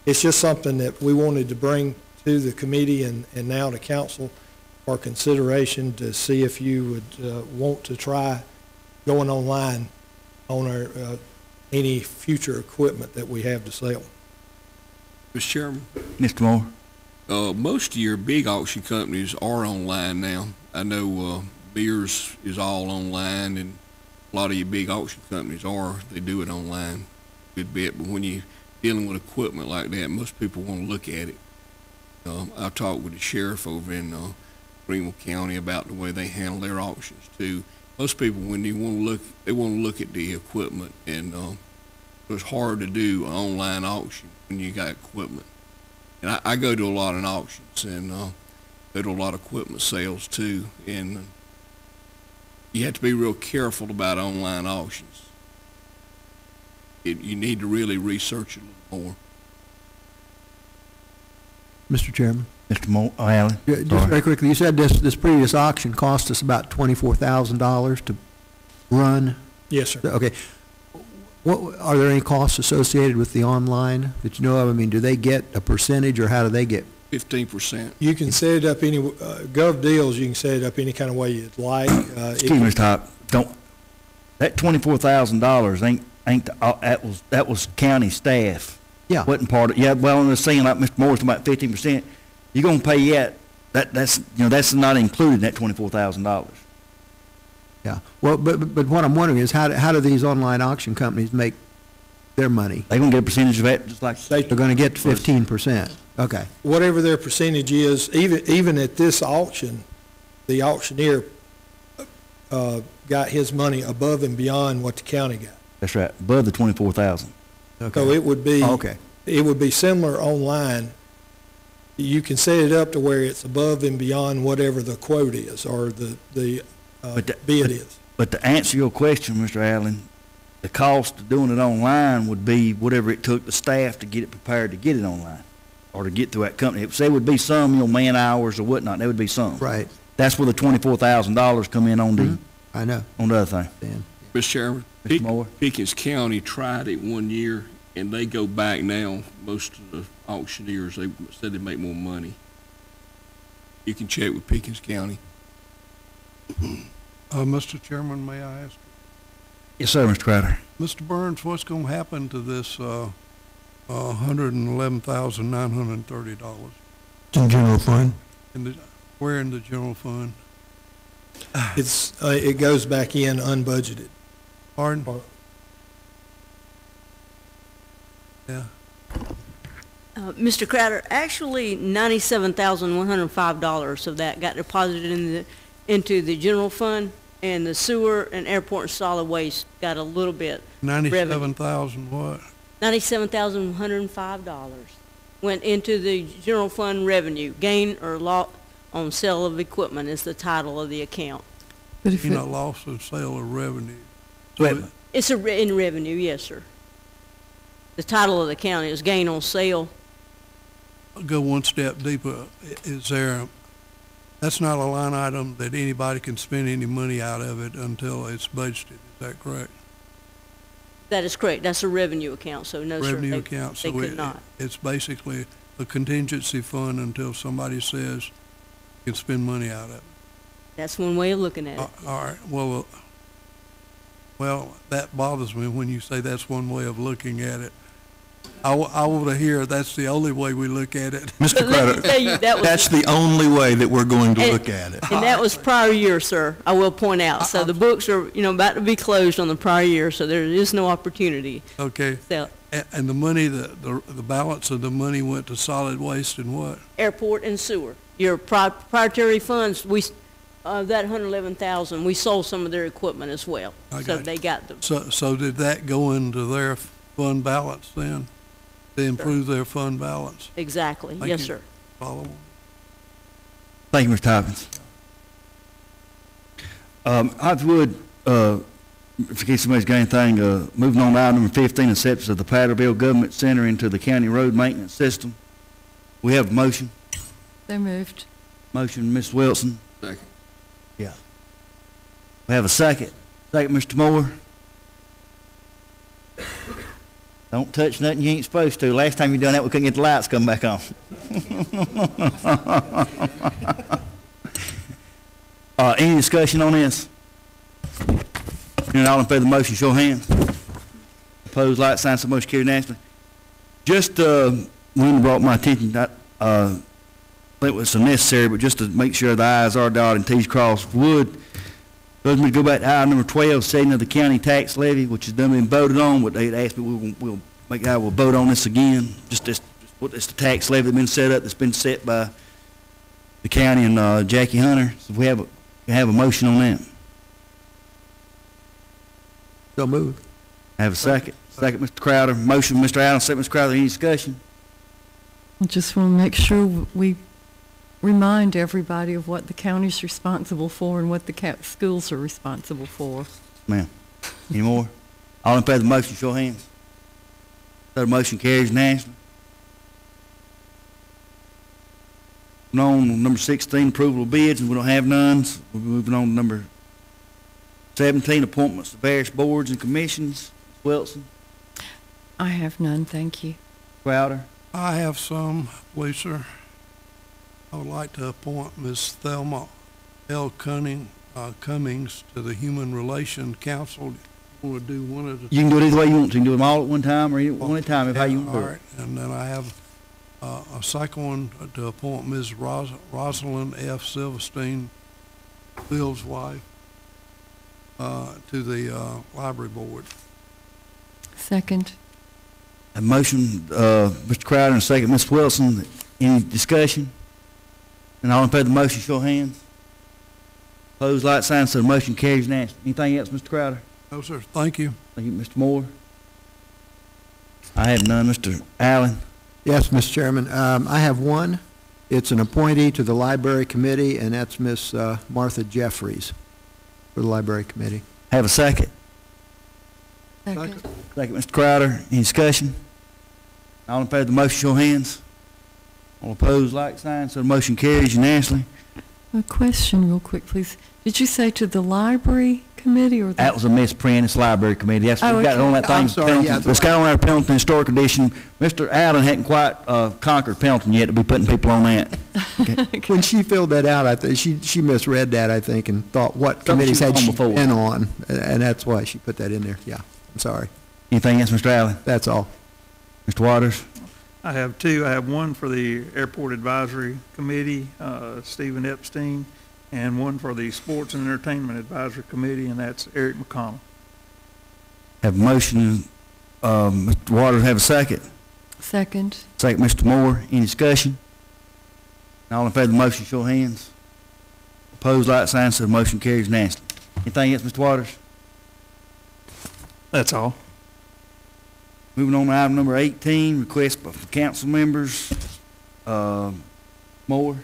It's just something that we wanted to bring to the committee and now to council for consideration to see if you would want to try going online on our any future equipment that we have to sell. Mr. Chairman? Mr. Moore? Most of your big auction companies are online now. I know Beers is all online, and a lot of your big auction companies they do it online a good bit, but when you're dealing with equipment like that, most people want to look at it. I talked with the sheriff over in Greenville County about the way they handle their auctions too. most people, when they want to look, they want to look at the equipment, and it's hard to do an online auction when you got equipment. And I go to a lot of auctions, and go to a lot of equipment sales too, and you have to be real careful about online auctions. You need to really research it a little more. Mr. Chairman? Mr. Allen? Just very quickly, you said this previous auction cost us about $24,000 to run? Yes, sir. Okay. Are there any costs associated with the online that you know of? I mean, do they get a percentage, or how do they get? 15%. You can set it up any, Gov Deals, you can set it up any kind of way you'd like. Excuse me, Mr. Hop, that $24,000 that was county staff. Yeah. Wasn't part of, yeah, well, I'm just saying, like Mr. Moore's talking about 15%, you're gonna pay yet, that's not included in that $24,000. Yeah. Well, but what I'm wondering is how do these online auction companies make their money? They're gonna get a percentage of that, just like. They're gonna get 15%. Okay. Whatever their percentage is, even at this auction, the auctioneer got his money above and beyond what the county got. That's right, above the 24,000. Okay. So it would be. Okay. It would be similar online. You can set it up to where it's above and beyond whatever the quote is, or the bid is. But to answer your question, Mr. Allen, the cost of doing it online would be whatever it took the staff to get it prepared to get it online, or to get through that company. If there would be some, man hours or whatnot, there would be some. Right. That's where the $24,000 come in on the. I know. On the other thing. Dan. Mr. Chairman, Mr. Moore? Pickens County tried it 1 year, and they go back now. Most of the auctioneers, they said they make more money. You can check with Pickens County. Mr. Chairman, may I ask? Yes, sir, Mr. Crowder. Mr. Burns, what's going to happen to this $111,930? It's in general fund. Where in the general fund? It goes back in unbudgeted. Pardon? Yeah. Mr. Crowder, actually $97,105 of that got deposited into the general fund, and the sewer and airport and solid waste got a little bit. 97,000 what? $97,105 went into the general fund revenue. Gain or loss on sale of equipment is the title of the account. But if loss of sale of revenue. It's in revenue, yes, sir. The title of the account is gain on sale. I'll go one step deeper. That's not a line item that anybody can spend any money out of it until it's budgeted. Is that correct? That is correct. That's a revenue account, so no, sir. Revenue account, they so could not. It's basically a contingency fund until somebody says you can spend money out of it. That's one way of looking at it. All right, well, that bothers me when you say that's one way of looking at it. I want to hear that's the only way we look at it. Mr. Crowder, that's the only way that we're going to look at it. And that was prior year, sir, I will point out. So the books are, about to be closed on the prior year, so there is no opportunity. Okay. And the money, the balance of the money went to solid waste and what? Airport and sewer. Your proprietary funds, that $111,000, we sold some of their equipment as well. So they got them. So did that go into their fund balance then? To improve their fund balance? Exactly. Yes, sir. Follow. Thank you, Mr. Toppins. I would, in case somebody's got anything, moving on to item number 15, acceptance of the Patterville Government Center into the county road maintenance system. We have a motion. They moved. Motion, Ms. Wilson. Second. Yeah. We have a second. Second, Mr. Moore. Don't touch nothing you ain't supposed to. Last time you done that, we couldn't get the lights come back on. Any discussion on this? All in favor of the motion, show of hands. Opposed, like sign, so motion carried unanimously. Just when brought my attention that it was necessary, but just to make sure the I's are dotted and T's crossed, does me go back to item number 12, setting of the county tax levy, which has done been voted on, but they asked me we'll vote on this again. It's the tax levy that's been set up, that's been set by the county and Jackie Hunter. So we have a motion on that. So moved. Have a second. Second, Mr. Crowder. Motion, Mr. Allen, second, Mr. Crowder. Any discussion? I just want to make sure we remind everybody of what the county's responsible for and what the schools are responsible for. Ma'am. Any more? All in favor of the motion, show of hands. So the motion carries unanimously. Moving on, number 16, approval of bids, and we don't have none. So we're moving on to number 17, appointments to various boards and commissions. Ms. Wilson, I have none, thank you. Crowder. I have some, please, sir. I would like to appoint Ms. Thelma L. Cummings to the Human Relations Council. You want to do one of the... You can do it either way you want to. You can do them all at one time or one at a time, if how you want to do it. All right, and then I have a second one to appoint Ms. Rosalind F. Silverstein, Bill's wife, to the library board. Second. A motion, Mr. Crowder, and a second, Ms. Wilson. Any discussion? And all in favor of the motion, show of hands. Opposed, like sign, so the motion carries unanimously. Anything else, Mr. Crowder? No, sir. Thank you. Thank you, Mr. Moore. I have none. Mr. Allen? Yes, Mr. Chairman. I have one. It's an appointee to the Library Committee, and that's Miss Martha Jeffries for the Library Committee. Have a second. Second. Second, Mr. Crowder. Any discussion? All in favor of the motion, show of hands. All opposed, like sign, so the motion carries unanimously. A question real quick, please. Did you say to the Library Committee or the... That was a misprint. It's Library Committee. That's Oh, we got it on that thing. I'm sorry, yeah, It's got on our Pendleton Historic Edition. Mr. Allen hadn't quite conquered Pendleton yet to be putting people on that. Okay. When she filled that out, I think she misread that, I think, and thought what committees had she before. been on, and that's why she put that in there. Yeah, I'm sorry. Anything else, Mr. Allen? That's all. Mr. Waters? I have two. I have one for the Airport Advisory Committee, Stephen Epstein, and one for the Sports and Entertainment Advisory Committee, and that's Eric McConnell. Have a motion. Mr. Waters, have a second. Second. Second, Mr. Moore. Any discussion? All in favor of the motion, show of hands. Opposed, like sign, so the motion carries unanimously. Anything else, Mr. Waters? That's all. Moving on to item number 18, request for council members. Moore?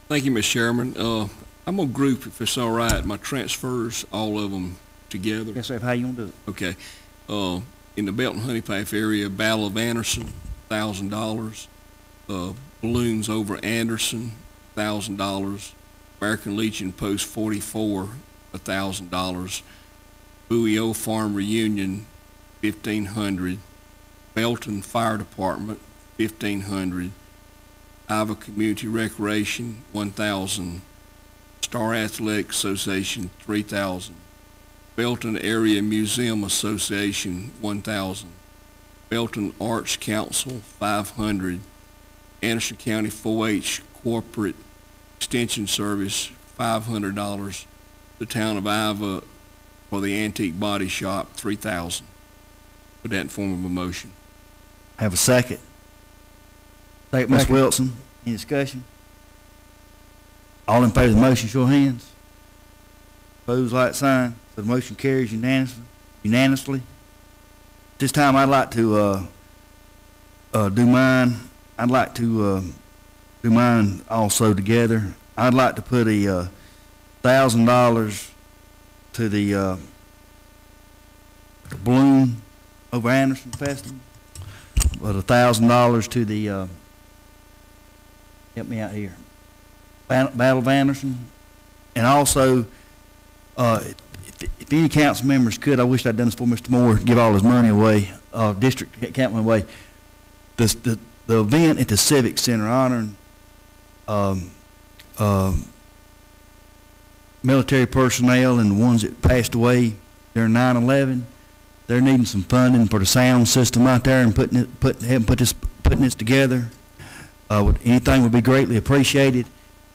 Thank you, Mr. Chairman. I'm going to group, if it's all right, my transfers, all of them together. Yes, sir. How you going to do it? Okay. In the Belton Honey Path area, Battle of Anderson, $1,000. Balloons over Anderson, $1,000. American Legion Post 44, $1,000. Bowie O Farm Reunion, $1,500. Belton Fire Department, $1,500. Iowa Community Recreation, $1,000. Star Athletic Association, $3,000. Belton Area Museum Association, $1,000. Belton Arts Council, $500. Anderson County 4-H Corporate Extension Service, $500. The Town of Iowa for the Antique Body Shop, $3,000. Put that in form of a motion. Have a second. Second, Ms. Wilson. Any discussion? All in favor of the motion, show of hands. Opposed, like sign. So the motion carries unanimously. This time I'd like to do mine. I'd like to do mine also together. I'd like to put a $1,000 to the balloon over Anderson Festival, but $1,000 to the help me out here, Battle of Anderson, and also if any council members could, I wish I'd done this for Mr. Moore, give all his money away, district capital away. The event at the Civic Center honoring military personnel and the ones that passed away during 9/11. They're needing some funding for the sound system out there and putting this together. Anything would be greatly appreciated.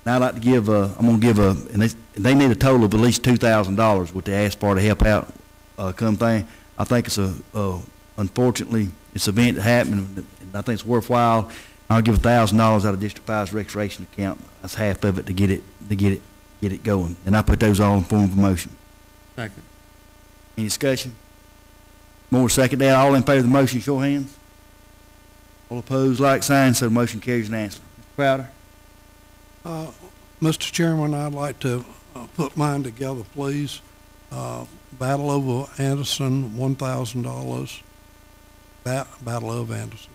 And I'd like to give and they need a total of at least $2,000 what they asked for to help out come thing. I think it's unfortunately it's an event that happened, and I think it's worthwhile. I'll give $1,000 out of District 5's registration account. That's half of it to get it going. And I put those all in form of a motion. Second. Any discussion? Moore second that. All in favor of the motion, show of hands. All opposed, like sign, so the motion carries unanimously. Mr. Crowder? Mr. Chairman, I'd like to put mine together, please. Battle over Anderson, $1,000. Battle of Anderson.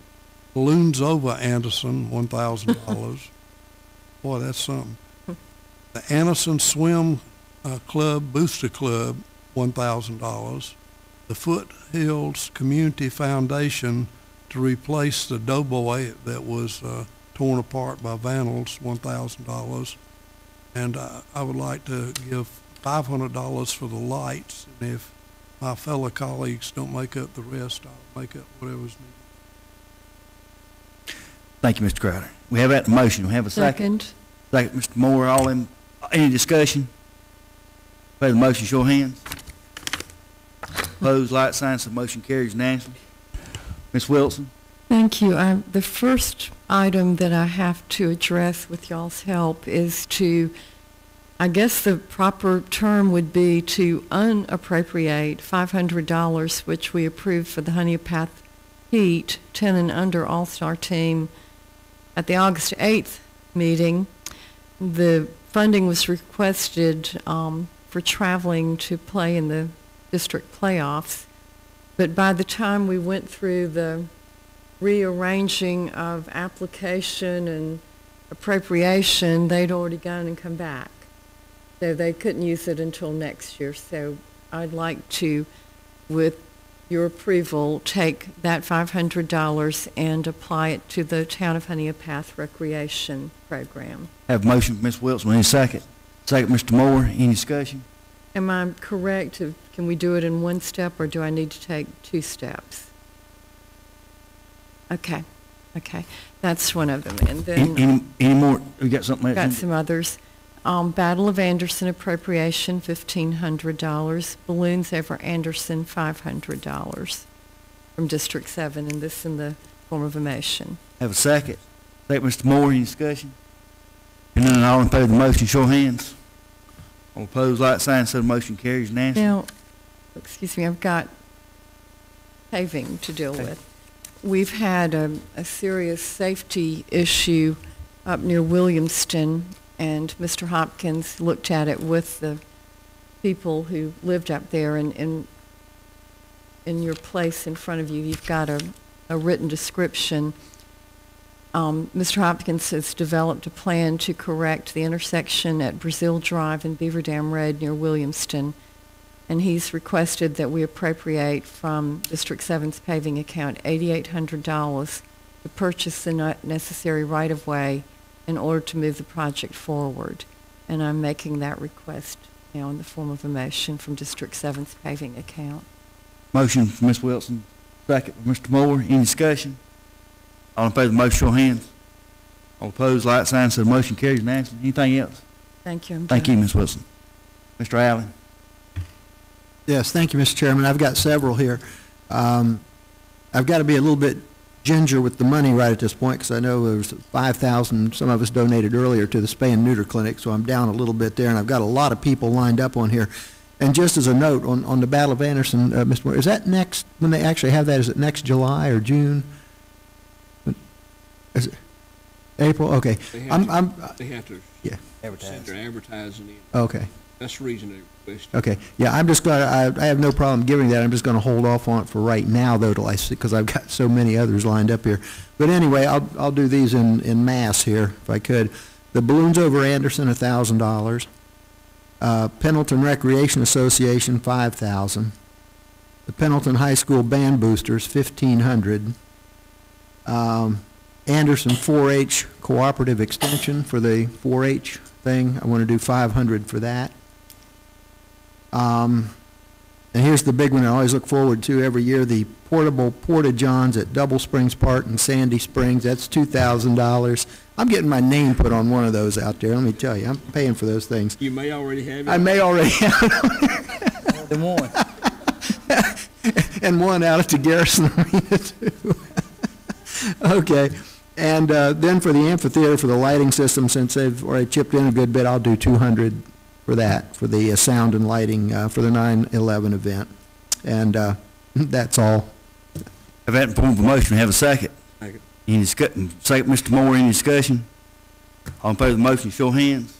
Balloons over Anderson, $1,000. Boy, that's something. The Anderson Swim Club, Booster Club, $1,000. The Foothills Community Foundation to replace the doughboy that was torn apart by vandals, $1,000. And I would like to give $500 for the lights, and if my fellow colleagues don't make up the rest, I'll make up whatever's needed. Thank you, Mr. Crowder. We have that in motion. We have a second. Second, Mr. Moore. All in, any discussion? Favor the motion, show of hands. Opposed, like sign, so motion carries unanimously. Ms. Wilson? Thank you. The first item that I have to address with y'all's help is to, I guess the proper term would be to unappropriate $500, which we approved for the Honeypath Heat 10 and under All-Star team at the August 8th meeting. The funding was requested for traveling to play in the district playoffs, but by the time we went through the rearranging of application and appropriation, they'd already gone and come back. So they couldn't use it until next year. So I'd like to, with your approval, take that $500 and apply it to the Town of Honeypath Recreation Program. Have a motion from Ms. Wilson. Any second? Second, Mr. Moore. Any discussion? Am I correct? Can we do it in one step, or do I need to take two steps? Okay. Okay. That's one of them. And then any more? We got something else? Got some others. Battle of Anderson appropriation, $1,500. Balloons over Anderson, $500 from District 7, and this in the form of a motion. Have a second. Second, Mr. Moore. Any discussion? And then all in favor of the motion, show of hands. All opposed, like sign, so the motion carries unanimously. Now, excuse me, I've got paving to deal with. We've had a serious safety issue up near Williamston, and Mr. Hopkins looked at it with the people who lived up there, and in your place in front of you, you've got a written description. Mr. Hopkins has developed a plan to correct the intersection at Brazil Drive and Beaver Dam Road near Williamston, and he's requested that we appropriate from District 7's paving account $8,800 to purchase the necessary right-of-way in order to move the project forward. And I'm making that request now in the form of a motion from District 7's paving account. Motion from Ms. Wilson, second from Mr. Moore. Any discussion? All in favor of the motion, show of hands. All opposed, like sign, so the motion carries unanimously. Anything else? Thank you. Thank you, Ms. Wilson. Mr. Allen? Yes, thank you, Mr. Chairman. I've got several here. I've got to be a little bit ginger with the money right at this point, because I know there's 5,000, some of us donated earlier to the spay and neuter clinic, so I'm down a little bit there, and I've got a lot of people lined up on here. And just as a note, on the Battle of Anderson, Mr. Moore, is that next, when they actually have that, is it next July or June? Is it April? Okay. They have to yeah. send their advertising in. Okay. That's the reason they requested. Okay. Yeah, I'm just going to, I have no problem giving that. I'm just going to hold off on it for right now, though, till I see, because I've got so many others lined up here. But anyway, I'll do these in mass here, if I could. The balloons over Anderson, $1,000. Pendleton Recreation Association, $5,000. The Pendleton High School Band Boosters, $1,500. Anderson 4-H Cooperative Extension for the 4-H thing. I want to do $500 for that. And here's the big one I always look forward to every year, the portable porta-johns at Double Springs Park and Sandy Springs. That's $2,000. I'm getting my name put on one of those out there. Let me tell you, I'm paying for those things. You may already have it. I may already have it. More than one. And one out at the Garrison Arena, too. Okay. And then for the amphitheater, for the lighting system, since they've already chipped in a good bit, I'll do $200 for that, for the sound and lighting for the 9/11 event. And that's all. Have that in form of a motion, have a second. Second. Any discussion? Second, Mr. Moore, any discussion? All in favor of the motion, show of hands.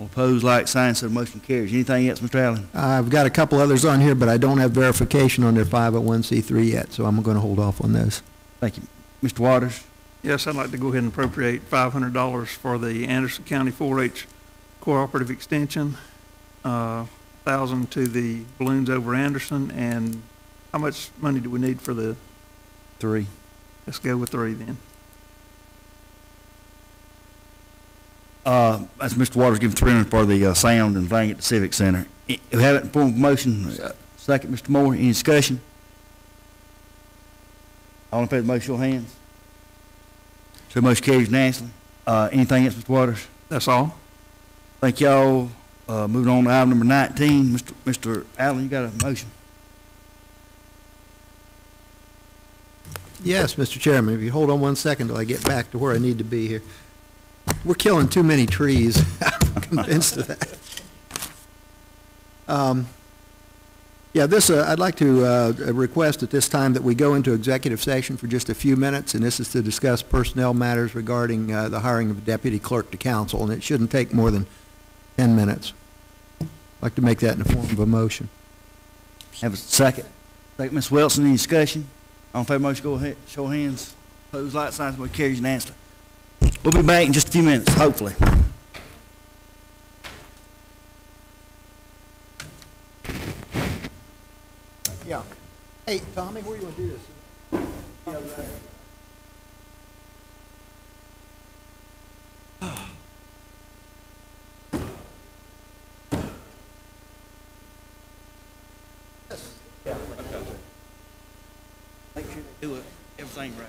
All opposed, like sign, so the motion carries. Anything else, Mr. Allen? I've got a couple others on here, but I don't have verification on their 501c3 yet, so I'm going to hold off on those. Thank you. Mr. Waters? Yes, I'd like to go ahead and appropriate $500 for the Anderson County 4-H Cooperative Extension, 1,000 to the Balloons Over Anderson, and how much money do we need for the? 3. Let's go with 3 then. That's Mr. Waters giving 300 for the sound and thing at the Civic Center. We have it in form of a motion. Second, Mr. Moore, any discussion? All in favor of the motion, show of hands. So the motion carries unanimously. Anything else, Mr. Waters? That's all. Thank y'all. Moving on to item number 19. Mr. Allen, you got a motion? Yes, Mr. Chairman, if you hold on one second till I get back to where I need to be here. We're killing too many trees. I'm convinced of that. Yeah, I'd like to request at this time that we go into executive session for just a few minutes, and this is to discuss personnel matters regarding the hiring of a deputy clerk to council, and it shouldn't take more than 10 minutes. I'd like to make that in the form of a motion. Have a second. Second, Ms. Wilson, any discussion? All in favor of the motion, go ahead, show of hands. Opposed, like signs, motion carries unanimously. We'll be back in just a few minutes, hopefully. Yeah. Hey, Tommy, where do you want to do this? Make sure they do everything right.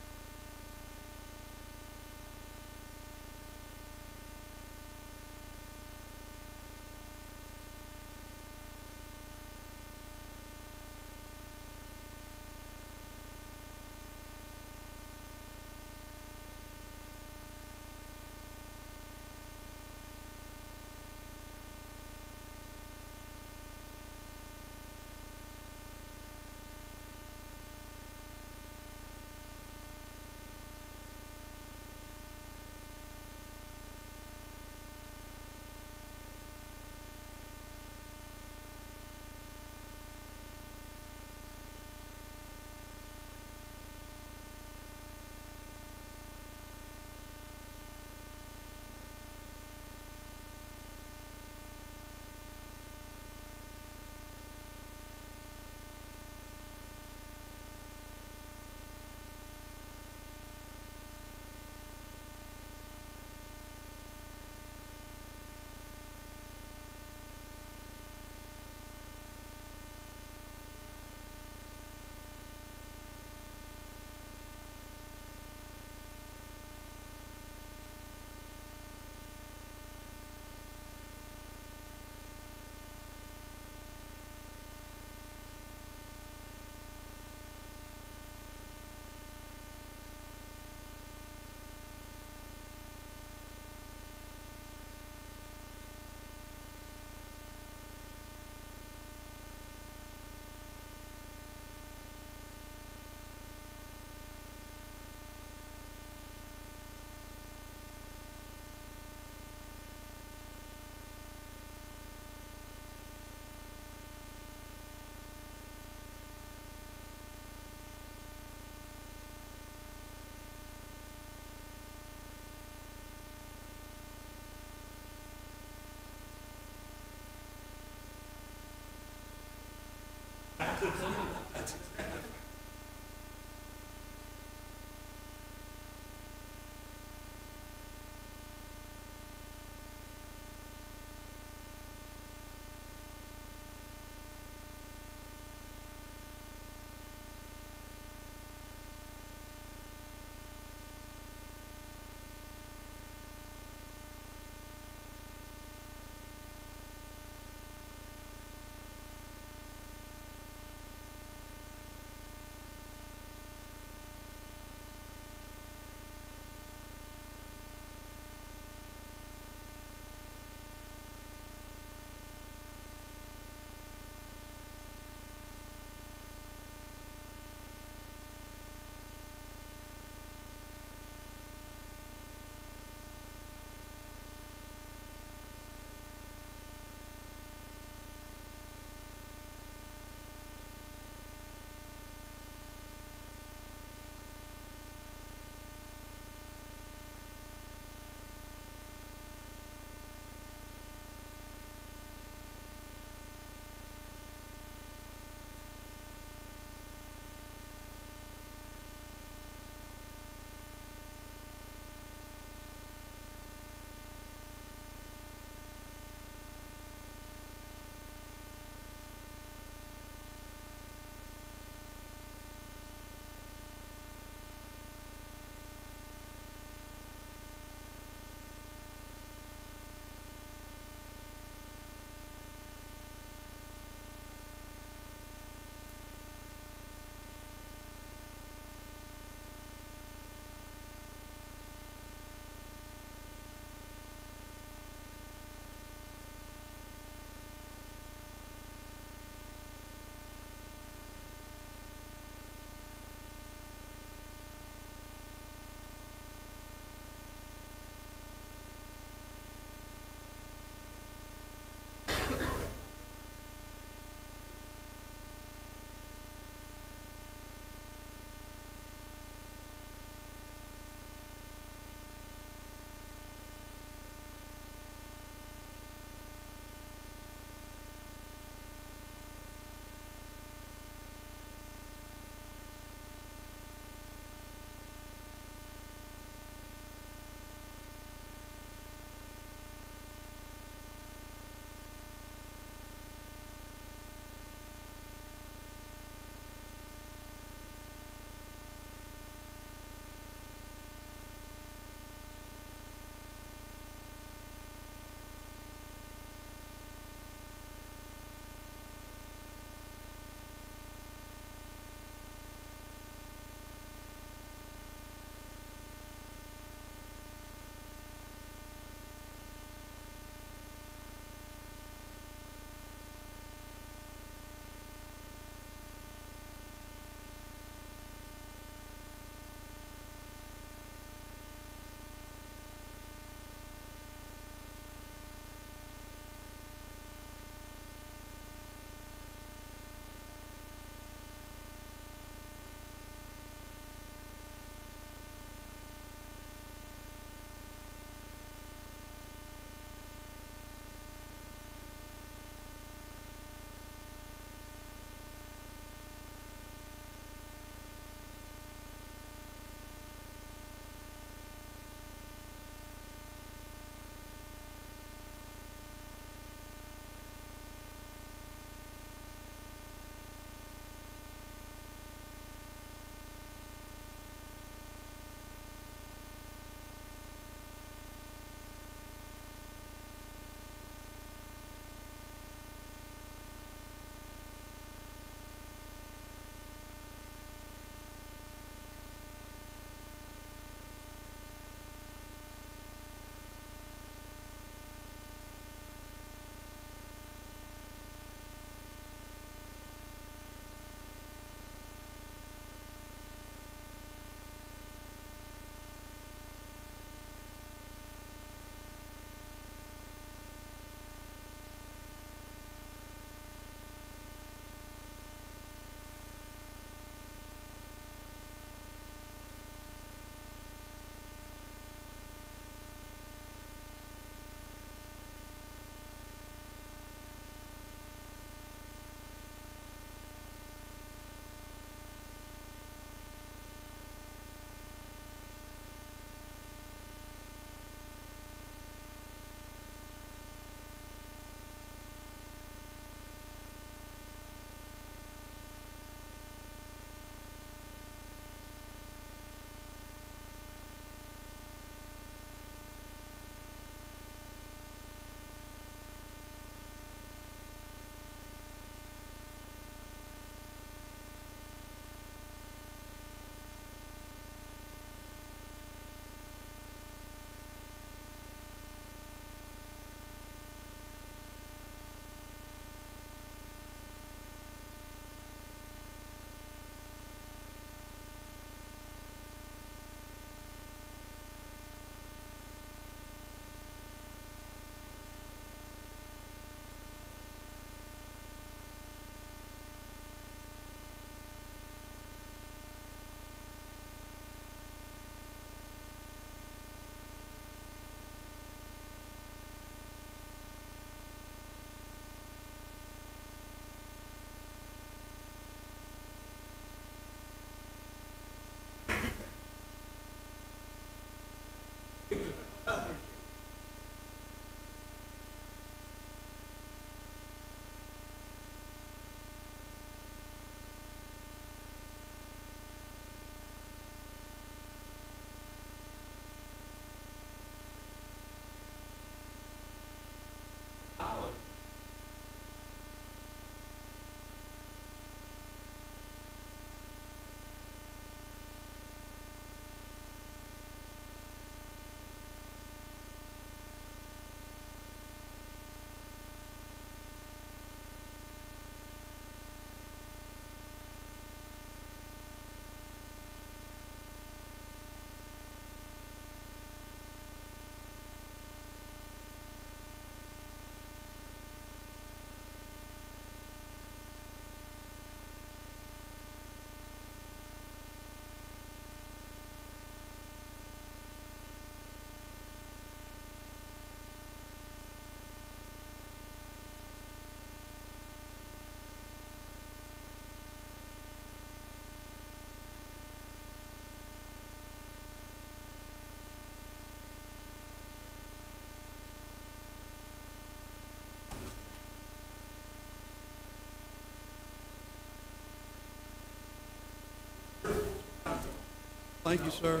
Thank you, sir.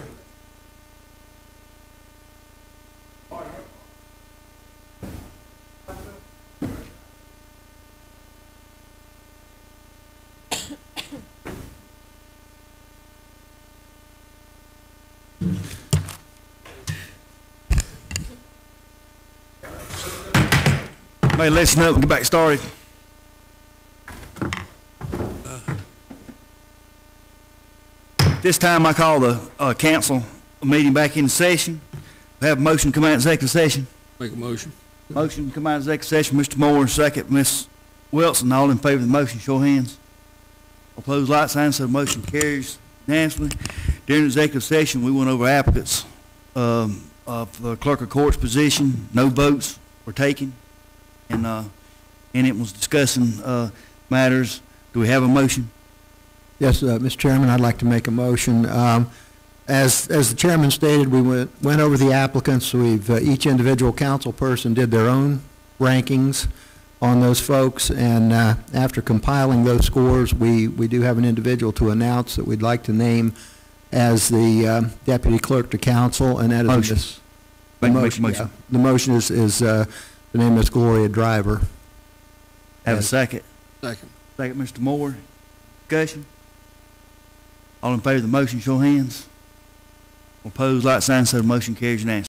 Everybody listen up and get back started. This time I call the council meeting back in session. We have a motion to come out of executive session. Make a motion. Motion to come out of executive session, Mr. Moore, second, Ms. Wilson. All in favor of the motion, show of hands. Opposed, like sign, so the motion carries unanimously. During the executive session, we went over applicants of the clerk of court's position. No votes were taken, and it was discussing matters. Do we have a motion? Yes, Mr. Chairman, I'd like to make a motion. As the chairman stated, we went over the applicants. Each individual council person did their own rankings on those folks, and after compiling those scores, we do have an individual to announce that we'd like to name as the deputy clerk to council, and that is the motion. Yeah. The motion is the name is Gloria Driver. Have a second. Second. Second, Mr. Moore. Discussion. All in favor of the motion, show of hands. Opposed, like sign, so the motion carries unanimously.